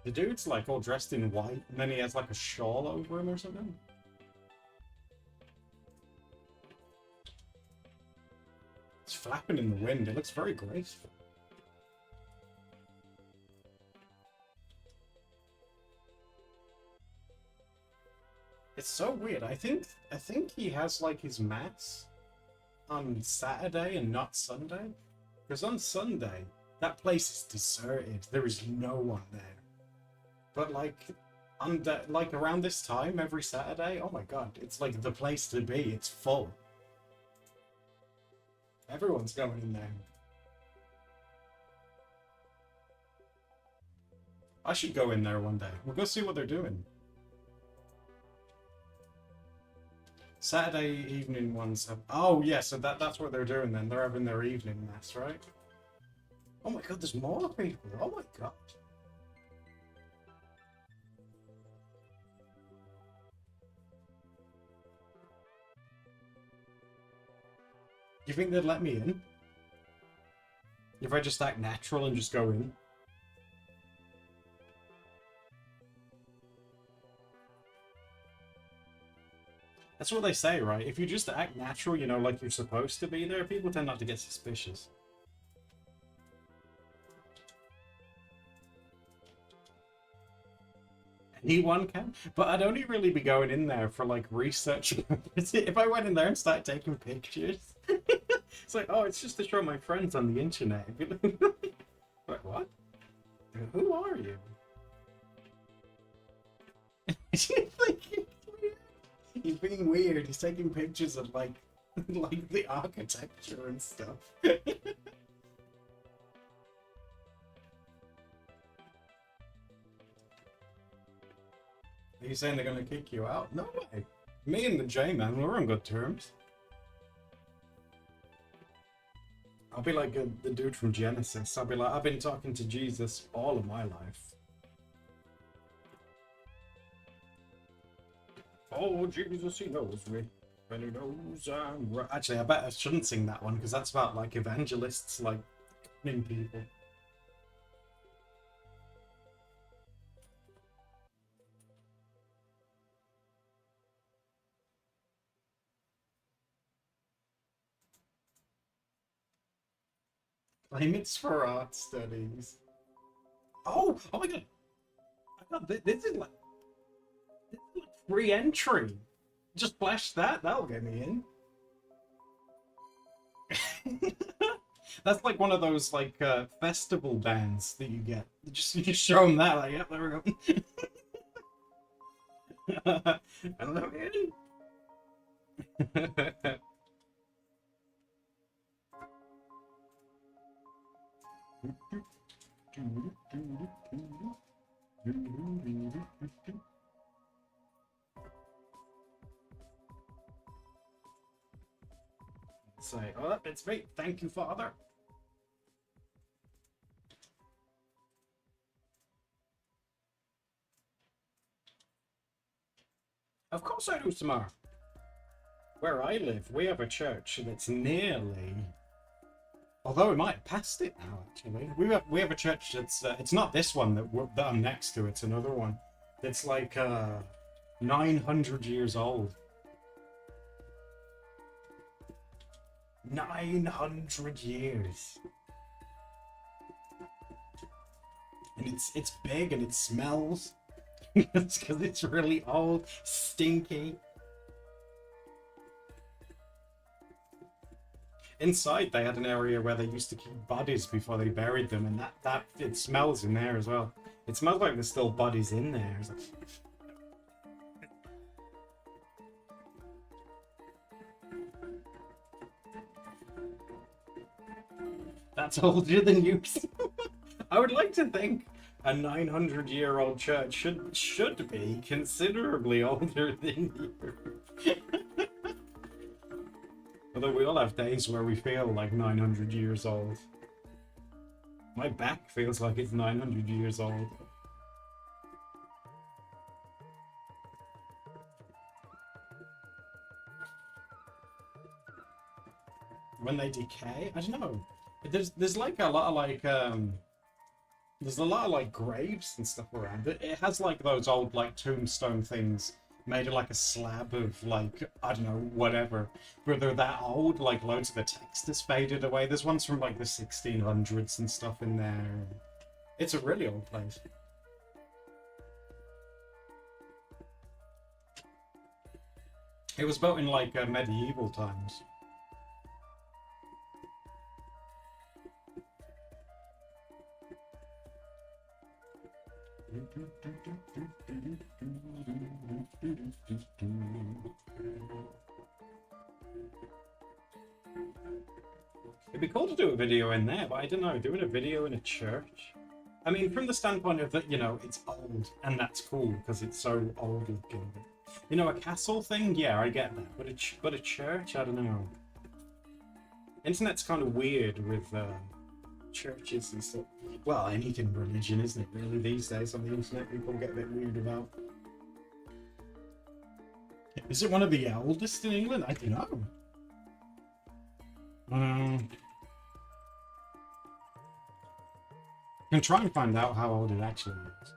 Speaker 1: The dude's like all dressed in white, and then he has like a shawl over him or something. It's flapping in the wind. It looks very graceful. It's so weird. I think he has like his mass on Saturday and not Sunday. Because on Sunday, that place is deserted. There is no one there. But like around this time every Saturday, oh my god, it's like the place to be. It's full. Everyone's going in there. I should go in there one day. We'll go see what they're doing. Saturday evening ones have... Oh, yeah, so that's what they're doing then. They're having their evening mass, right? Oh my god, there's more people. Oh my god. Do you think they'd let me in? If I just act natural and just go in? That's what they say, right? If you just act natural, you know, like you're supposed to be there, people tend not to get suspicious. Anyone can, but I'd only really be going in there for like research. If I went in there and started taking pictures, it's like, oh, it's just to show my friends on the internet. Wait, what? Who are you? He's being weird. He's taking pictures of like the architecture and stuff. Are you saying they're gonna kick you out? No way. Me and the J-Man, we're on good terms. I'll be like the dude from Genesis. I'll be like, I've been talking to Jesus all of my life. Oh, Jesus, he knows me. And he knows I'm right. Actually, I bet I shouldn't sing that one, because that's about like evangelists, like, cunning people. Claim it's for art studies. Oh my god! This is like free entry. Just flash that. That'll get me in. That's like one of those like festival bands that you get. You just show them that. Like, yep, there we go. I don't know. Say, oh, it's me. Thank you, Father. Of course I do, Samar. Where I live, we have a church that's nearly... Although we might have passed it now, actually. We have a church that's... it's not this one that I'm next to, it's another one. It's like 900 years old. 900 years. And it's big and it smells. It's because it's really old, stinky. Inside they had an area where they used to keep bodies before they buried them, and that it smells in there as well. It smells like there's still bodies in there. It's like... That's older than you. I would like to think a 900-year-old church should be considerably older than you. Although we all have days where we feel like 900 years old. My back feels like it's 900 years old. When they decay? I don't know. There's like a lot of like there's a lot of like graves and stuff around it. It has like those old like tombstone things made of like a slab of like, I don't know, whatever. But they're that old, like loads of the text has faded away. There's ones from like the 1600s and stuff in there. It's a really old place. It was built in like medieval times. It'd be cool to do a video in there, but I don't know, doing a video in a church? I mean, from the standpoint of that, you know, it's old, and that's cool, because it's so old looking. You know, a castle thing, yeah, I get that, but a church, I don't know. Internet's kind of weird with churches and stuff. Well, anything religion, isn't it, really, these days on the internet, people get a bit weird about. Is it one of the oldest in England? I don't know. I can try and find out how old it actually is.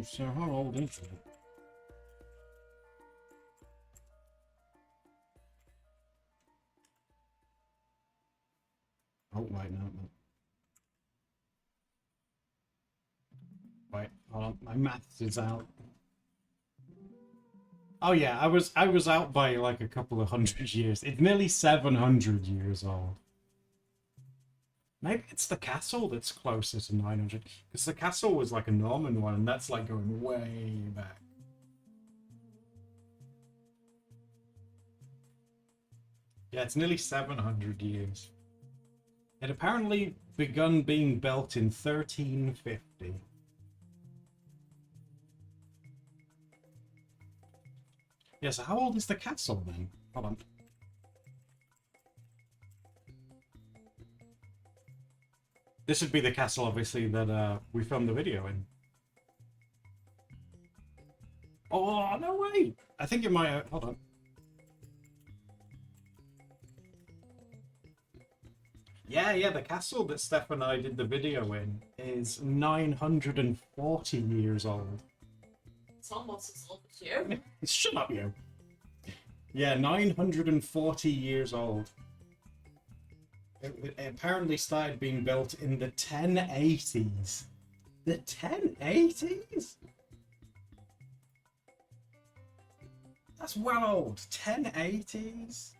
Speaker 1: So how old is it? Oh wait, no. Wait, hold on. My maths is out. Oh yeah, I was out by like a couple of hundred years. It's nearly 700 years old. Maybe it's the castle that's closer to 900, because the castle was like a Norman one, and that's like going way back. Yeah, it's nearly 700 years. It apparently begun being built in 1350. Yeah, so how old is the castle then? Hold on. This would be the castle, obviously, that we filmed the video in. Oh, no way! I think it might... hold on. Yeah, the castle that Steph and I did the video in is 940 years old.
Speaker 2: It's almost as old as you.
Speaker 1: Shut up, you. Yeah, 940 years old. It apparently started being built in the 1080s. The 1080s? That's well old. 1080s?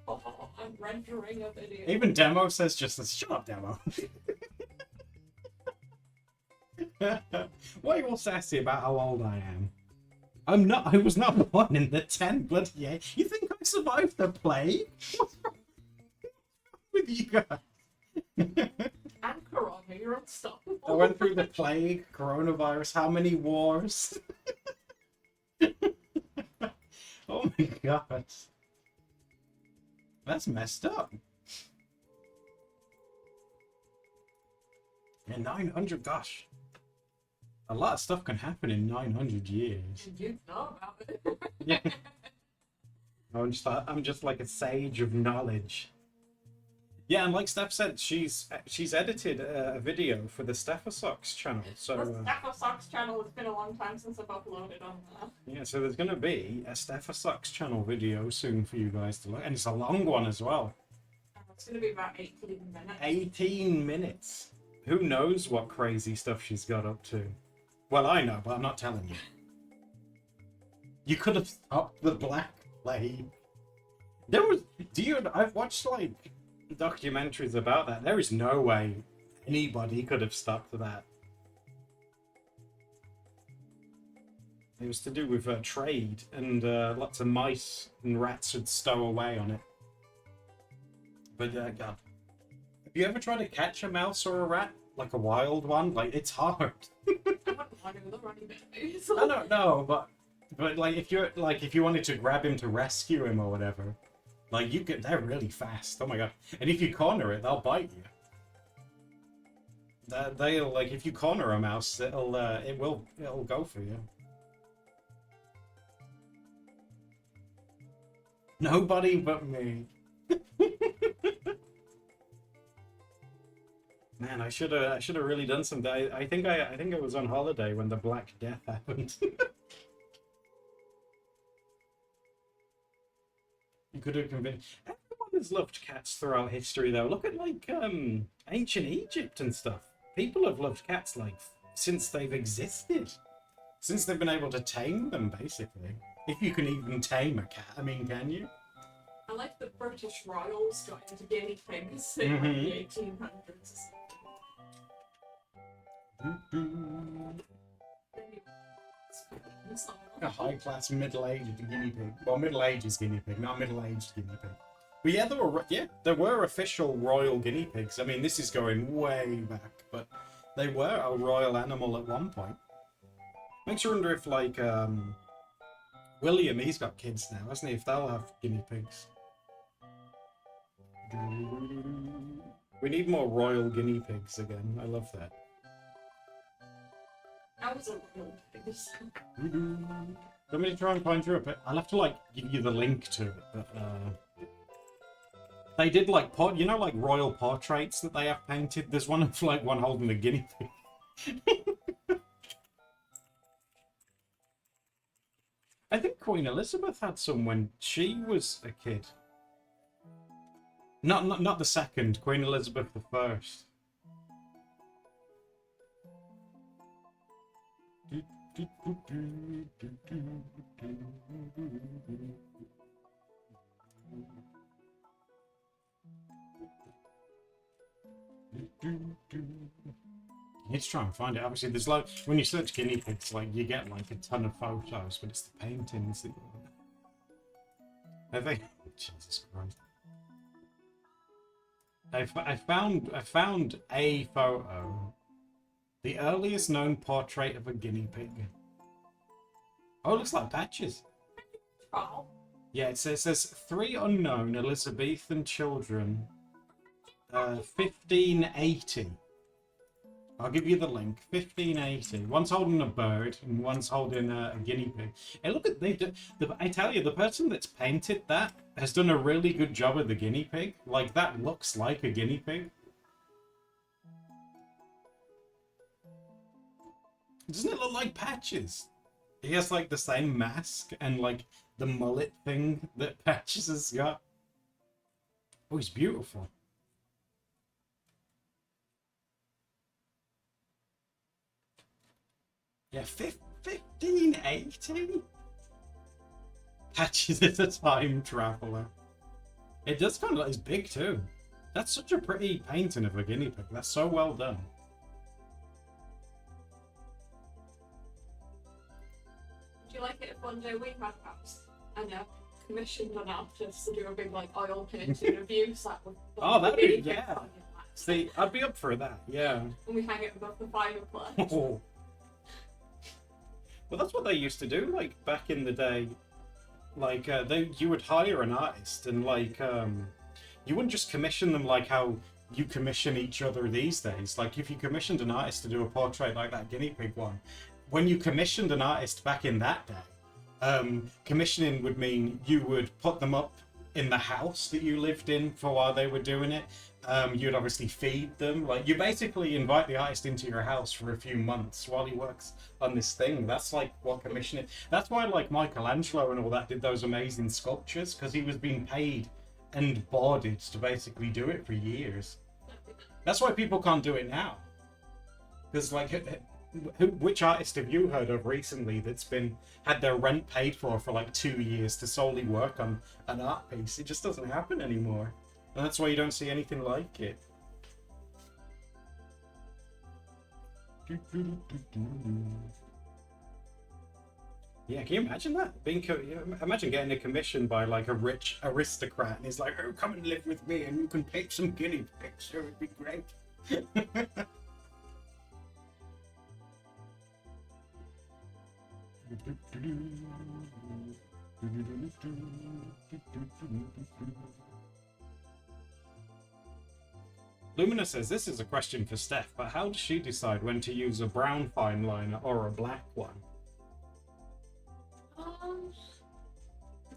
Speaker 2: Oh, I'm rendering a video.
Speaker 1: Even Demo says just this. Shut up, Demo. Why are you all sassy about how old I am? I was not born in the 10 bloody year. You think I survived the plague? What's wrong with you guys?
Speaker 2: And Corona, you're unstoppable.
Speaker 1: I went through the plague, coronavirus, how many wars? Oh my god. That's messed up. Yeah, 900, gosh. A lot of stuff can happen in 900 years.
Speaker 2: You know about it.
Speaker 1: Yeah. I'm just like a sage of knowledge. Yeah, and like Steph said, she's edited a video for the Stephasox channel. So
Speaker 2: The Stephasox channel, it's been a long time since I've uploaded on that.
Speaker 1: yeah, so there's gonna be a Stephasox channel video soon for you guys to look, and it's a long one as well.
Speaker 2: It's going to be about 18 minutes.
Speaker 1: 18 minutes. Who knows what crazy stuff she's got up to? Well, I know, but I'm not telling you. You could have stopped the Black Plague. I've watched like documentaries about that. There is no way anybody could have stopped that. It was to do with trade, and lots of mice and rats would stow away on it. But God, have you ever tried to catch a mouse or a rat, like a wild one? Like, it's hard.
Speaker 2: I wouldn't want to, they're running babies.
Speaker 1: I don't know, but like if you wanted to grab him to rescue him or whatever, like they're really fast. Oh my god! And if you corner it, they'll bite you. They'll like if you corner a mouse, it'll go for you. Nobody but me. Man, I should have really done some. I think I was on holiday when the Black Death happened. You could have convinced. Everyone has loved cats throughout history, though. Look at like ancient Egypt and stuff. People have loved cats like since they've existed, since they've been able to tame them, basically. If you can even tame a cat, I mean, can you?
Speaker 2: I like the British royals got into guinea pigs in like, the 1800s.
Speaker 1: A high-class middle-aged guinea pig. Well, middle-aged guinea pig, not middle-aged guinea pig. But yeah, there were official royal guinea pigs. I mean, this is going way back, but they were a royal animal at one point. Makes you wonder if, like, William, he's got kids now, hasn't he? If they'll have guinea pigs. We need more royal guinea pigs again. I love that.
Speaker 2: I was a real pig.
Speaker 1: Let me try and find you a bit. I'll have to like give you the link to it, but they did like like royal portraits that they have painted. There's one of like one holding a guinea pig. I think Queen Elizabeth had some when she was a kid. Not the second, Queen Elizabeth the First. You need to try and find it. Obviously, there's like when you search guinea pigs, like you get like a ton of photos, but it's the paintings that you want. I think. Jesus Christ. I found a photo. The earliest known portrait of a guinea pig. Oh, it looks like patches.
Speaker 2: Oh.
Speaker 1: Yeah, it says 3 unknown Elizabethan children. 1580. I'll give you the link. 1580. One's holding a bird and one's holding a guinea pig. Hey, look at I tell you, the person that's painted that has done a really good job of the guinea pig. Like, that looks like a guinea pig. Doesn't it look like Patches? He has like the same mask and like the mullet thing that Patches has got. Oh, he's beautiful. Yeah, 1580? Patches is a time traveler. It does kind of look, it's big too. That's such a pretty painting of a guinea pig. That's so well done.
Speaker 2: Would you like it if one day we had perhaps and commissioned an artist to do a big like oil painting of you sat with
Speaker 1: Oh, that'd be,
Speaker 2: guinea pig
Speaker 1: yeah.
Speaker 2: on your lap?
Speaker 1: See, I'd be up for that, yeah.
Speaker 2: And we hang it above the fireplace.
Speaker 1: Oh. Well, that's what they used to do, like, back in the day. Like, you would hire an artist, and, like, you wouldn't just commission them like how you commission each other these days. Like, if you commissioned an artist to do a portrait like that guinea pig one, when you commissioned an artist back in that day, commissioning would mean you would put them up in the house that you lived in for while they were doing it. You'd obviously feed them. Like, you basically invite the artist into your house for a few months while he works on this thing. That's like what commissioning. That's why like Michelangelo and all that did those amazing sculptures, because he was being paid and boarded to basically do it for years. That's why people can't do it now. Because like, which artist have you heard of recently that's had their rent paid for like 2 years to solely work on an art piece? It just doesn't happen anymore. And that's why you don't see anything like it. Yeah, can you imagine that? Imagine getting a commission by like a rich aristocrat and he's like, oh, come and live with me and you can paint some guinea pigs. Sure, it'd be great. Lumina says, this is a question for Steph, but how does she decide when to use a brown fine liner or a black one?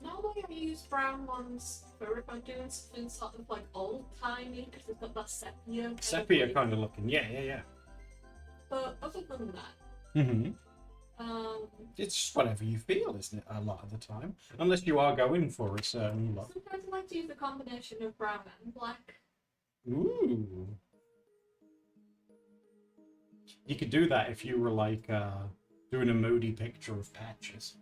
Speaker 2: Normally I use brown ones for if I'm doing something sort of like old-timey, because they've got that sepia.
Speaker 1: Sepia kind of looking, yeah.
Speaker 2: But other than that,
Speaker 1: it's just whatever you feel, isn't it, a lot of the time? Unless you are going for a certain look.
Speaker 2: sometimes I like to use a combination of brown and black.
Speaker 1: Ooh. You could do that if you were like doing a moody picture of Patches.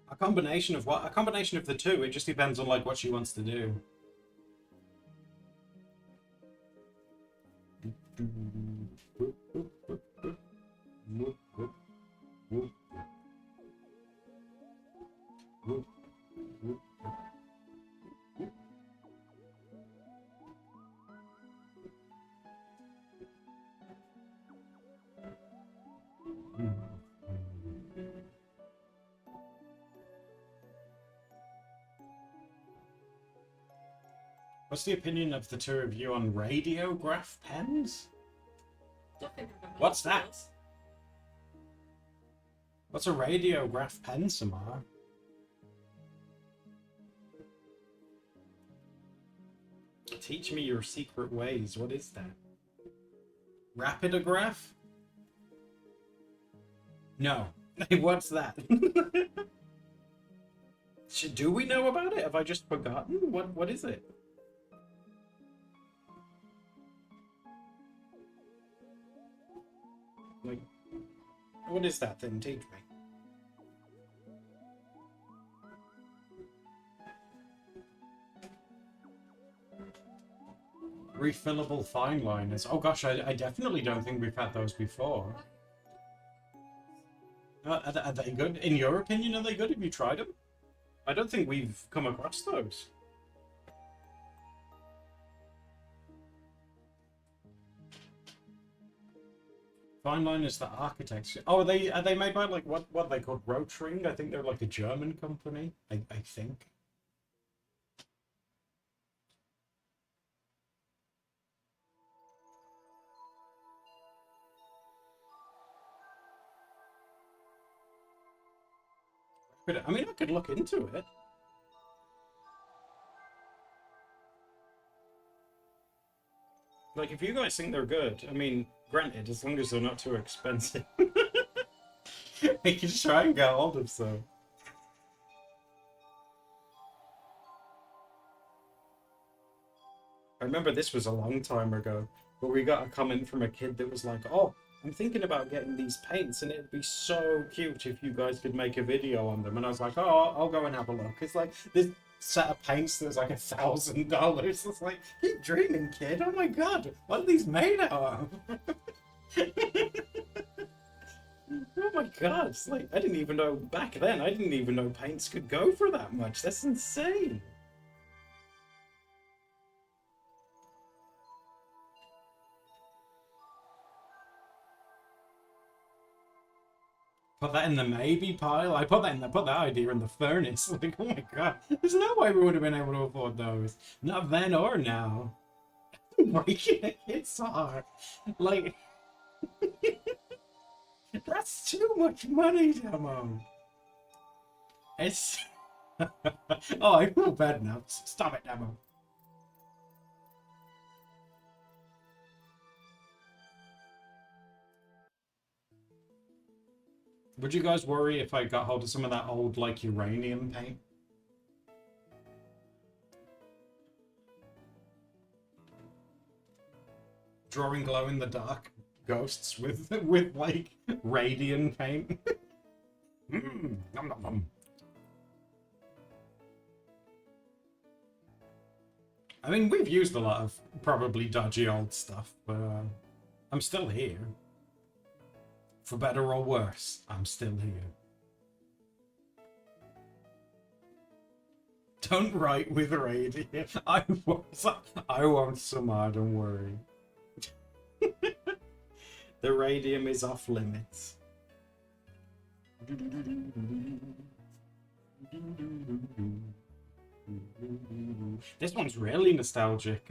Speaker 1: A combination of what? A combination of the two. It just depends on like what she wants to do. What's the opinion of the two of you on radiograph pens?
Speaker 2: Don't think I've ever
Speaker 1: What's
Speaker 2: used
Speaker 1: that?
Speaker 2: those.
Speaker 1: What's a radiograph pen, Samara? Teach me your secret ways. What is that? Rapidograph? No. What's that? Do we know about it? Have I just forgotten? What is it? Like, what is that thing? Teach me. Refillable fine liners. Oh gosh, I definitely don't think we've had those before. Are they good? In your opinion, are they good? Have you tried them? I don't think we've come across those. Fine Line is the architects. Oh, are they made by like what they called Rotring? I think they're like a German company. I think. But I mean, I could look into it. Like, if you guys think they're good, I mean, granted, as long as they're not too expensive, we can try and get hold of some. I remember this was a long time ago, but we got a comment from a kid that was like, "Oh, I'm thinking about getting these paints, and it'd be so cute if you guys could make a video on them." And I was like, "Oh, I'll go and have a look." It's like this set of paints that was like $1,000. It's like, keep dreaming, kid. Oh my god, what are these made out of? Oh my god, it's like, I didn't even know back then, I didn't even know paints could go for that much. That's insane. Put that in the maybe pile. I put that idea in the furnace. Like, oh my god, there's no way we would have been able to afford those. Not then or now. Breaking a kid's heart. Like, that's too much money, Demo. It's. Oh, I feel bad now. Stop it, Demo. Would you guys worry if I got hold of some of that old, like, uranium paint? Drawing glow-in-the-dark ghosts with like, radiant paint. Nom, nom, nom. I mean, we've used a lot of probably dodgy old stuff, but I'm still here. For better or worse, I'm still here. Don't write with radium. I want some more, don't worry. The radium is off limits. This one's really nostalgic,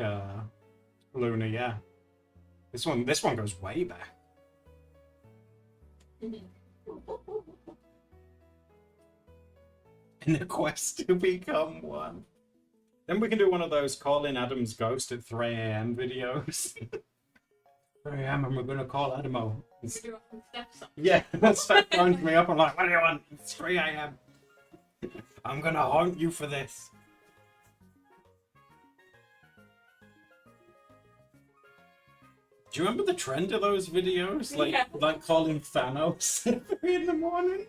Speaker 1: Luna, yeah. This one goes way back. In the quest to become one. Then we can do one of those call in Adam's ghost at 3 a.m. videos. 3 a.m. and we're gonna call Adamo. Yeah, Steph phones me up. I'm like, what do you want? It's 3 a.m. I'm gonna haunt you for this. Do you remember the trend of those videos? Like,
Speaker 2: yeah.
Speaker 1: like calling Thanos at 3 in the morning?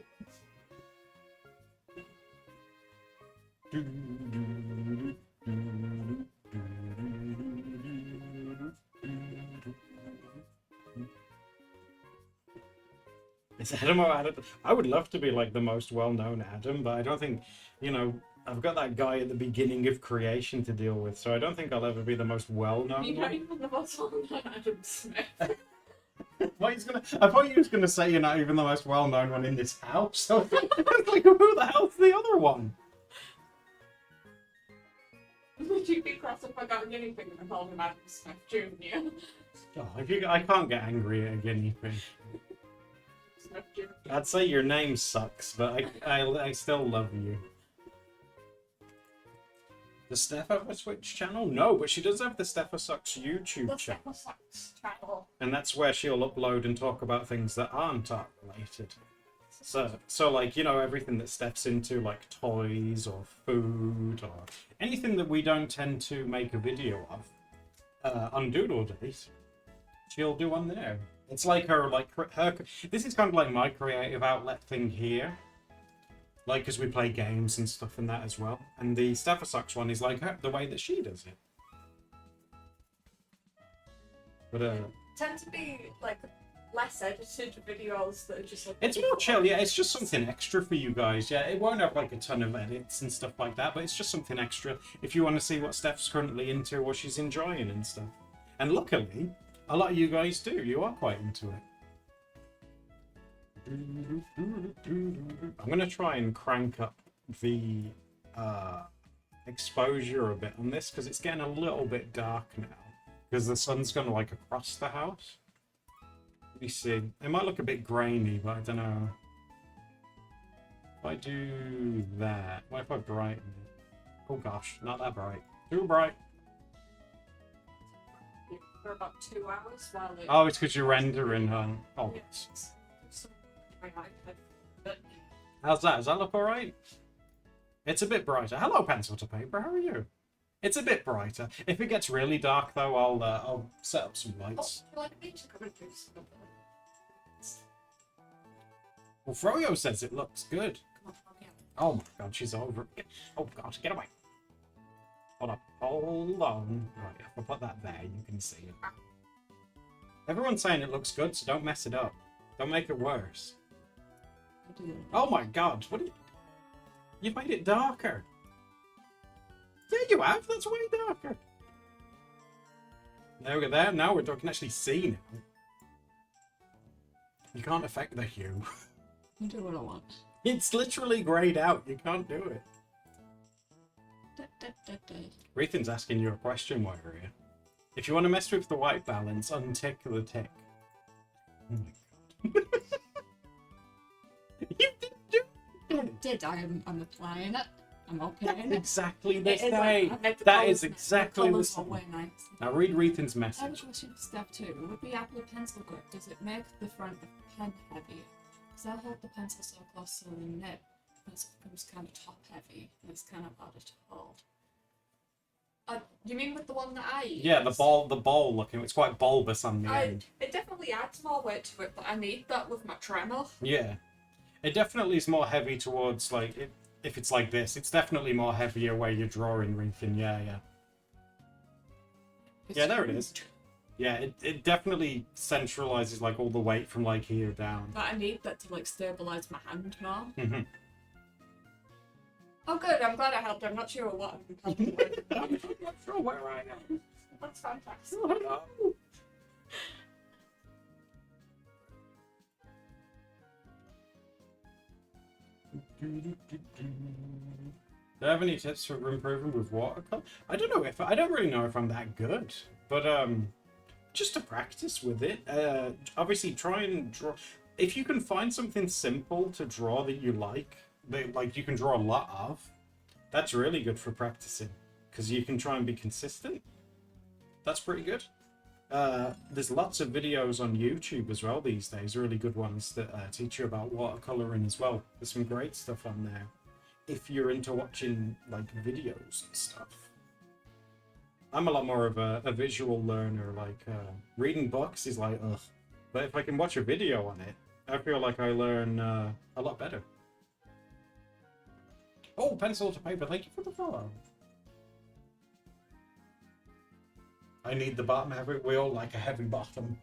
Speaker 1: Is Adam or Adam? I would love to be like the most well-known Adam, but I don't think, you know, I've got that guy at the beginning of creation to deal with, so I don't think I'll ever be the most well-known.
Speaker 2: You're not even the most well-known Adam Smith.
Speaker 1: I thought you was gonna say you're not even the most well-known one in this house. So I was like, who the hell's the other one?
Speaker 2: Would you be cross if I got a guinea pig and I called him Adam Smith Jr.?
Speaker 1: Oh, I can't get angry at a guinea pig.
Speaker 2: Smith Jr.
Speaker 1: I'd say your name sucks, but I still love you. Does Steph have a Twitch channel? No, but she does have the Steph Sucks YouTube
Speaker 2: The
Speaker 1: channel.
Speaker 2: Sucks channel.
Speaker 1: And that's where she'll upload and talk about things that aren't art related. So like, you know, everything that Steph's into, like toys or food or anything that we don't tend to make a video of on Doodle Days, she'll do on there. It's like her, this is kind of like my creative outlet thing here. Like, because we play games and stuff and that as well. And the Steph Sucks one is like the way that she does it. But
Speaker 2: Tend to be like less edited videos that are just like.
Speaker 1: it's more chill, yeah. It's just something extra for you guys, yeah. It won't have like a ton of edits and stuff like that, but it's just something extra if you want to see what Steph's currently into, what she's enjoying and stuff. And luckily, a lot of you guys do. You are quite into it. I'm gonna try and crank up the exposure a bit on this because it's getting a little bit dark now because the sun's gonna like across the house. Let me see. It might look a bit grainy, but I don't know. If I do that, what if I brighten it? Oh gosh, not that bright. Too bright.
Speaker 2: For about 2 hours while it...
Speaker 1: Oh, it's because you're rendering, huh? Oh,
Speaker 2: Yes. My iPad. But
Speaker 1: how's that? Does that look alright? It's a bit brighter. Hello, pencil to paper. How are you? It's a bit brighter. If it gets really dark, though, I'll set up some lights.
Speaker 2: oh, like me to come and do something.
Speaker 1: Well, Froyo says it looks good.
Speaker 2: Come on, yeah.
Speaker 1: Oh my god, she's over. Oh god, get away. Hold up. Hold on. Right, if I put that there, you can see it. Everyone's saying it looks good, so don't mess it up. Don't make it worse. Oh my god, what are you... You've made it darker. Yeah, you have. That's way darker. There we go. There. Now we can actually see now. You can't affect the hue.
Speaker 2: You do what I want.
Speaker 1: It's literally greyed out. You can't do it. Rethan's asking you a question, Moira. If you want to mess with the white balance, untick the tick. Oh my god. You didn't do it!
Speaker 2: I'm applying it. I'm okay.
Speaker 1: Exactly this
Speaker 2: It is
Speaker 1: day.
Speaker 2: like,
Speaker 1: That is exactly the
Speaker 2: colours are
Speaker 1: same.
Speaker 2: way nice.
Speaker 1: Now read Rethan's
Speaker 3: I have a
Speaker 1: message.
Speaker 3: question for step 2. Would the Apple pencil grip, does it make the front of the pen heavier? Because I hold the pencil so close to the nib, the pencil becomes kind of top heavy, and it's kind of harder to hold.
Speaker 2: You mean with the one that I use?
Speaker 1: Yeah, the ball looking. It's quite bulbous on the end.
Speaker 2: It definitely adds more weight to it, but I need that with my Tremor.
Speaker 1: Yeah. It definitely is more heavy towards, like, if it's like this, it's definitely more heavier where you're drawing, Rethan. Yeah, yeah. Yeah, there it is. Yeah, it definitely centralizes, like, all the weight from, like, here down.
Speaker 2: But I need that to like stabilize my hand more.
Speaker 1: Mhm.
Speaker 2: Oh good, I'm glad I helped. I'm not sure what I'm helping with.
Speaker 1: I'm not sure where I am.
Speaker 2: That's fantastic.
Speaker 1: Oh, hello. Do I have any tips for improving with watercolor? I don't know if I don't really know if I'm that good, but just to practice with it. Obviously, try and draw. If you can find something simple to draw that you like, that like you can draw a lot of, that's really good for practicing because you can try and be consistent. That's pretty good. There's lots of videos on YouTube as well these days, really good ones that teach you about watercoloring as well. There's some great stuff on there if you're into watching like videos and stuff. I'm a lot more of a visual learner, like reading books is like ugh, but if I can watch a video on it, I feel like I learn a lot better. Oh, pencil to paper, thank you for the follow. I need the bottom heavy. We all like a heavy bottom.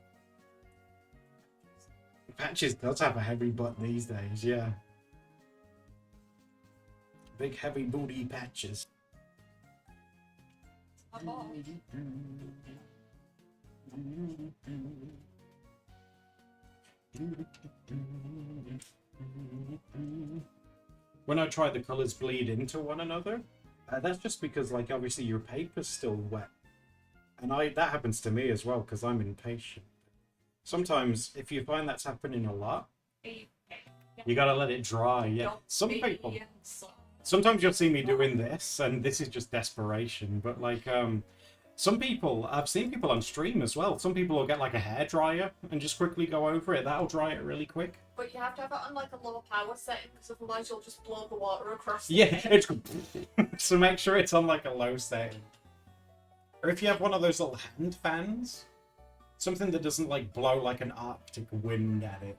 Speaker 1: Patches does have a heavy butt these days, yeah. Big heavy booty Patches. When I try the colours bleed into one another, that's just because like obviously your paper's still wet. And that happens to me as well because I'm impatient. Sometimes if you find that's happening a lot, you gotta let it dry. Yeah, some people. Sometimes you'll see me doing this, and this is just desperation. But like, some people, I've seen people on stream as well. Some people will get like a hairdryer and just quickly go over it. That'll dry it really quick.
Speaker 2: But you have to have it on like a lower power setting because otherwise you'll just blow the water across.
Speaker 1: Yeah, it's so make sure it's on like a low setting. Or if you have one of those little hand fans, something that doesn't like blow like an Arctic wind at it.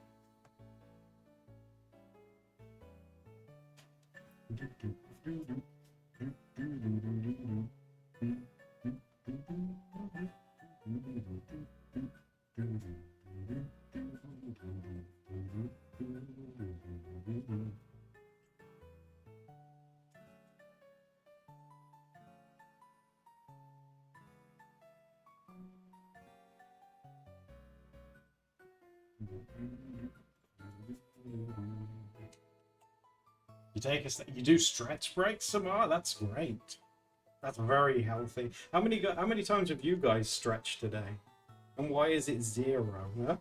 Speaker 1: You take you do stretch breaks some more? That's great. That's very healthy. How many times have you guys stretched today? And why is it 0? Huh?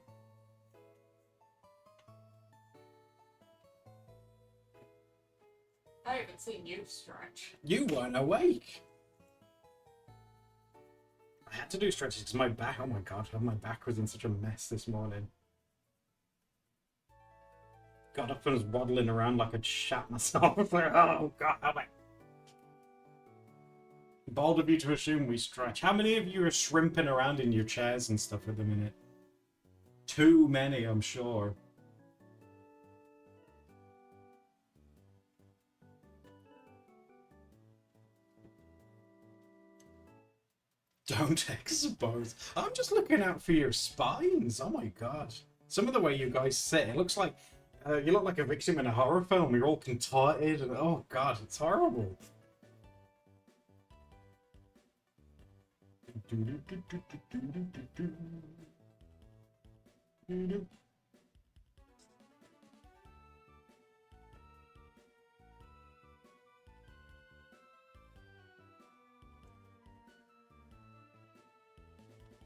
Speaker 2: I haven't seen you stretch.
Speaker 1: You weren't awake. I had to do stretches because my back, oh my god, my back was in such a mess this morning. Got up and was waddling around like I'd shat myself. I was like, oh god, help me. Bold of you to assume we stretch. How many of you are shrimping around in your chairs and stuff at the minute? Too many, I'm sure. Don't expose. I'm just looking out for your spines. Oh my god. Some of the way you guys sit, it looks like you look like a victim in a horror film. You're all contorted and oh god, it's horrible.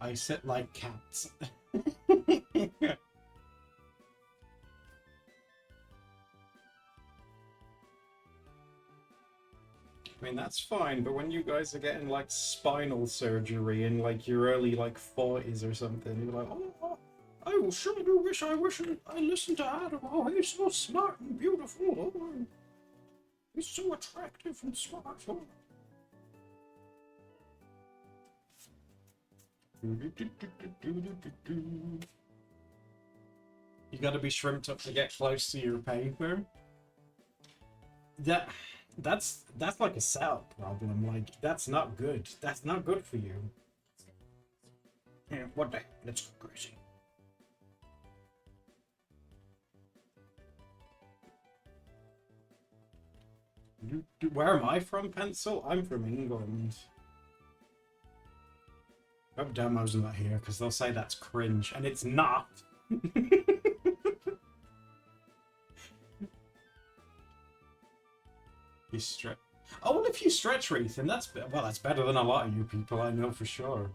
Speaker 1: I sit like cats. I mean, that's fine, but when you guys are getting like spinal surgery in like your early like 40s or something, you're like, oh, I will sure do wish I listened to Adam. Oh, he's so smart and beautiful. Oh, he's so attractive and smart. Oh. You gotta be shrimped up to get close to your paper. That's like a setup problem. Like, that's not good. That's not good for you. Yeah, what the heck? Let's go crazy. Where am I from, Pencil? I'm from England. I hope Demo's not here, because they'll say that's cringe, and it's not. You stretch. Oh, well, if you stretch, Ethan, that's better than a lot of you people, I know for sure.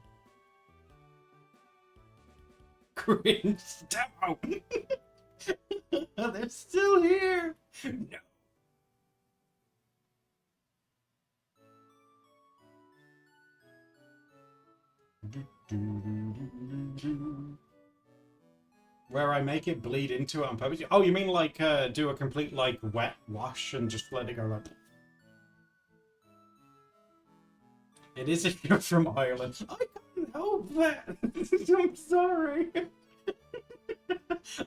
Speaker 1: Cringe, Demo. They're still here. No. Where I make it bleed into it on purpose. Oh, you mean like do a complete like wet wash and just let it go like. It is if you're from Ireland. I can't help that. I'm sorry.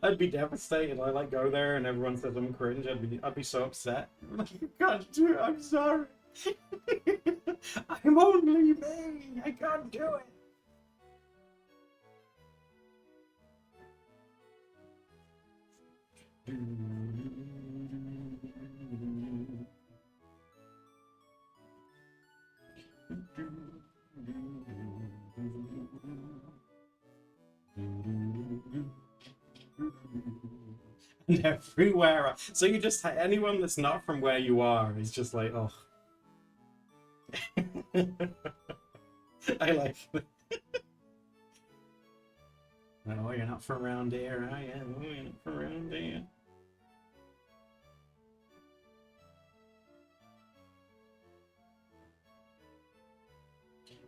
Speaker 1: I'd be devastated. I like go there and everyone says I'm cringe. I'd be so upset. I can't do it. I'm sorry. I'm only me. I can't do it. And everywhere. So you just anyone that's not from where you are is just like, oh. I like. Oh, you're not from around here, are you? Oh, you're not from around here.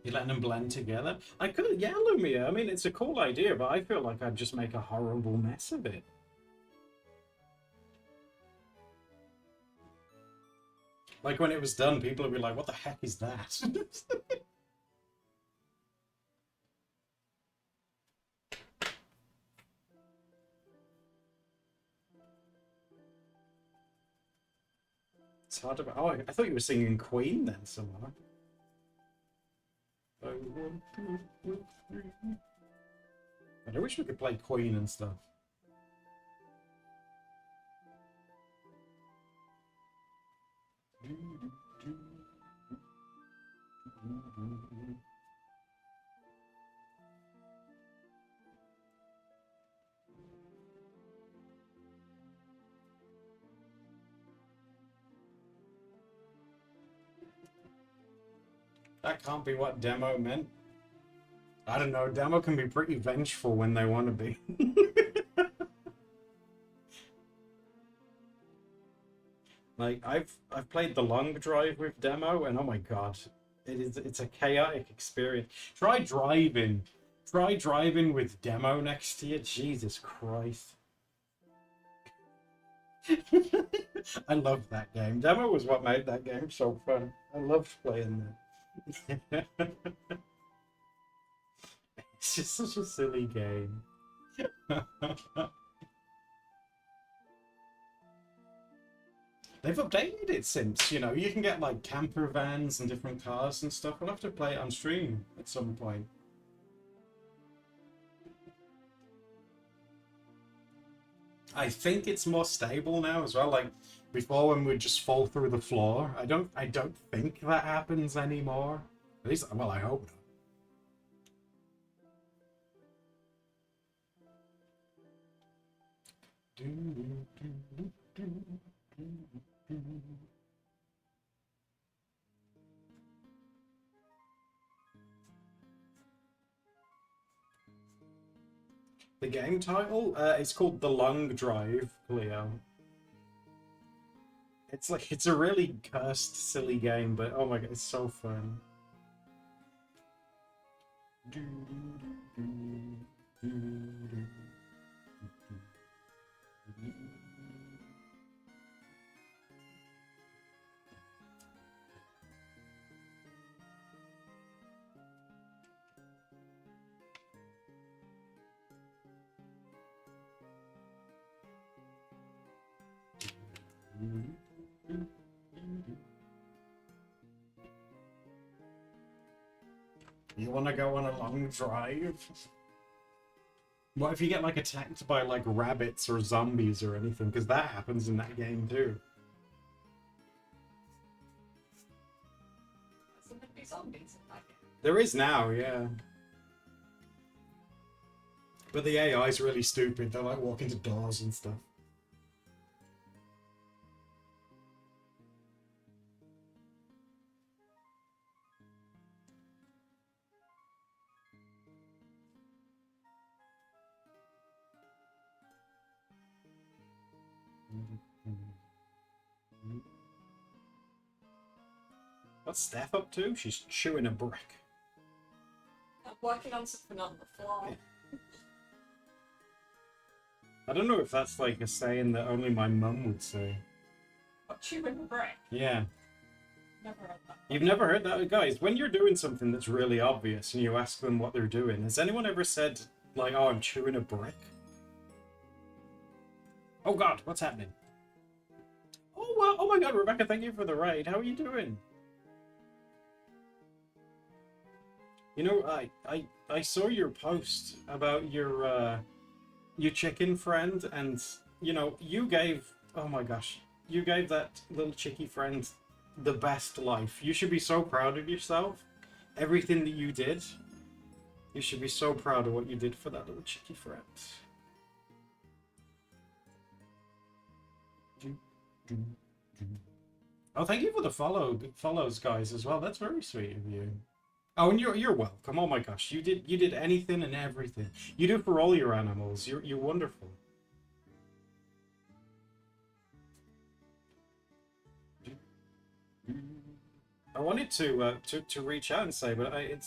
Speaker 1: You're letting them blend together? I could, yeah, Lumia. I mean, it's a cool idea, but I feel like I'd just make a horrible mess of it. Like, when it was done, people would be like, what the heck is that? It's hard to... Oh, I thought you were singing Queen then somewhere. I want to... I wish we could play Queen and stuff. That can't be what demo meant. I don't know, demo can be pretty vengeful when they want to be. Like, I've played the long drive with demo, and oh my god, it's a chaotic experience. Try driving. Try driving with demo next to you. Jesus Christ. I love that game. Demo was what made that game so fun. I loved playing that. It's just such a silly game. They've updated it since, you know, you can get like camper vans and different cars and stuff. We'll have to play it on stream at some point. I think it's more stable now as well. Like before, when we'd just fall through the floor, I don't think that happens anymore. At least, well, I hope not. The game title is called The Long Drive, Cleo. It's like, it's a really cursed, silly game, but oh my god, it's so fun. You want to go on a long drive? What if you get like attacked by like rabbits or zombies or anything? Because that happens in that game too.
Speaker 2: There's gonna be zombies in that game.
Speaker 1: There is now, yeah. But the AI is really stupid. They like walk into doors and stuff. What's Steph up to? She's chewing a brick.
Speaker 2: I'm working on something on the floor.
Speaker 1: I don't know if that's like a saying that only my mum would say.
Speaker 2: What, chewing a brick?
Speaker 1: Yeah.
Speaker 2: Never heard that.
Speaker 1: You've never heard that? Guys, when you're doing something that's really obvious and you ask them what they're doing, has anyone ever said, like, oh, I'm chewing a brick? Oh god, what's happening? Oh, well, oh my god, Rebecca, thank you for the raid. How are you doing? You know, I saw your post about your chicken friend, and, you know, you gave, oh my gosh, you gave that little chickie friend the best life. You should be so proud of yourself. Everything that you did, you should be so proud of what you did for that little chickie friend. Oh, thank you for the follows, guys, as well. That's very sweet of you. Oh, and you're welcome. Oh my gosh, you did anything and everything. You do for all your animals. You're wonderful. I wanted to reach out and say, but I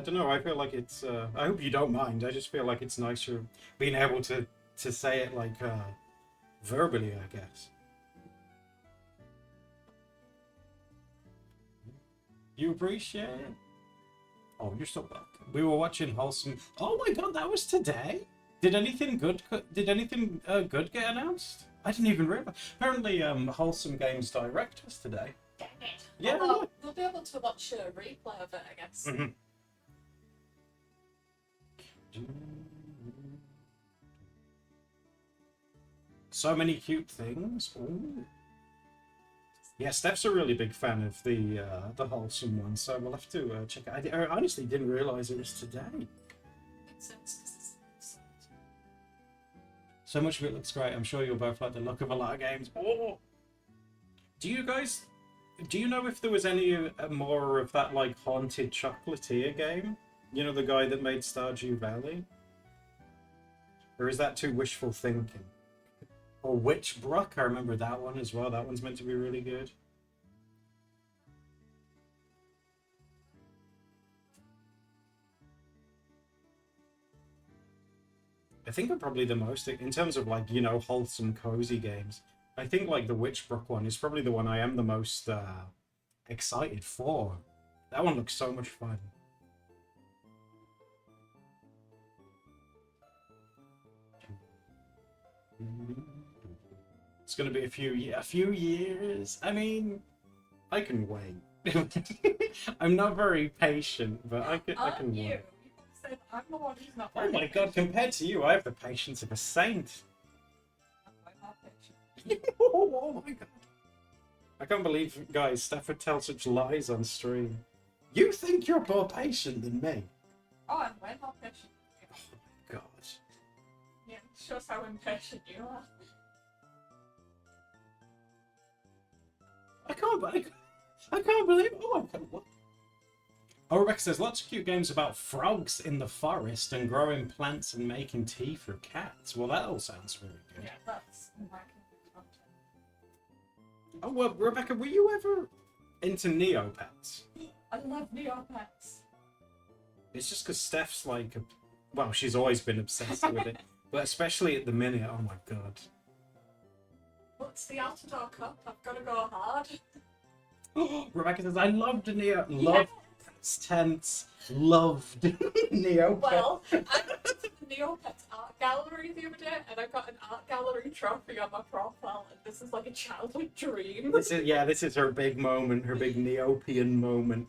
Speaker 1: don't know. I feel like it's. I hope you don't mind. I just feel like it's nicer being able to say it like verbally, I guess. You appreciate it? Oh, you're so welcome. We were watching Wholesome. Oh my god, that was today. Did anything good? Did anything good get announced? I didn't even realize. Apparently, Wholesome Games Direct was today.
Speaker 2: Dang it.
Speaker 1: Yeah.
Speaker 2: Although, we'll be able to watch a replay of it, I guess.
Speaker 1: So many cute things. Ooh. Yeah, Steph's a really big fan of the Wholesome one, so we'll have to check it. I honestly didn't realize it was today.
Speaker 2: Makes sense, 'cause it's-
Speaker 1: So much of it looks great. I'm sure you'll both like the look of a lot of games. Oh! Do you guys Do you know if there was any more of that like haunted chocolatier game? You know, the guy that made Stardew Valley? Or is that too wishful thinking? Or Witchbrook, I remember that one as well. That one's meant to be really good. I think I'm probably the most, in terms of like, you know, wholesome, cozy games, I think like the Witchbrook one is probably the one I am the most excited for. That one looks so much fun. It's going to be a few years. I mean, I can wait. I'm not very patient, but I can
Speaker 2: you?
Speaker 1: wait.
Speaker 2: You said I'm the one who's not.
Speaker 1: Oh my god, compared to you, I have the patience of a saint. Oh my god. I can't believe, guys, Steph would tell such lies on stream. You think you're more patient than me?
Speaker 2: Oh, I'm way more patient.
Speaker 1: Oh my god.
Speaker 2: Yeah, it shows how impatient you are.
Speaker 1: I can't believe. Oh my god, what? Oh, Rebecca says lots of cute games about frogs in the forest and growing plants and making tea for cats. Well, that all sounds really good.
Speaker 2: Yeah, that's my content.
Speaker 1: Oh well, Rebecca, were you ever into Neopets?
Speaker 2: I love Neopets.
Speaker 1: It's just because Steph's like, well, she's always been obsessed with it, but especially at the minute. Oh my god.
Speaker 2: What's the Altador Cup? I've got to go hard.
Speaker 1: Rebecca says I loved loved tents, loved Neopets.
Speaker 2: Well, I went to the Neopets art gallery the other day, and I got an art gallery trophy on my profile, and this is like a childhood dream.
Speaker 1: This is her big moment, her big Neopian moment.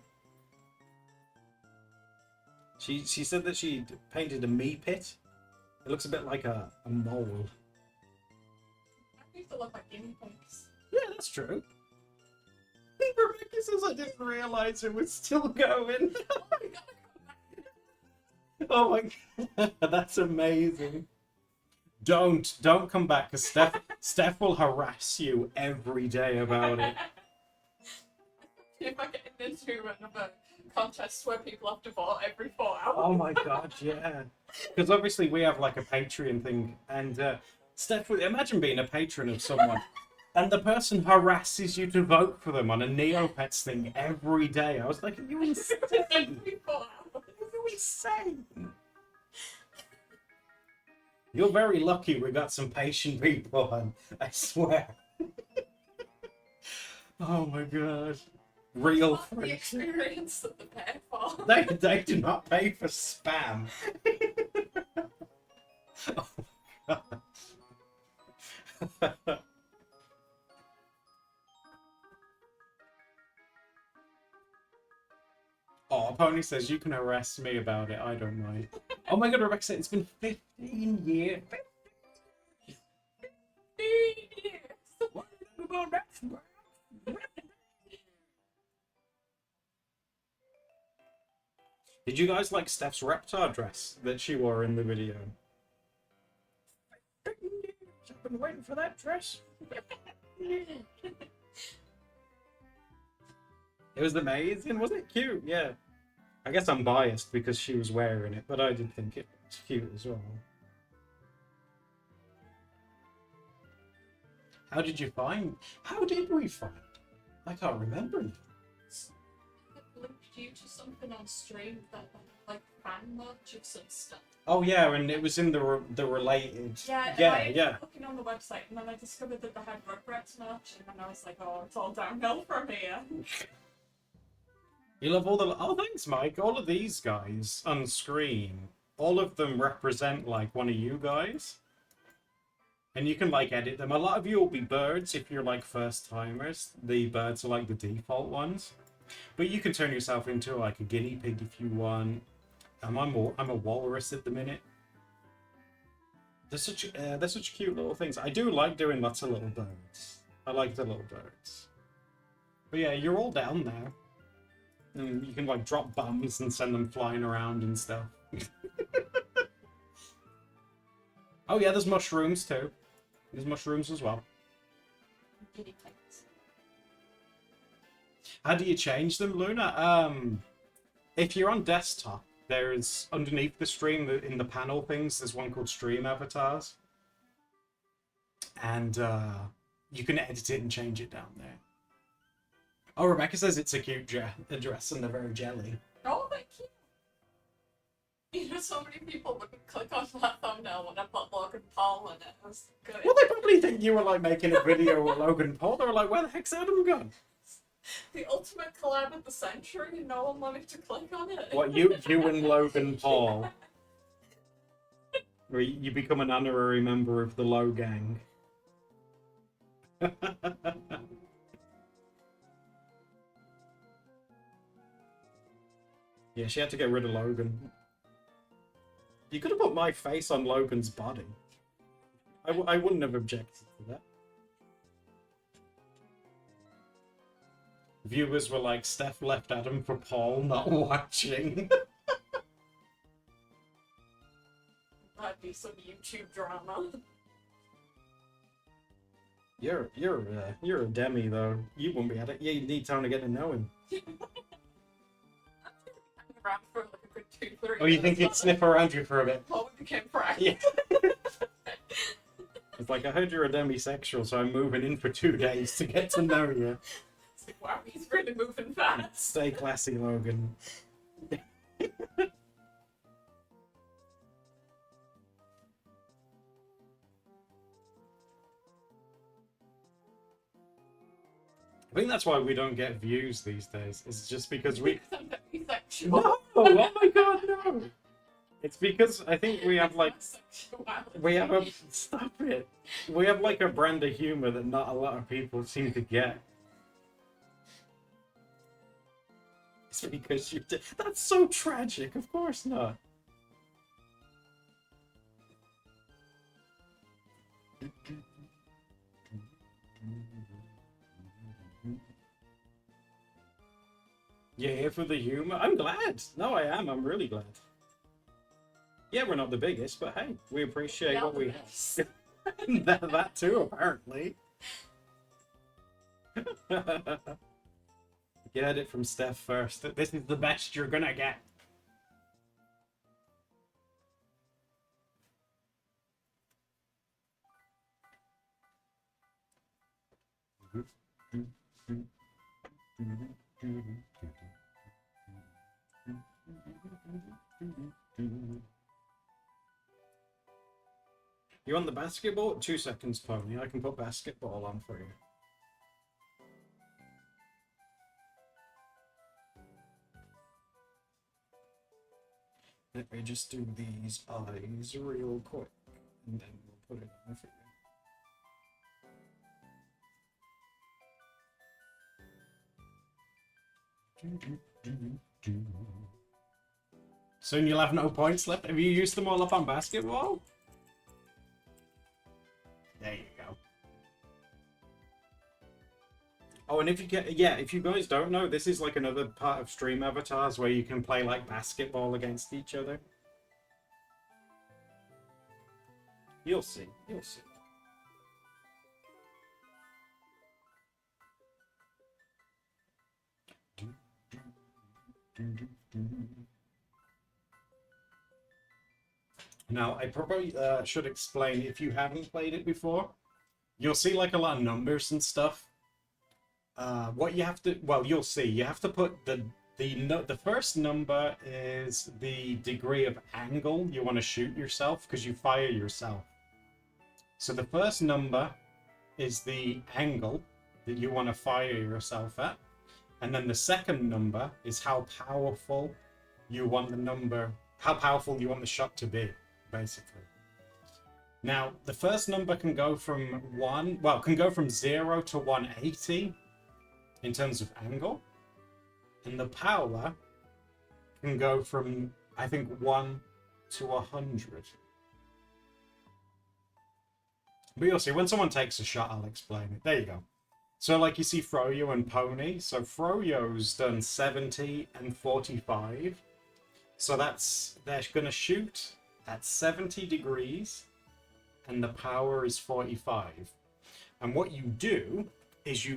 Speaker 1: She said that she painted a me pit. It looks a bit like a mole.
Speaker 2: I used to look like guinea pigs.
Speaker 1: Yeah, that's true. Rebecca says I didn't realise it was still going. Oh my god, that's amazing. Don't come back, because Steph will harass you every day about it.
Speaker 2: If I get into another contest where people have to vote every 4 hours.
Speaker 1: Oh my god, yeah. Because obviously we have like a Patreon thing, and Steph, imagine being a patron of someone, and the person harasses you to vote for them on a Neopets thing every day. I was like, are you insane?
Speaker 2: Every 4 hours.
Speaker 1: Are you insane? You're very lucky we got some patient people on, I swear. Oh my god. Real
Speaker 2: What's the
Speaker 1: friends.
Speaker 2: experience that they pay for?
Speaker 1: They do not pay for spam. Oh my god. Oh, Pony says you can harass me about it. I don't mind. Oh my god, Rebecca said it's been 15 years.
Speaker 2: 15 years.
Speaker 1: What about that? Did you guys like Steph's reptar dress that she wore in the video? 15 years. I've been waiting for that dress. It was amazing. Wasn't it cute? Yeah. I guess I'm biased because she was wearing it, but I did think it was cute as well. How did we find? I can't remember now.
Speaker 2: I linked you to something on stream that like fan merch of some stuff.
Speaker 1: Oh yeah, and it was in the related.
Speaker 2: Yeah,
Speaker 1: Yeah,
Speaker 2: I
Speaker 1: yeah.
Speaker 2: was looking on the website, and then I discovered that they had Rugrats merch, and then I was like, oh, it's all downhill from here.
Speaker 1: You love all the. Oh, thanks, Mike. All of these guys on screen, all of them represent like one of you guys, and you can like edit them. A lot of you will be birds if you're like first timers. The birds are like the default ones, but you can turn yourself into like a guinea pig if you want. I'm a walrus at the minute. They're such cute little things. I do like doing lots of little birds. I like the little birds. But yeah, you're all down there. And you can like drop bombs and send them flying around and stuff. Oh yeah, there's mushrooms too. There's mushrooms as well.
Speaker 2: Guinea pigs.
Speaker 1: How do you change them, Luna? If you're on desktop, there's underneath the stream in the panel things. There's one called Stream Avatars, and you can edit it and change it down there. Oh, Rebecca says it's a cute dress and they're very jelly.
Speaker 2: Oh, thank you. You know, so many people would click on that thumbnail when I put Logan Paul in it. It was good.
Speaker 1: Well, they probably think you were like making a video with Logan Paul. They were like, "Where the heck's Adam gone?"
Speaker 2: The ultimate collab of the century. No one wanted to click on it.
Speaker 1: What, you and Logan Paul? Or you become an honorary member of the Low Gang. Yeah, she had to get rid of Logan. You could have put my face on Logan's body. I wouldn't have objected to that. Viewers were like, Steph left Adam for Paul, not watching.
Speaker 2: That'd be some YouTube drama.
Speaker 1: You're a demi though. You wouldn't be at it. Yeah, you need time to get to know him.
Speaker 2: Around for like a good 2-3
Speaker 1: Oh, you think he'd sniff around you for a bit?
Speaker 2: Paul became friends.
Speaker 1: Yeah. It's like, I heard you're a demisexual, so I'm moving in for 2 days to get to know you.
Speaker 2: It's like, wow, he's really moving fast.
Speaker 1: Stay classy, Logan. I think that's why we don't get views these days. It's just because we...
Speaker 2: I'm demisexual.
Speaker 1: No! Oh my god, no! It's because I think we have like... We have a... Stop it! We have like a brand of humor that not a lot of people seem to get. It's because you did... That's so tragic, of course not. You're here for the humor? I'm glad. No, I am. I'm really glad. Yeah, we're not the biggest, but hey, we appreciate what we have. that too, apparently. Get it from Steph first. This is the best you're gonna get. You want the basketball? 2 seconds, Pony. I can put basketball on for you. Let me just do these eyes real quick, and then we'll put it on for you. Soon you'll have no points left. Have you used them all up on basketball? There you go. Oh, and if you get, yeah, if you guys don't know, this is like another part of Stream Avatars where you can play like basketball against each other. You'll see. You'll see. Now, I probably should explain, if you haven't played it before, you'll see like a lot of numbers and stuff. What you have to, well, you'll see, you have to put the first number is the degree of angle you want to shoot yourself, because you fire yourself. So the first number is the angle that you want to fire yourself at. And then the second number is how powerful you want the shot to be, basically. Now, the first number can go from 0 to 180 in terms of angle. And the power can go from, I think, 1 to 100. But you'll see, when someone takes a shot, I'll explain it. There you go. So like you see Froyo and Pony. So Froyo's done 70 and 45. So they're going to shoot at 70 degrees and the power is 45. And what you do is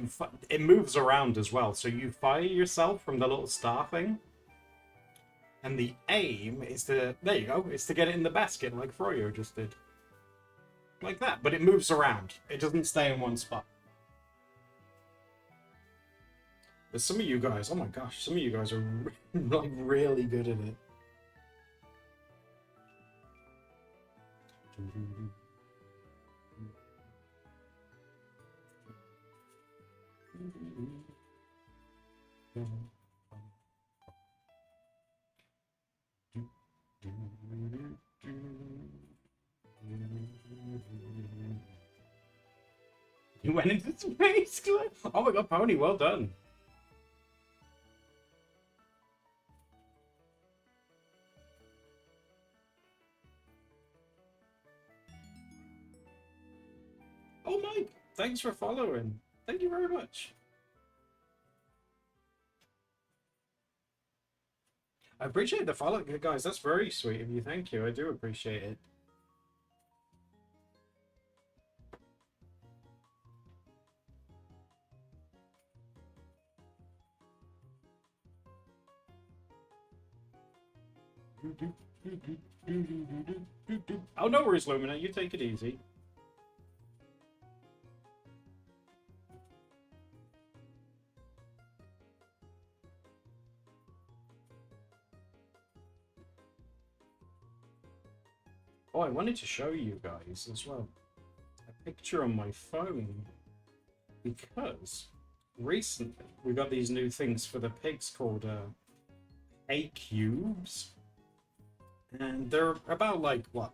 Speaker 1: it moves around as well. So you fire yourself from the little star thing. And the aim is to, there you go, is to get it in the basket like Froyo just did. Like that, but it moves around. It doesn't stay in one spot. But some of you guys, oh my gosh, some of you guys are like really good at it. You went into space, Glenn? Oh my god, Pony, well done. Oh, Mike, thanks for following. Thank you very much. I appreciate the follow, guys. That's very sweet of you. Thank you. I do appreciate it. Oh, no worries, Lumina. You take it easy. Oh, I wanted to show you guys as well a picture on my phone because recently we got these new things for the pigs called hay cubes, and they're about like what?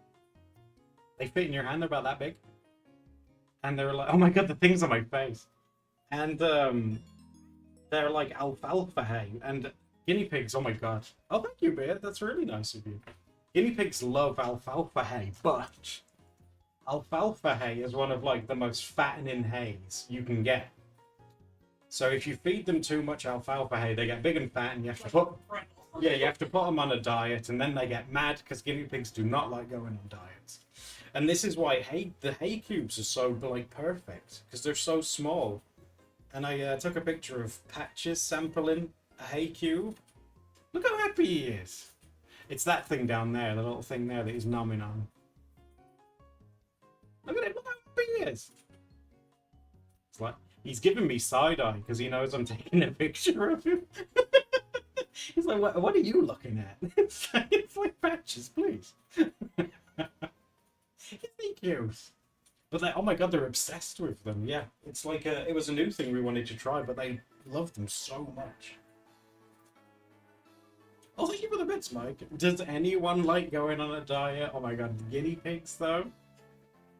Speaker 1: They fit in your hand. They're about that big, and they're like, oh my god, the things on my face, and they're like alfalfa hay and guinea pigs. Oh my god! Oh, thank you, Bear. That's really nice of you. Guinea pigs love alfalfa hay, but alfalfa hay is one of like the most fattening hays you can get. So if you feed them too much alfalfa hay, they get big and fat, and you have to put you have to put them on a diet, and then they get mad because guinea pigs do not like going on diets. And this is why the hay cubes are so like perfect because they're so small. And I took a picture of Patches sampling a hay cube. Look how happy he is. It's that thing down there, the little thing there that he's nomming on. Look at it, look how happy he is. It's like, he's giving me side-eye because he knows I'm taking a picture of him. He's like, what are you looking at? It's like Patches, please. Isn't he cute? But they, oh my god, they're obsessed with them, yeah. It's like, it was a new thing we wanted to try, but they love them so much. Oh, thank you for the bits, Mike. Does anyone like going on a diet? Oh my god, guinea pigs, though?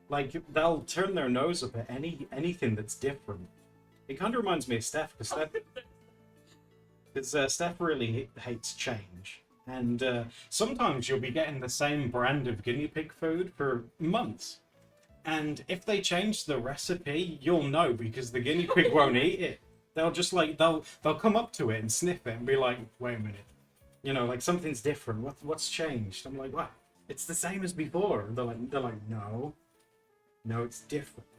Speaker 1: Like, they'll turn their nose up at anything that's different. It kind of reminds me of Steph, because Steph really hates change. And sometimes you'll be getting the same brand of guinea pig food for months. And if they change the recipe, you'll know, because the guinea pig won't eat it. They'll just like, they'll come up to it and sniff it and be like, wait a minute. You know, like something's different. What's changed? I'm like, what? It's the same as before. They're like, no, it's different.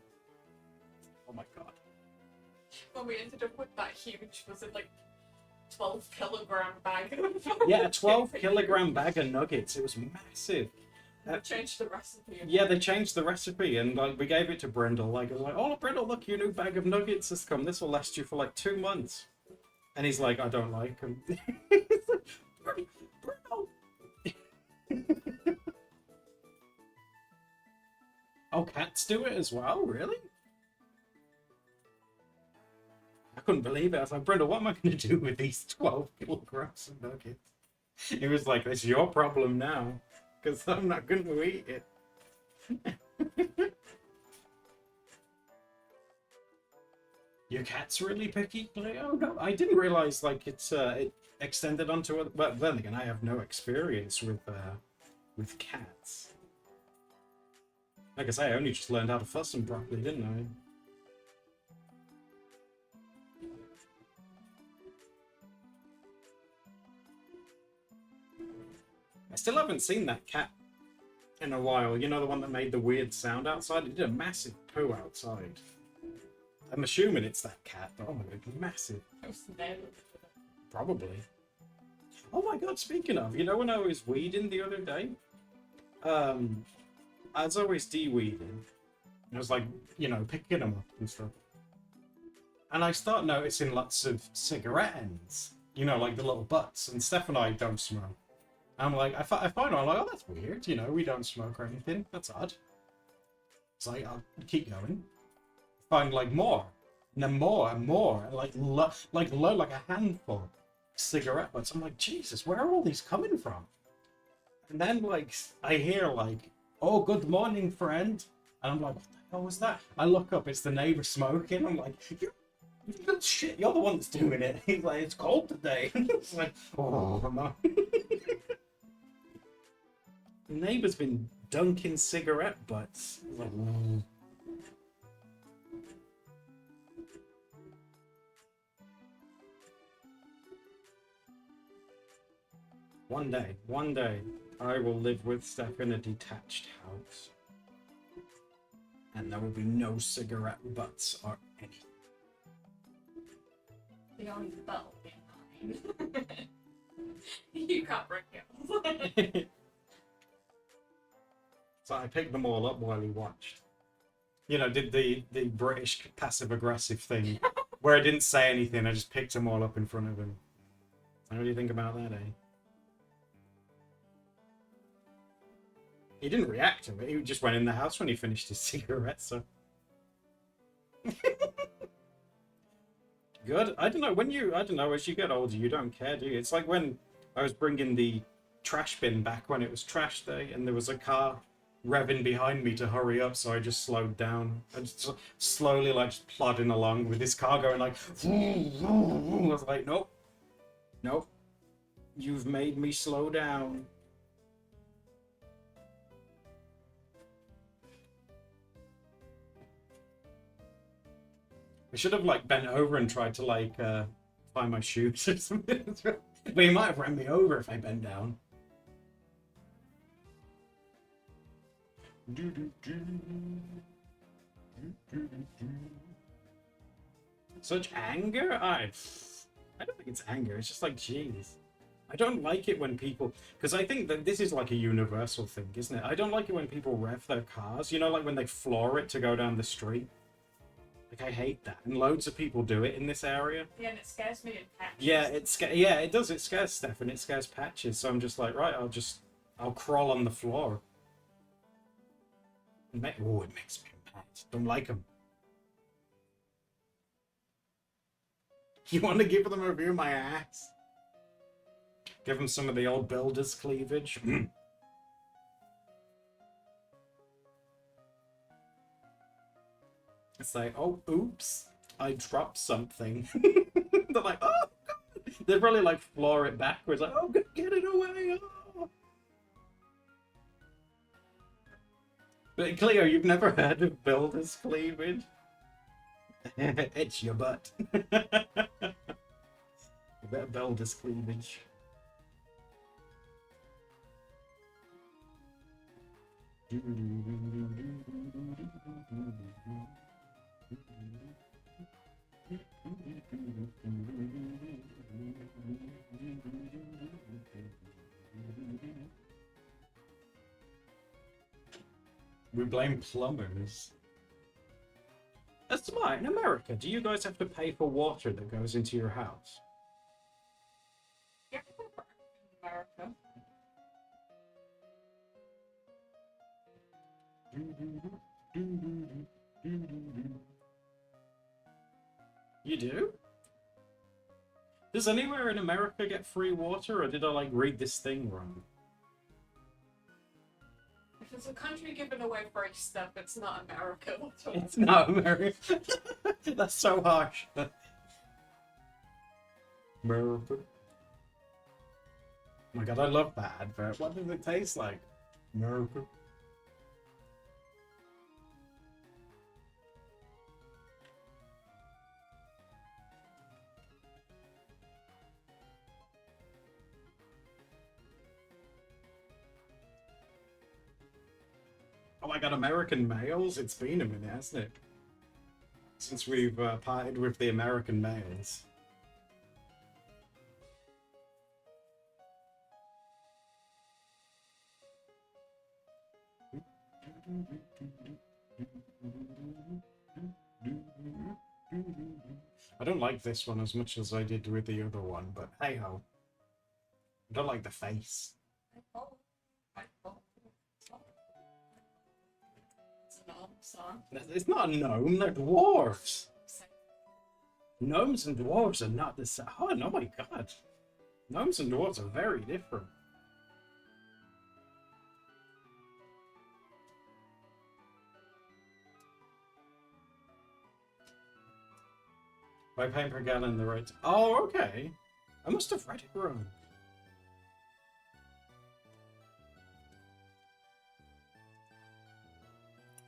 Speaker 1: Oh my god.
Speaker 2: When we ended up with that huge, was it like 12-kilogram bag?
Speaker 1: Yeah, a 12-kilogram bag of nuggets. It was massive.
Speaker 2: They changed the recipe.
Speaker 1: Yeah, they changed the recipe, and like we gave it to Brindle. Like I was like, oh Brindle, look, your new bag of nuggets has come. This will last you for like 2 months. And he's like, I don't like them. Oh, cats do it as well? Really? I couldn't believe it. I was like, Brenda, what am I going to do with these 12 kilograms of nuggets? He was like, it's your problem now, because I'm not going to eat it. Your cat's really picky? Like, oh no, I didn't realize like it extended onto it. But then again, I have no experience with cats. Like I say, I only just learned how to fuss them properly, didn't I? I still haven't seen that cat in a while. You know, the one that made the weird sound outside? It did a massive poo outside. I'm assuming it's that cat, but oh my god, massive.
Speaker 2: It was there.
Speaker 1: Probably. Oh my god, speaking of, you know when I was weeding the other day? As I was de-weeding, I was like, you know, picking them up and stuff. And I start noticing lots of cigarette ends. You know, like the little butts. And Steph and I don't smoke. I'm like, I find I'm like, oh, that's weird. You know, we don't smoke or anything. That's odd. It's like, I'll keep going. Find like more. And then more and more. And like a handful. Cigarette butts. I'm like, Jesus, where are all these coming from? And then like I hear like, oh, good morning, friend. And I'm like, what the hell was that? I look up, it's the neighbor smoking. I'm like, you little shit, you're the one that's doing it. He's like, it's cold today. It's like, oh no. The neighbor's been dunking cigarette butts. Like, one day, I will live with Steph in a detached house. And there will be no cigarette butts or anything.
Speaker 2: The only bell being mine. You can't break it.
Speaker 1: So I picked them all up while he watched. You know, did the British passive-aggressive thing, where I didn't say anything, I just picked them all up in front of him. What do you think about that, eh? He didn't react to it, he just went in the house when he finished his cigarette, so... Good. I don't know, as you get older, you don't care, do you? It's like when I was bringing the trash bin back when it was trash day, and there was a car revving behind me to hurry up, so I just slowed down. I just slowly, like, just plodding along with this car going like... I was like, nope. Nope. You've made me slow down. I should have like bent over and tried to like find my shoes or something. But he might have ran me over if I bent down. Such anger? I don't think it's anger. It's just like, jeez. I don't like it when people... Because I think that this is like a universal thing, isn't it? I don't like it when people rev their cars. You know, like when they floor it to go down the street. Like, I hate that, and loads of people do it in this area.
Speaker 2: Yeah, and it scares me in patches.
Speaker 1: Yeah, it does. It scares Steph, and it scares Patches. So I'm just like, right, I'll crawl on the floor. Oh, it makes me mad. Don't like them. You want to give them a view of my ass? Give them some of the old builder's cleavage. It's like, oh, oops, I dropped something. They're like, oh, God. They probably like floor it backwards, like, oh, get it away. Oh. But Cleo, you've never heard of builder's cleavage? It's your butt. A bit of builder's cleavage. We blame plumbers. That's smart. In America, do you guys have to pay for water that goes into your house?
Speaker 2: Yeah, in America.
Speaker 1: You do? Does anywhere in America get free water, or did I like read this thing wrong?
Speaker 2: If it's a country giving away free stuff, it's not America.
Speaker 1: It's not America. That's so harsh. America. Oh my god, I love that advert. What does it taste like? America. Oh my god, American males? It's been a minute, hasn't it? since we've parted with the American males. I don't like this one as much as I did with the other one, but hey ho. I don't like the face.
Speaker 2: It's a gnome song.
Speaker 1: It's not a gnome, they're dwarves. Gnomes and dwarves are not the same. Oh, no, my god. Gnomes and dwarves are very different. By paying per gallon the right. Oh, okay. I must have read it wrong.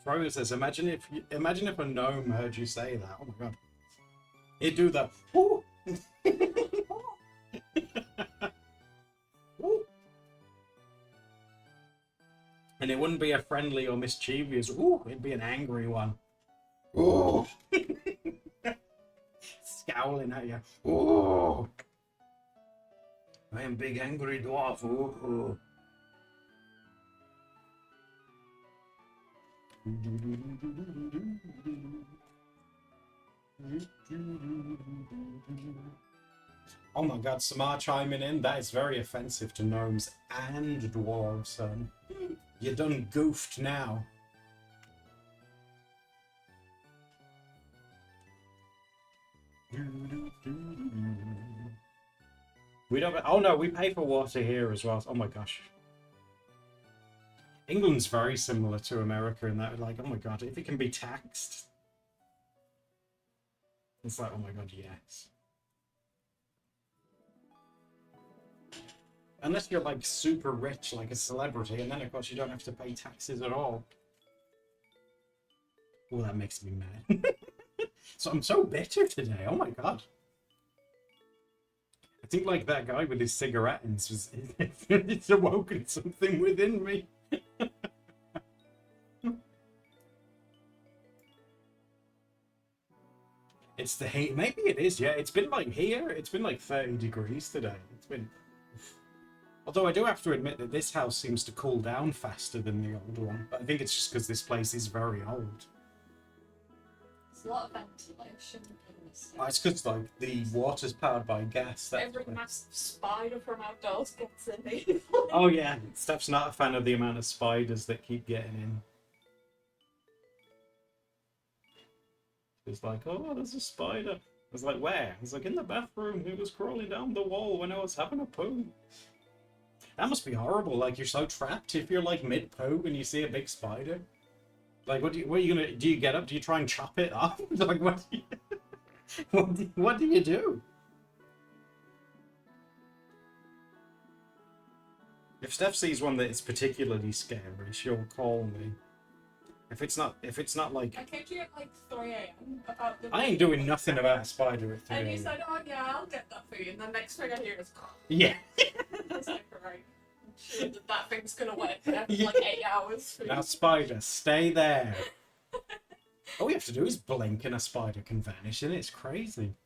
Speaker 1: Froyo says, imagine if a gnome heard you say that. Oh my god. He'd do the ooh. Ooh. And it wouldn't be a friendly or mischievous ooh, it'd be an angry one. Ooh. Scowling at you. Ooh. I am big angry dwarf. Ooh. Oh my god, Samar chiming in. That is very offensive to gnomes and dwarves, son. You done goofed now. We don't. Oh no, we pay for water here as well. Oh my gosh. England's very similar to America in that, like, oh my god, if it can be taxed. It's like, oh my god, yes. Unless you're like super rich, like a celebrity, and then of course you don't have to pay taxes at all. Oh, that makes me mad. So I'm so bitter today, oh my god. I think like that guy with his cigarette ends was it's awoken something within me. It's the heat. Maybe it is, yeah. It's been like here, it's been like 30 degrees today. It's been. Although I do have to admit that this house seems to cool down faster than the old one. But I think it's just because this place is very old.
Speaker 2: There's a lot of ventilation in this.
Speaker 1: Oh, it's because like the water's powered by gas.
Speaker 2: Every massive spider from outdoors gets in here.
Speaker 1: Oh yeah, Steph's not a fan of the amount of spiders that keep getting in. It's like, oh, there's a spider. I was like, where? It's like, in the bathroom. It was crawling down the wall when I was having a poo. That must be horrible. Like, you're so trapped if you're like mid-poo and you see a big spider. Like, what are you gonna do? You get up? Do you try and chop it off? Like, what? What do you do? If Steph sees one that is particularly scary, she'll call me. If it's not like
Speaker 2: I came to you at like 3 AM about the.
Speaker 1: I ain't doing nothing about a spider at 3
Speaker 2: And you
Speaker 1: a.m.
Speaker 2: said, oh yeah, I'll get that for you. And the next thing I hear is,
Speaker 1: Yeah.
Speaker 2: it's like, right. I'm sure that thing's gonna work for like 8 hours. For
Speaker 1: Now,
Speaker 2: you.
Speaker 1: spider, stay there. All we have to do is blink and a spider can vanish, and it's crazy.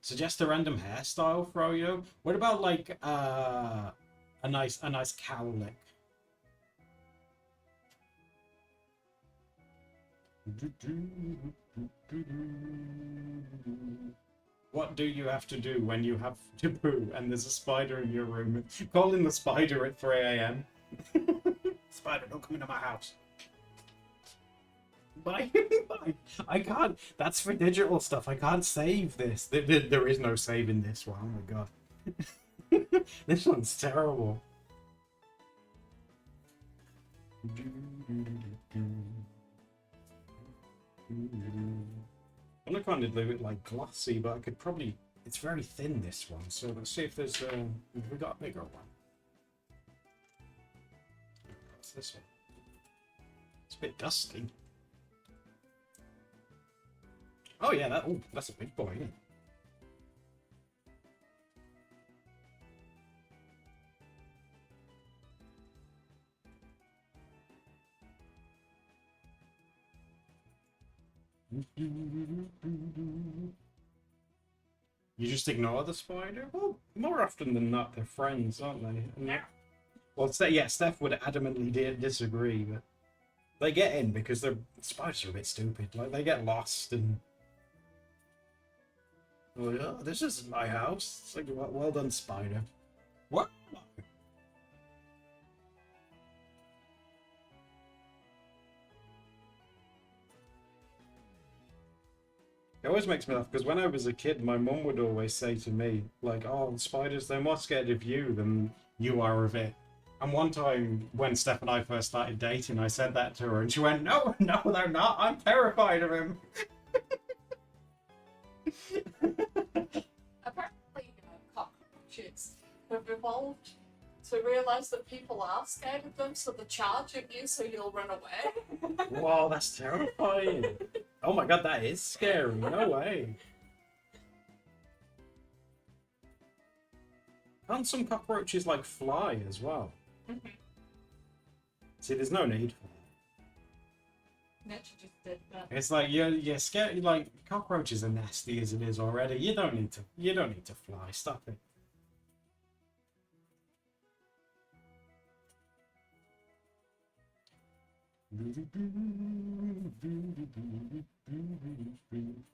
Speaker 1: Suggest a random hairstyle, Froyo. What about like a nice cowlick? What do you have to do when you have to poo and there's a spider in your room? Call in the spider at 3 a.m. Spider, don't come into my house. Bye. Bye. I can't. That's for digital stuff. I can't save this. There is no saving this one. Oh my god. This one's terrible. I'm gonna kind of leave it like glossy, but I could probably. It's very thin, this one. So let's see if there's. We got a bigger one. What's this one? It's a bit dusty. Oh yeah, that's a big boy, isn't it? You just ignore the spider? Well, more often than not, they're friends, aren't they? And
Speaker 2: Yeah.
Speaker 1: well, yeah, Steph would adamantly disagree, but they get in because the spiders are a bit stupid. Like, they get lost and... Oh, yeah, this isn't my house. It's like, well done, spider. What? It always makes me laugh because when I was a kid, my mum would always say to me, like, oh, spiders, they're more scared of you than you are of it. And one time when Steph and I first started dating, I said that to her and she went, no, no, they're not. I'm terrified of him.
Speaker 2: Apparently, cockroaches have evolved to realise that people are scared of them, so they charge at you so you'll run away.
Speaker 1: Wow, that's terrifying. Oh my god, that is scary. No way. Can't some cockroaches, like, fly as well? See, there's no need for that.
Speaker 2: Nature just did that.
Speaker 1: It's like you're scared. Like, cockroaches are nasty as it is already. You don't need to fly. Stop it.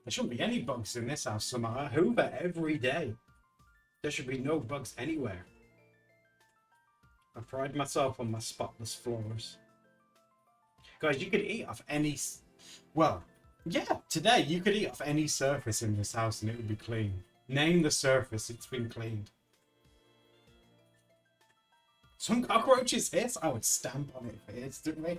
Speaker 1: There shouldn't be any bugs in this house, Samara. Hoover every day. There should be no bugs anywhere. I pride myself on my spotless floors. Guys, you could eat off any... Well, yeah, today you could eat off any surface in this house and it would be clean. Name the surface, it's been cleaned. Some cockroaches hiss, I would stamp on it if it hissed at me.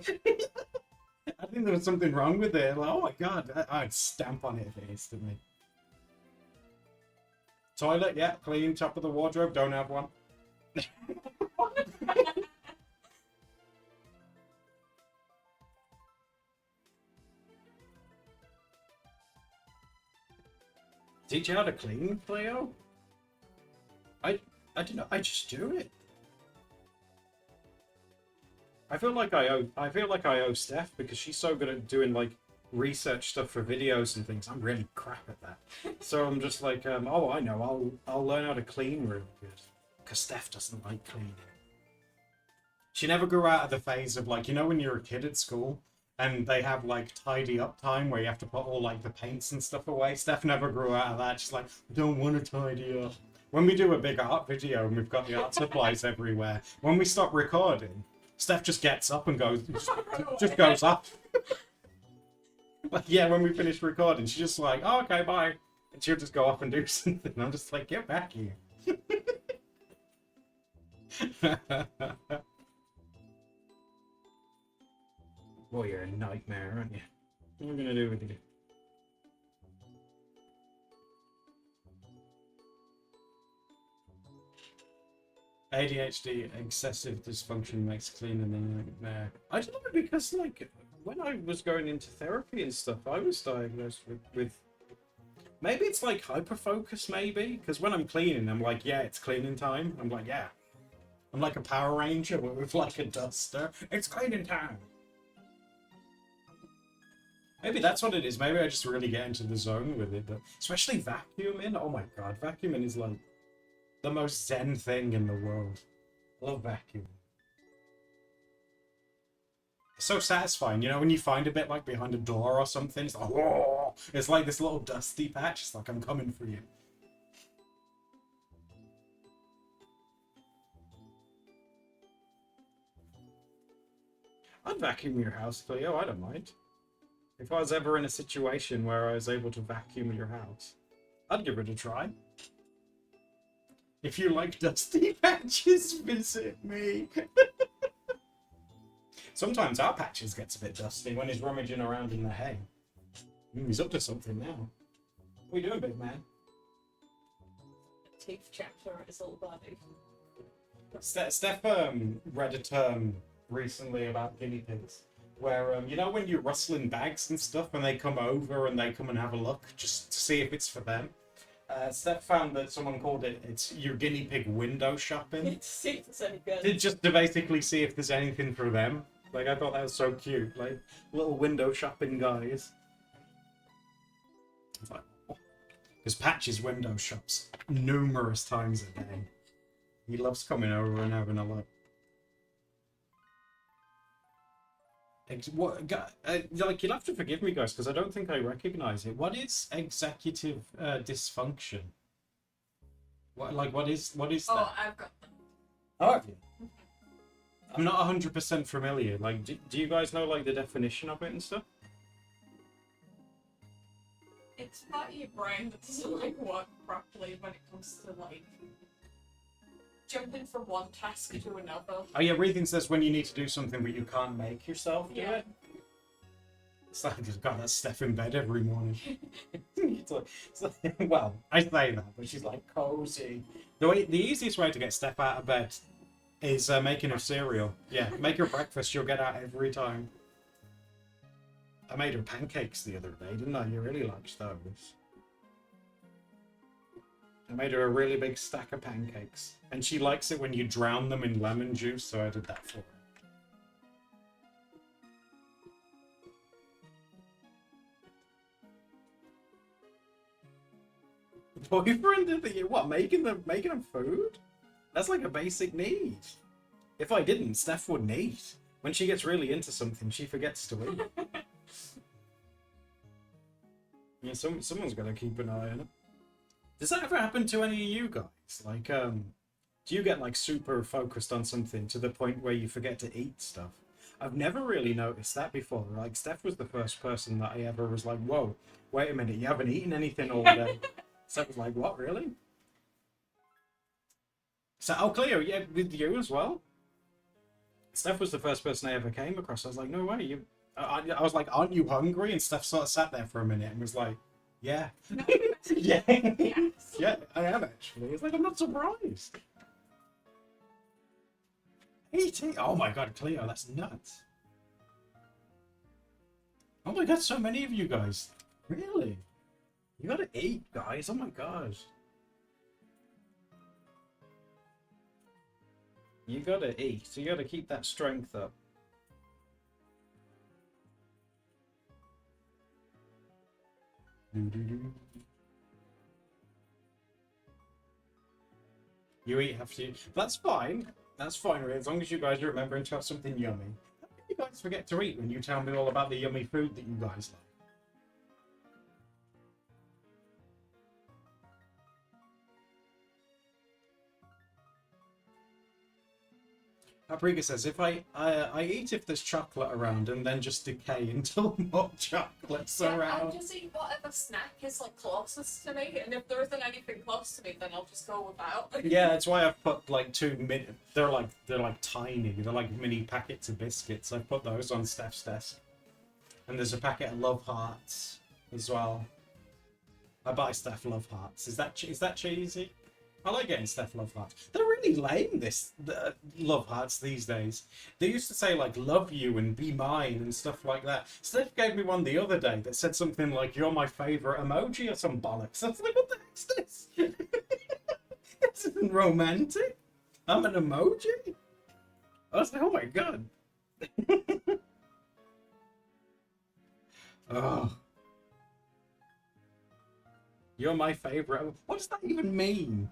Speaker 1: I think there was something wrong with it. Like, oh my god, I'd stamp on it if it hissed at me. Toilet, yeah, clean. Top of the wardrobe, don't have one. Teach you how to clean, Cleo? I don't know, I just do it. I feel like I owe Steph because she's so good at doing like research stuff for videos and things. I'm really crap at that. So I'm just like, oh, I know, I'll learn how to clean really good. Because Steph doesn't like cleaning. She never grew out of the phase of like, you know when you're a kid at school and they have like tidy up time where you have to put all like the paints and stuff away? Steph never grew out of that. She's like, I don't want to tidy up. When we do a big art video and we've got the art supplies everywhere, when we stop recording, Steph just gets up and goes, just goes up. Like, yeah, when we finish recording, she's just like, oh, okay, bye. And she'll just go off and do something. I'm just like, get back here. Boy, you're a nightmare, aren't you? What are we going to do with you? ADHD, excessive dysfunction makes cleaning a nightmare. I don't know, because, like, when I was going into therapy and stuff, I was diagnosed with maybe it's like hyperfocus, maybe? Because when I'm cleaning, I'm like, yeah, it's cleaning time. I'm like, yeah. I'm like a Power Ranger with like a duster. It's cleaning time. Maybe that's what it is. Maybe I just really get into the zone with it. But especially vacuuming. Oh my god, vacuuming is like the most zen thing in the world. I love vacuuming. It's so satisfying, you know, when you find a bit like behind a door or something. It's like, whoa! It's like this little dusty patch. It's like, I'm coming for you. I'd vacuum your house, Cleo. I don't mind. If I was ever in a situation where I was able to vacuum your house, I'd give it a try. If you like dusty patches, visit me. Sometimes our patches gets a bit dusty when he's rummaging around in the hay. He's up to something now. What are you doing, big man?
Speaker 2: Teeth chapter his whole body.
Speaker 1: Steph read a term recently about guinea pigs, where you know when you're rustling bags and stuff and they come over and they come and have a look just to see if it's for them. Steph found that someone called it's your guinea pig window shopping.
Speaker 2: To see if it's any good.
Speaker 1: Just to basically see if there's anything for them. Like, I thought that was so cute. Like, little window shopping guys. It's like, because Patches window shops numerous times a day. He loves coming over and having a look. Like, you'll have to forgive me, guys, because I don't think I recognize it. What is executive dysfunction? What is that?
Speaker 2: Oh, I've got them.
Speaker 1: Oh, have you? I'm not 100% familiar. Like, do you guys know, like, the definition of it and stuff?
Speaker 2: It's part of your brain that doesn't like work properly when it comes to like jumping from one task to another.
Speaker 1: Oh yeah, Breathing says when you need to do something but you can't make yourself do it. It's like, God, that's Steph in bed every morning. it's like, well, I say that, but she's like cozy. The easiest way to get Steph out of bed is making her cereal. Yeah, make her breakfast. She'll get out every time. I made her pancakes the other day, didn't I? You really liked those. I made her a really big stack of pancakes. And she likes it when you drown them in lemon juice, so I did that for her. Boyfriend of the year? What, making them food? That's like a basic need. If I didn't, Steph wouldn't eat. When she gets really into something, she forgets to eat. Yeah, someone's got to keep an eye on it. Does that ever happen to any of you guys? Like, do you get like super focused on something to the point where you forget to eat stuff? I've never really noticed that before. Like, Steph was the first person that I ever was like, whoa, wait a minute, you haven't eaten anything all day. Steph was like, what, really? So, oh, Cleo, yeah, with you as well? Steph was the first person I ever came across. I was like, no way, you... I was like, aren't you hungry? And Steph sort of sat there for a minute and was like, yeah. Yeah.
Speaker 2: Yes.
Speaker 1: Yeah, I am actually. It's like, I'm not surprised. Eating? Oh my god, Cleo, that's nuts. Oh my god, so many of you guys. Really? You gotta eat, guys. Oh my gosh. You gotta eat. So you gotta keep that strength up. You eat after you. That's fine. That's fine, really, as long as you guys are remembering to have something yummy. How can you guys forget to eat when you tell me all about the yummy food that you guys like? Paprika says, if I eat if there's chocolate around and then just decay until more chocolate's around.
Speaker 2: I just eat whatever snack is like closest to me, and if there isn't anything close to me, then I'll just go without.
Speaker 1: Yeah, that's why I've put like they're like tiny. They're like mini packets of biscuits. I've put those on Steph's desk. And there's a packet of Love Hearts as well. I buy Steph Love Hearts. Is that cheesy? I like getting Steph Love Hearts. They're really lame, the Love Hearts these days. They used to say, like, love you and be mine and stuff like that. Steph gave me one the other day that said something like, you're my favourite emoji or some bollocks. I was like, what the heck's this? This isn't romantic. I'm an emoji? I was like, oh my god. Oh. You're my favourite. What does that even mean?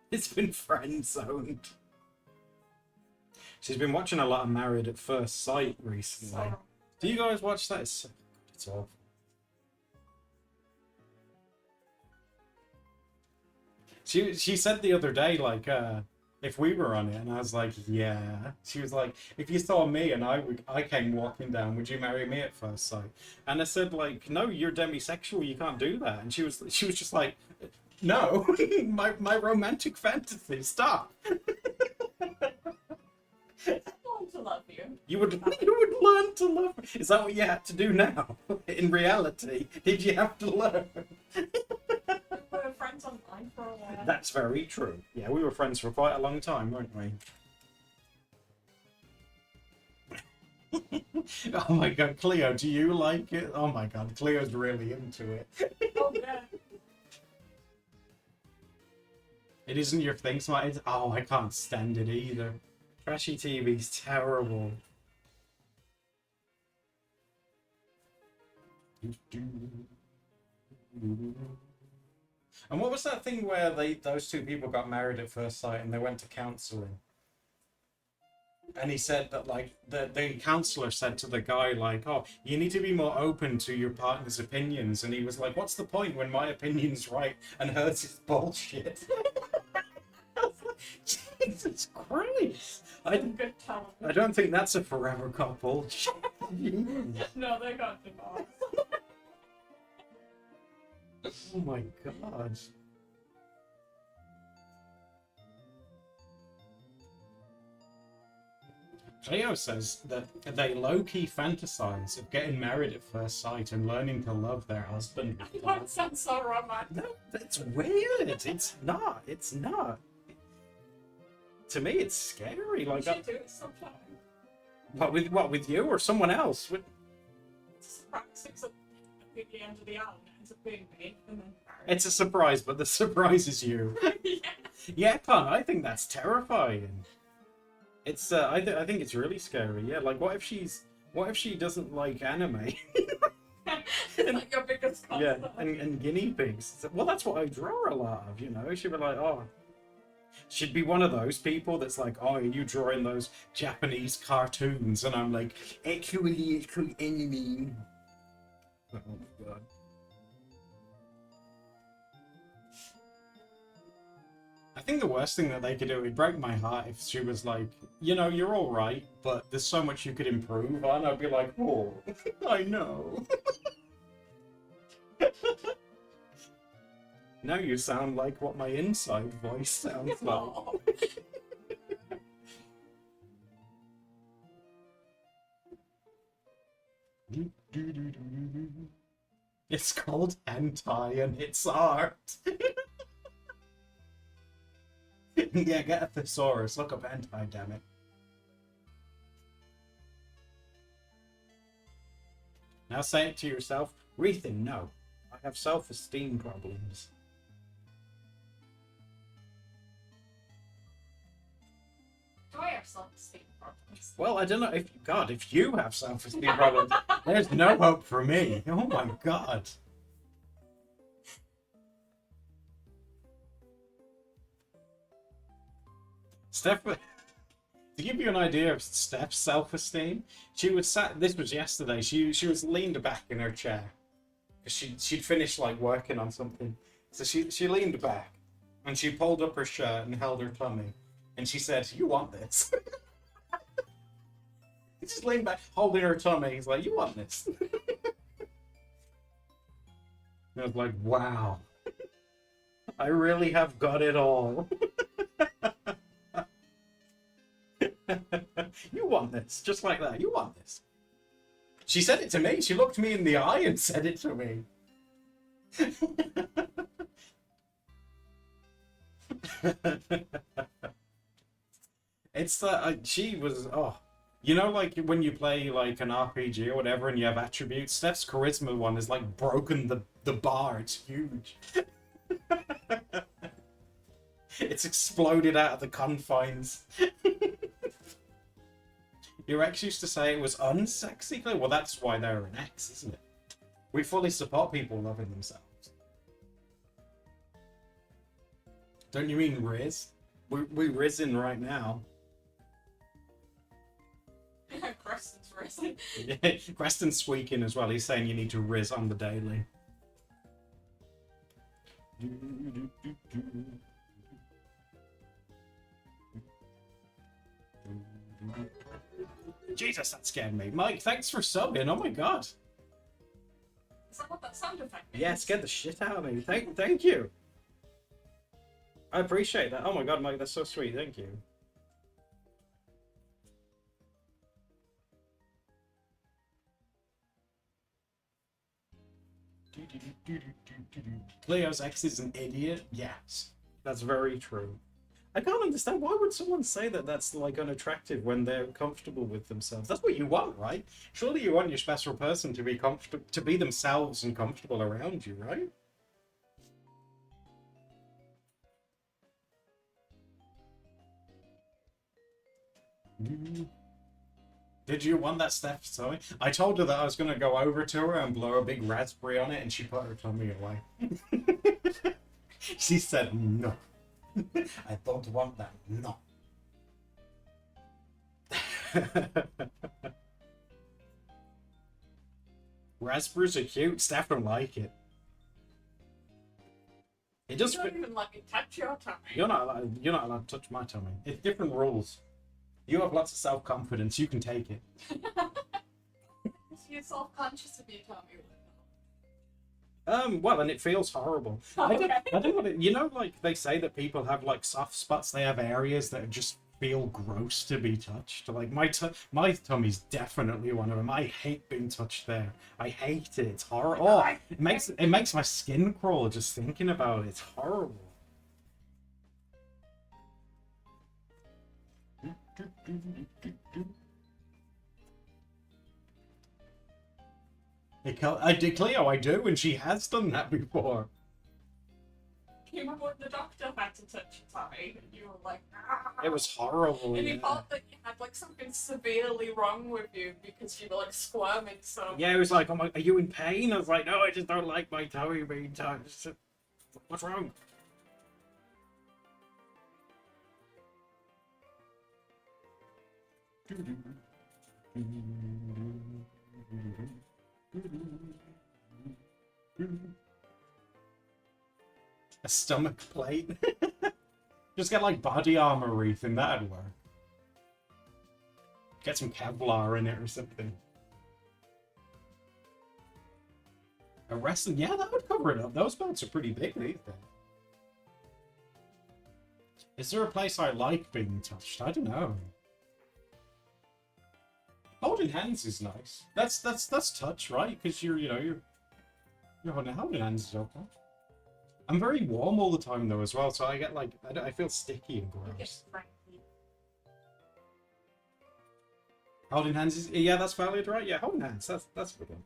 Speaker 1: It's been friend-zoned. She's been watching a lot of Married at First Sight recently.
Speaker 2: So,
Speaker 1: Do you guys watch that? It's awful. She said the other day, like, if we were on it, and I was like, yeah. She was like, if you saw me and I came walking down, would you marry me at first sight? And I said, like, no, you're demisexual, you can't do that. And she was just like, no, my romantic fantasy, stop.
Speaker 2: I'm to love you.
Speaker 1: You would learn to love me. Is that what you had to do now? In reality, did you have to learn?
Speaker 2: We were friends online for a while.
Speaker 1: That's very true. Yeah, we were friends for quite a long time, weren't we? Oh my god, Cleo, do you like it? Oh my god, Cleo's really into it.
Speaker 2: Oh, yeah.
Speaker 1: It isn't your thing, Smart. Oh, I can't stand it either. Trashy TV's terrible. And what was that thing where those two people got married at first sight and they went to counseling? And he said that like the counselor said to the guy like, "Oh, you need to be more open to your partner's opinions." And he was like, "What's the point when my opinion's right and hers is bullshit?" Jesus Christ!
Speaker 2: Good talent.
Speaker 1: I don't think that's a forever couple.
Speaker 2: No, they got divorced.
Speaker 1: Oh my god. Cleo says that they low-key fantasize of getting married at first sight and learning to love their husband.
Speaker 2: That sounds so romantic.
Speaker 1: No, that's weird. It's not. It's not. To me, it's scary.
Speaker 2: You
Speaker 1: Like,
Speaker 2: should do it sometime.
Speaker 1: what with you or someone else?
Speaker 2: It's a surprise. It's at the end of the island. It's a big me, and then
Speaker 1: It's a surprise, but the surprise is you.
Speaker 2: yeah.
Speaker 1: Yeah, pun. I think that's terrifying. It's I think it's really scary. Yeah, like what if she doesn't like anime?
Speaker 2: It's like your biggest
Speaker 1: Yeah,
Speaker 2: concern.
Speaker 1: and guinea pigs. Well, that's what I draw a lot of. You know, she'd be like, oh, she'd be one of those people that's like, oh, are you drawing those Japanese cartoons? And I'm like, actually, it's called anime. Oh my god. I think the worst thing that they could do, it'd break my heart if she was like, you know, you're all right, but there's so much you could improve on. I'd be like, oh, I know. Now you sound like what my inside voice sounds like.
Speaker 2: Oh.
Speaker 1: It's called hentai and it's art. Yeah, get a thesaurus. Look up hentai, damn it. Now say it to yourself. Rethan, no. I have self-esteem problems.
Speaker 2: Do I have self-esteem problems?
Speaker 1: Well, I don't know if if you have self-esteem problems, there's no hope for me. Oh my god. Steph, to give you an idea of Steph's self-esteem, she was sat. This was yesterday. She was leaned back in her chair because she'd finished like working on something. So she leaned back and she pulled up her shirt and held her tummy, and she said, "You want this?" She just leaned back, holding her tummy. He's like, "You want this?" And I was like, "Wow, I really have got it all." You want this, just like that. You want this. She said it to me. She looked me in the eye and said it to me. It's she was you know, like when you play like an RPG or whatever, and you have attributes. Steph's charisma one is like broken the bar. It's huge. It's exploded out of the confines. Your ex used to say it was unsexy. Well, that's why they're an ex, isn't it? We fully support people loving themselves. Don't you mean Riz? We rizzing right now.
Speaker 2: Yeah, Creston's risen.
Speaker 1: Yeah, Preston's squeaking as well. He's saying you need to riz on the daily. Jesus, that scared me. Mike, thanks for subbing. Oh my god.
Speaker 2: Is that what that sound effect means?
Speaker 1: Yeah, it scared the shit out of me. Thank you. I appreciate that. Oh my god, Mike, that's so sweet. Thank you. Cleo's ex is an idiot? Yes. That's very true. I can't understand, why would someone say that that's like unattractive when they're comfortable with themselves? That's what you want, right? Surely you want your special person to be comfortable, to be themselves and comfortable around you, right? Did you want that Steph's tummy? I told her that I was going to go over to her and blow a big raspberry on it, and she put her tummy away. She said, no. I don't want that. No. Raspberries are cute. Steph don't like it. It just.
Speaker 2: You don't even let me touch your tummy.
Speaker 1: You're not allowed to touch my tummy. It's different rules. You have lots of self-confidence. You can take it.
Speaker 2: You're self-conscious of your tummy.
Speaker 1: Well, and it feels horrible.
Speaker 2: Okay.
Speaker 1: I don't want to. You know, like they say that people have like soft spots. They have areas that just feel gross to be touched. Like my tummy's definitely one of them. I hate being touched there. I hate it. It's horrible. Oh, it makes my skin crawl just thinking about it. It's horrible. I did, Cleo, I do, and she has done that before.
Speaker 2: You remember when the doctor had to touch your tummy and you were like, ah.
Speaker 1: It was horrible.
Speaker 2: And
Speaker 1: Yeah.
Speaker 2: he thought that you had like something severely wrong with you because you were like squirming so.
Speaker 1: Yeah, it was like, "Oh my, are you in pain?" I was like, "No, I just don't like my tummy being touched." What's wrong? A stomach plate. Just get like body armor wreath and that'd work. Get some Kevlar in it or something. A wrestling, yeah, that would cover it up. Those belts are pretty big these days. Is there a place I like being touched? I don't know. Holding hands is nice. That's touch, right? Because you're holding hands is okay. I'm very warm all the time though as well, so I get like I feel sticky and gross. Holding hands is, yeah, that's valid, right? Yeah, holding hands, that's a good one.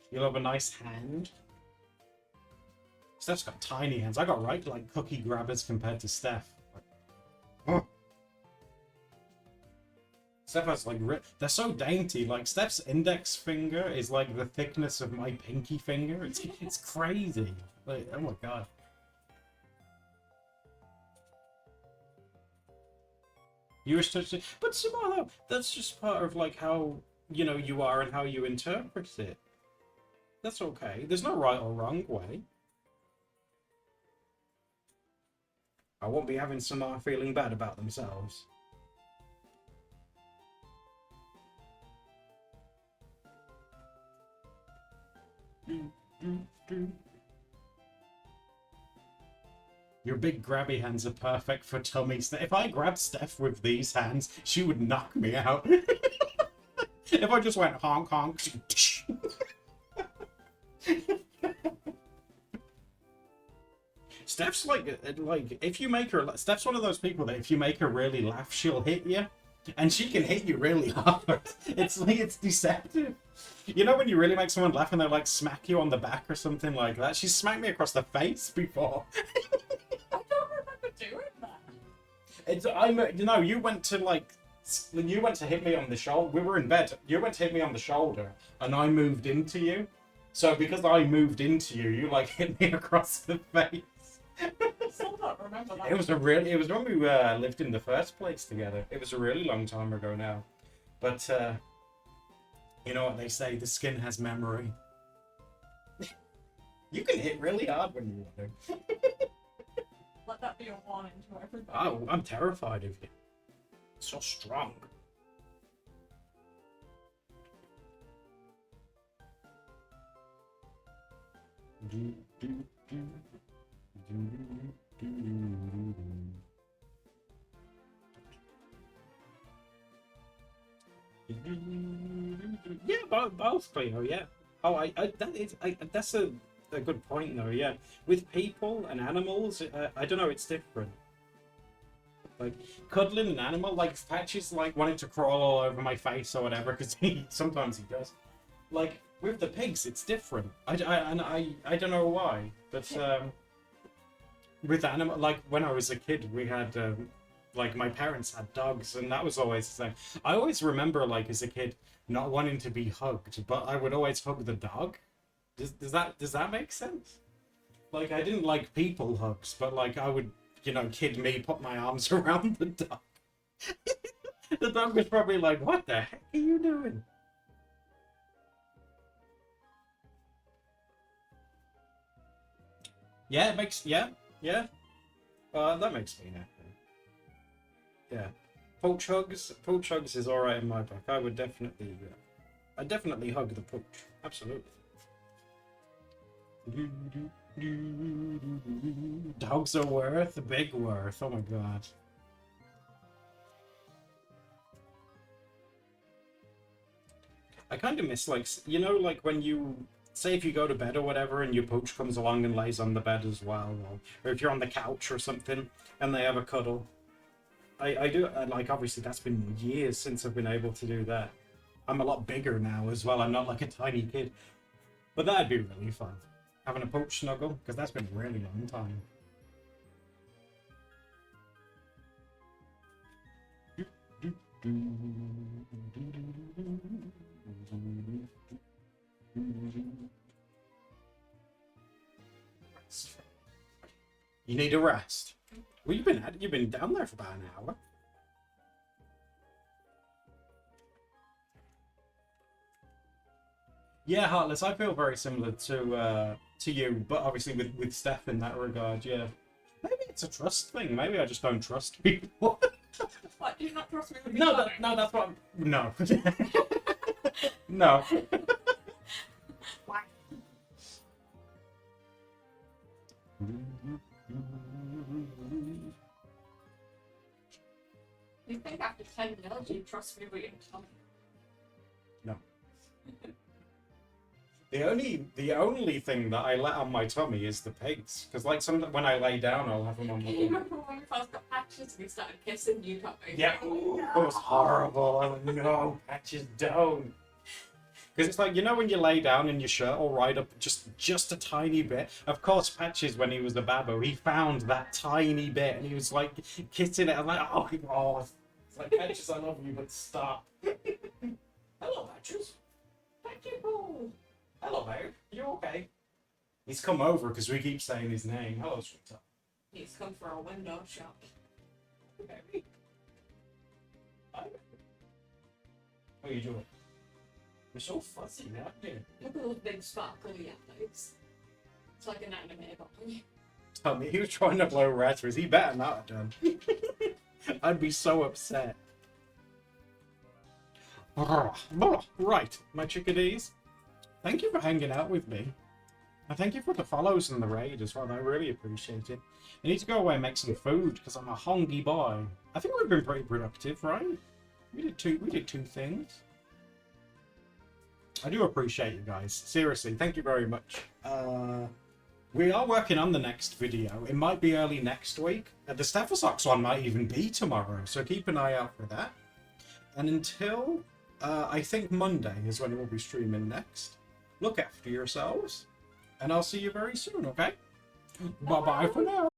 Speaker 1: You'll have a nice hand. Steph's got tiny hands. I got right like cookie grabbers compared to Steph. Oh. Steph has like they're so dainty. Like Steph's index finger is like the thickness of my pinky finger. It's crazy. Like, oh my god. You wish to, but somehow that's just part of like how you are and how you interpret it. That's okay. There's no right or wrong way. I won't be having someone feeling bad about themselves. Your big grabby hands are perfect for tummies. If I grabbed Steph with these hands, she would knock me out. If I just went honk honk. Steph's like if you make her. Steph's one of those people that if you make her really laugh, she'll hit you, and she can hit you really hard. It's like it's deceptive. You know when you really make someone laugh and they like smack you on the back or something like that. She smacked me across the face before.
Speaker 2: I don't remember doing that.
Speaker 1: You went to hit me on the shoulder. We were in bed. You went to hit me on the shoulder, and I moved into you. So because I moved into you, you like hit me across the face.
Speaker 2: I still don't remember that.
Speaker 1: It was when we lived in the first place together. It was a really long time ago now, but you know what they say: the skin has memory. You can hit really hard when you want to.
Speaker 2: Let that be a warning to everybody.
Speaker 1: Oh, I'm terrified of you. So strong. Yeah, both, Cleo, yeah. Oh, that's a good point, though, yeah. With people and animals, I don't know, it's different. Like, cuddling an animal, like, Patch is, like, wanting to crawl all over my face or whatever, because sometimes he does. like with the pigs, it's different. I don't know why, but with animal, like when I was a kid, we had like my parents had dogs, and that was always the same. I always remember like as a kid not wanting to be hugged, but I would always hug the dog. Does that make sense? Like I didn't like people hugs, but like I would, you know, kid me, put my arms around the dog. The dog was probably like, "What the heck are you doing?" Yeah, it makes yeah. That makes me happy. Yeah, poach hugs is all right in my book. I definitely hug the poach. Absolutely. Dogs are worth, big worth. Oh my god. I kind of miss like you know like when you say if you go to bed or whatever and your poach comes along and lays on the bed as well, or if you're on the couch or something and they have a cuddle. I do like obviously that's been years since I've been able to do that. I'm a lot bigger now as well. I'm not like a tiny kid, but that'd be really fun. Having a poach snuggle, because that's been a really long time. You need a rest. Well, you've been down there for about an hour. Yeah, Heartless, I feel very similar to you, but obviously with Steph in that regard, yeah. Maybe it's a trust thing. Maybe I just don't trust people.
Speaker 2: What, do you not trust me with
Speaker 1: No, that's what no. No.
Speaker 2: Why? You think after 10 years you trust me with your tummy?
Speaker 1: No. The only thing that I let on my tummy is the pigs, because like when I lay down, I'll have them on my
Speaker 2: You
Speaker 1: tummy.
Speaker 2: remember when we first got patches and we started kissing you tummy?
Speaker 1: Yeah, it was horrible. Oh, no, Patches, don't. Because it's like, you know when you lay down and your shirt will ride up just a tiny bit? Of course, Patches, when he was a babbo, he found that tiny bit and he was like kissing it. I'm like, oh, it's like, Patches, I love you, but stop. Hello, Patches.
Speaker 2: Patches.
Speaker 1: Hello, babe. You okay? He's come over because we keep saying his name. Hello, sweetheart.
Speaker 2: He's come for a window shop.
Speaker 1: Baby. Hi. How are you doing? You're so fuzzy now, dude.
Speaker 2: Look at those big sparkly eyes. It's like an anime button.
Speaker 1: Tell me, he was trying to blow raspberries. He better not have done. I'd be so upset. Right, my chickadees. Thank you for hanging out with me. And thank you for the follows and the raid as well. I really appreciate it. I need to go away and make some food because I'm a hungry boy. I think we've been pretty productive, right? We did two things. I do appreciate you guys. Seriously, thank you very much. We are working on the next video. It might be early next week. The Staphylococcus one might even be tomorrow, so keep an eye out for that. And until, I think Monday is when we'll be streaming next. Look after yourselves, and I'll see you very soon, okay? Bye-bye for now.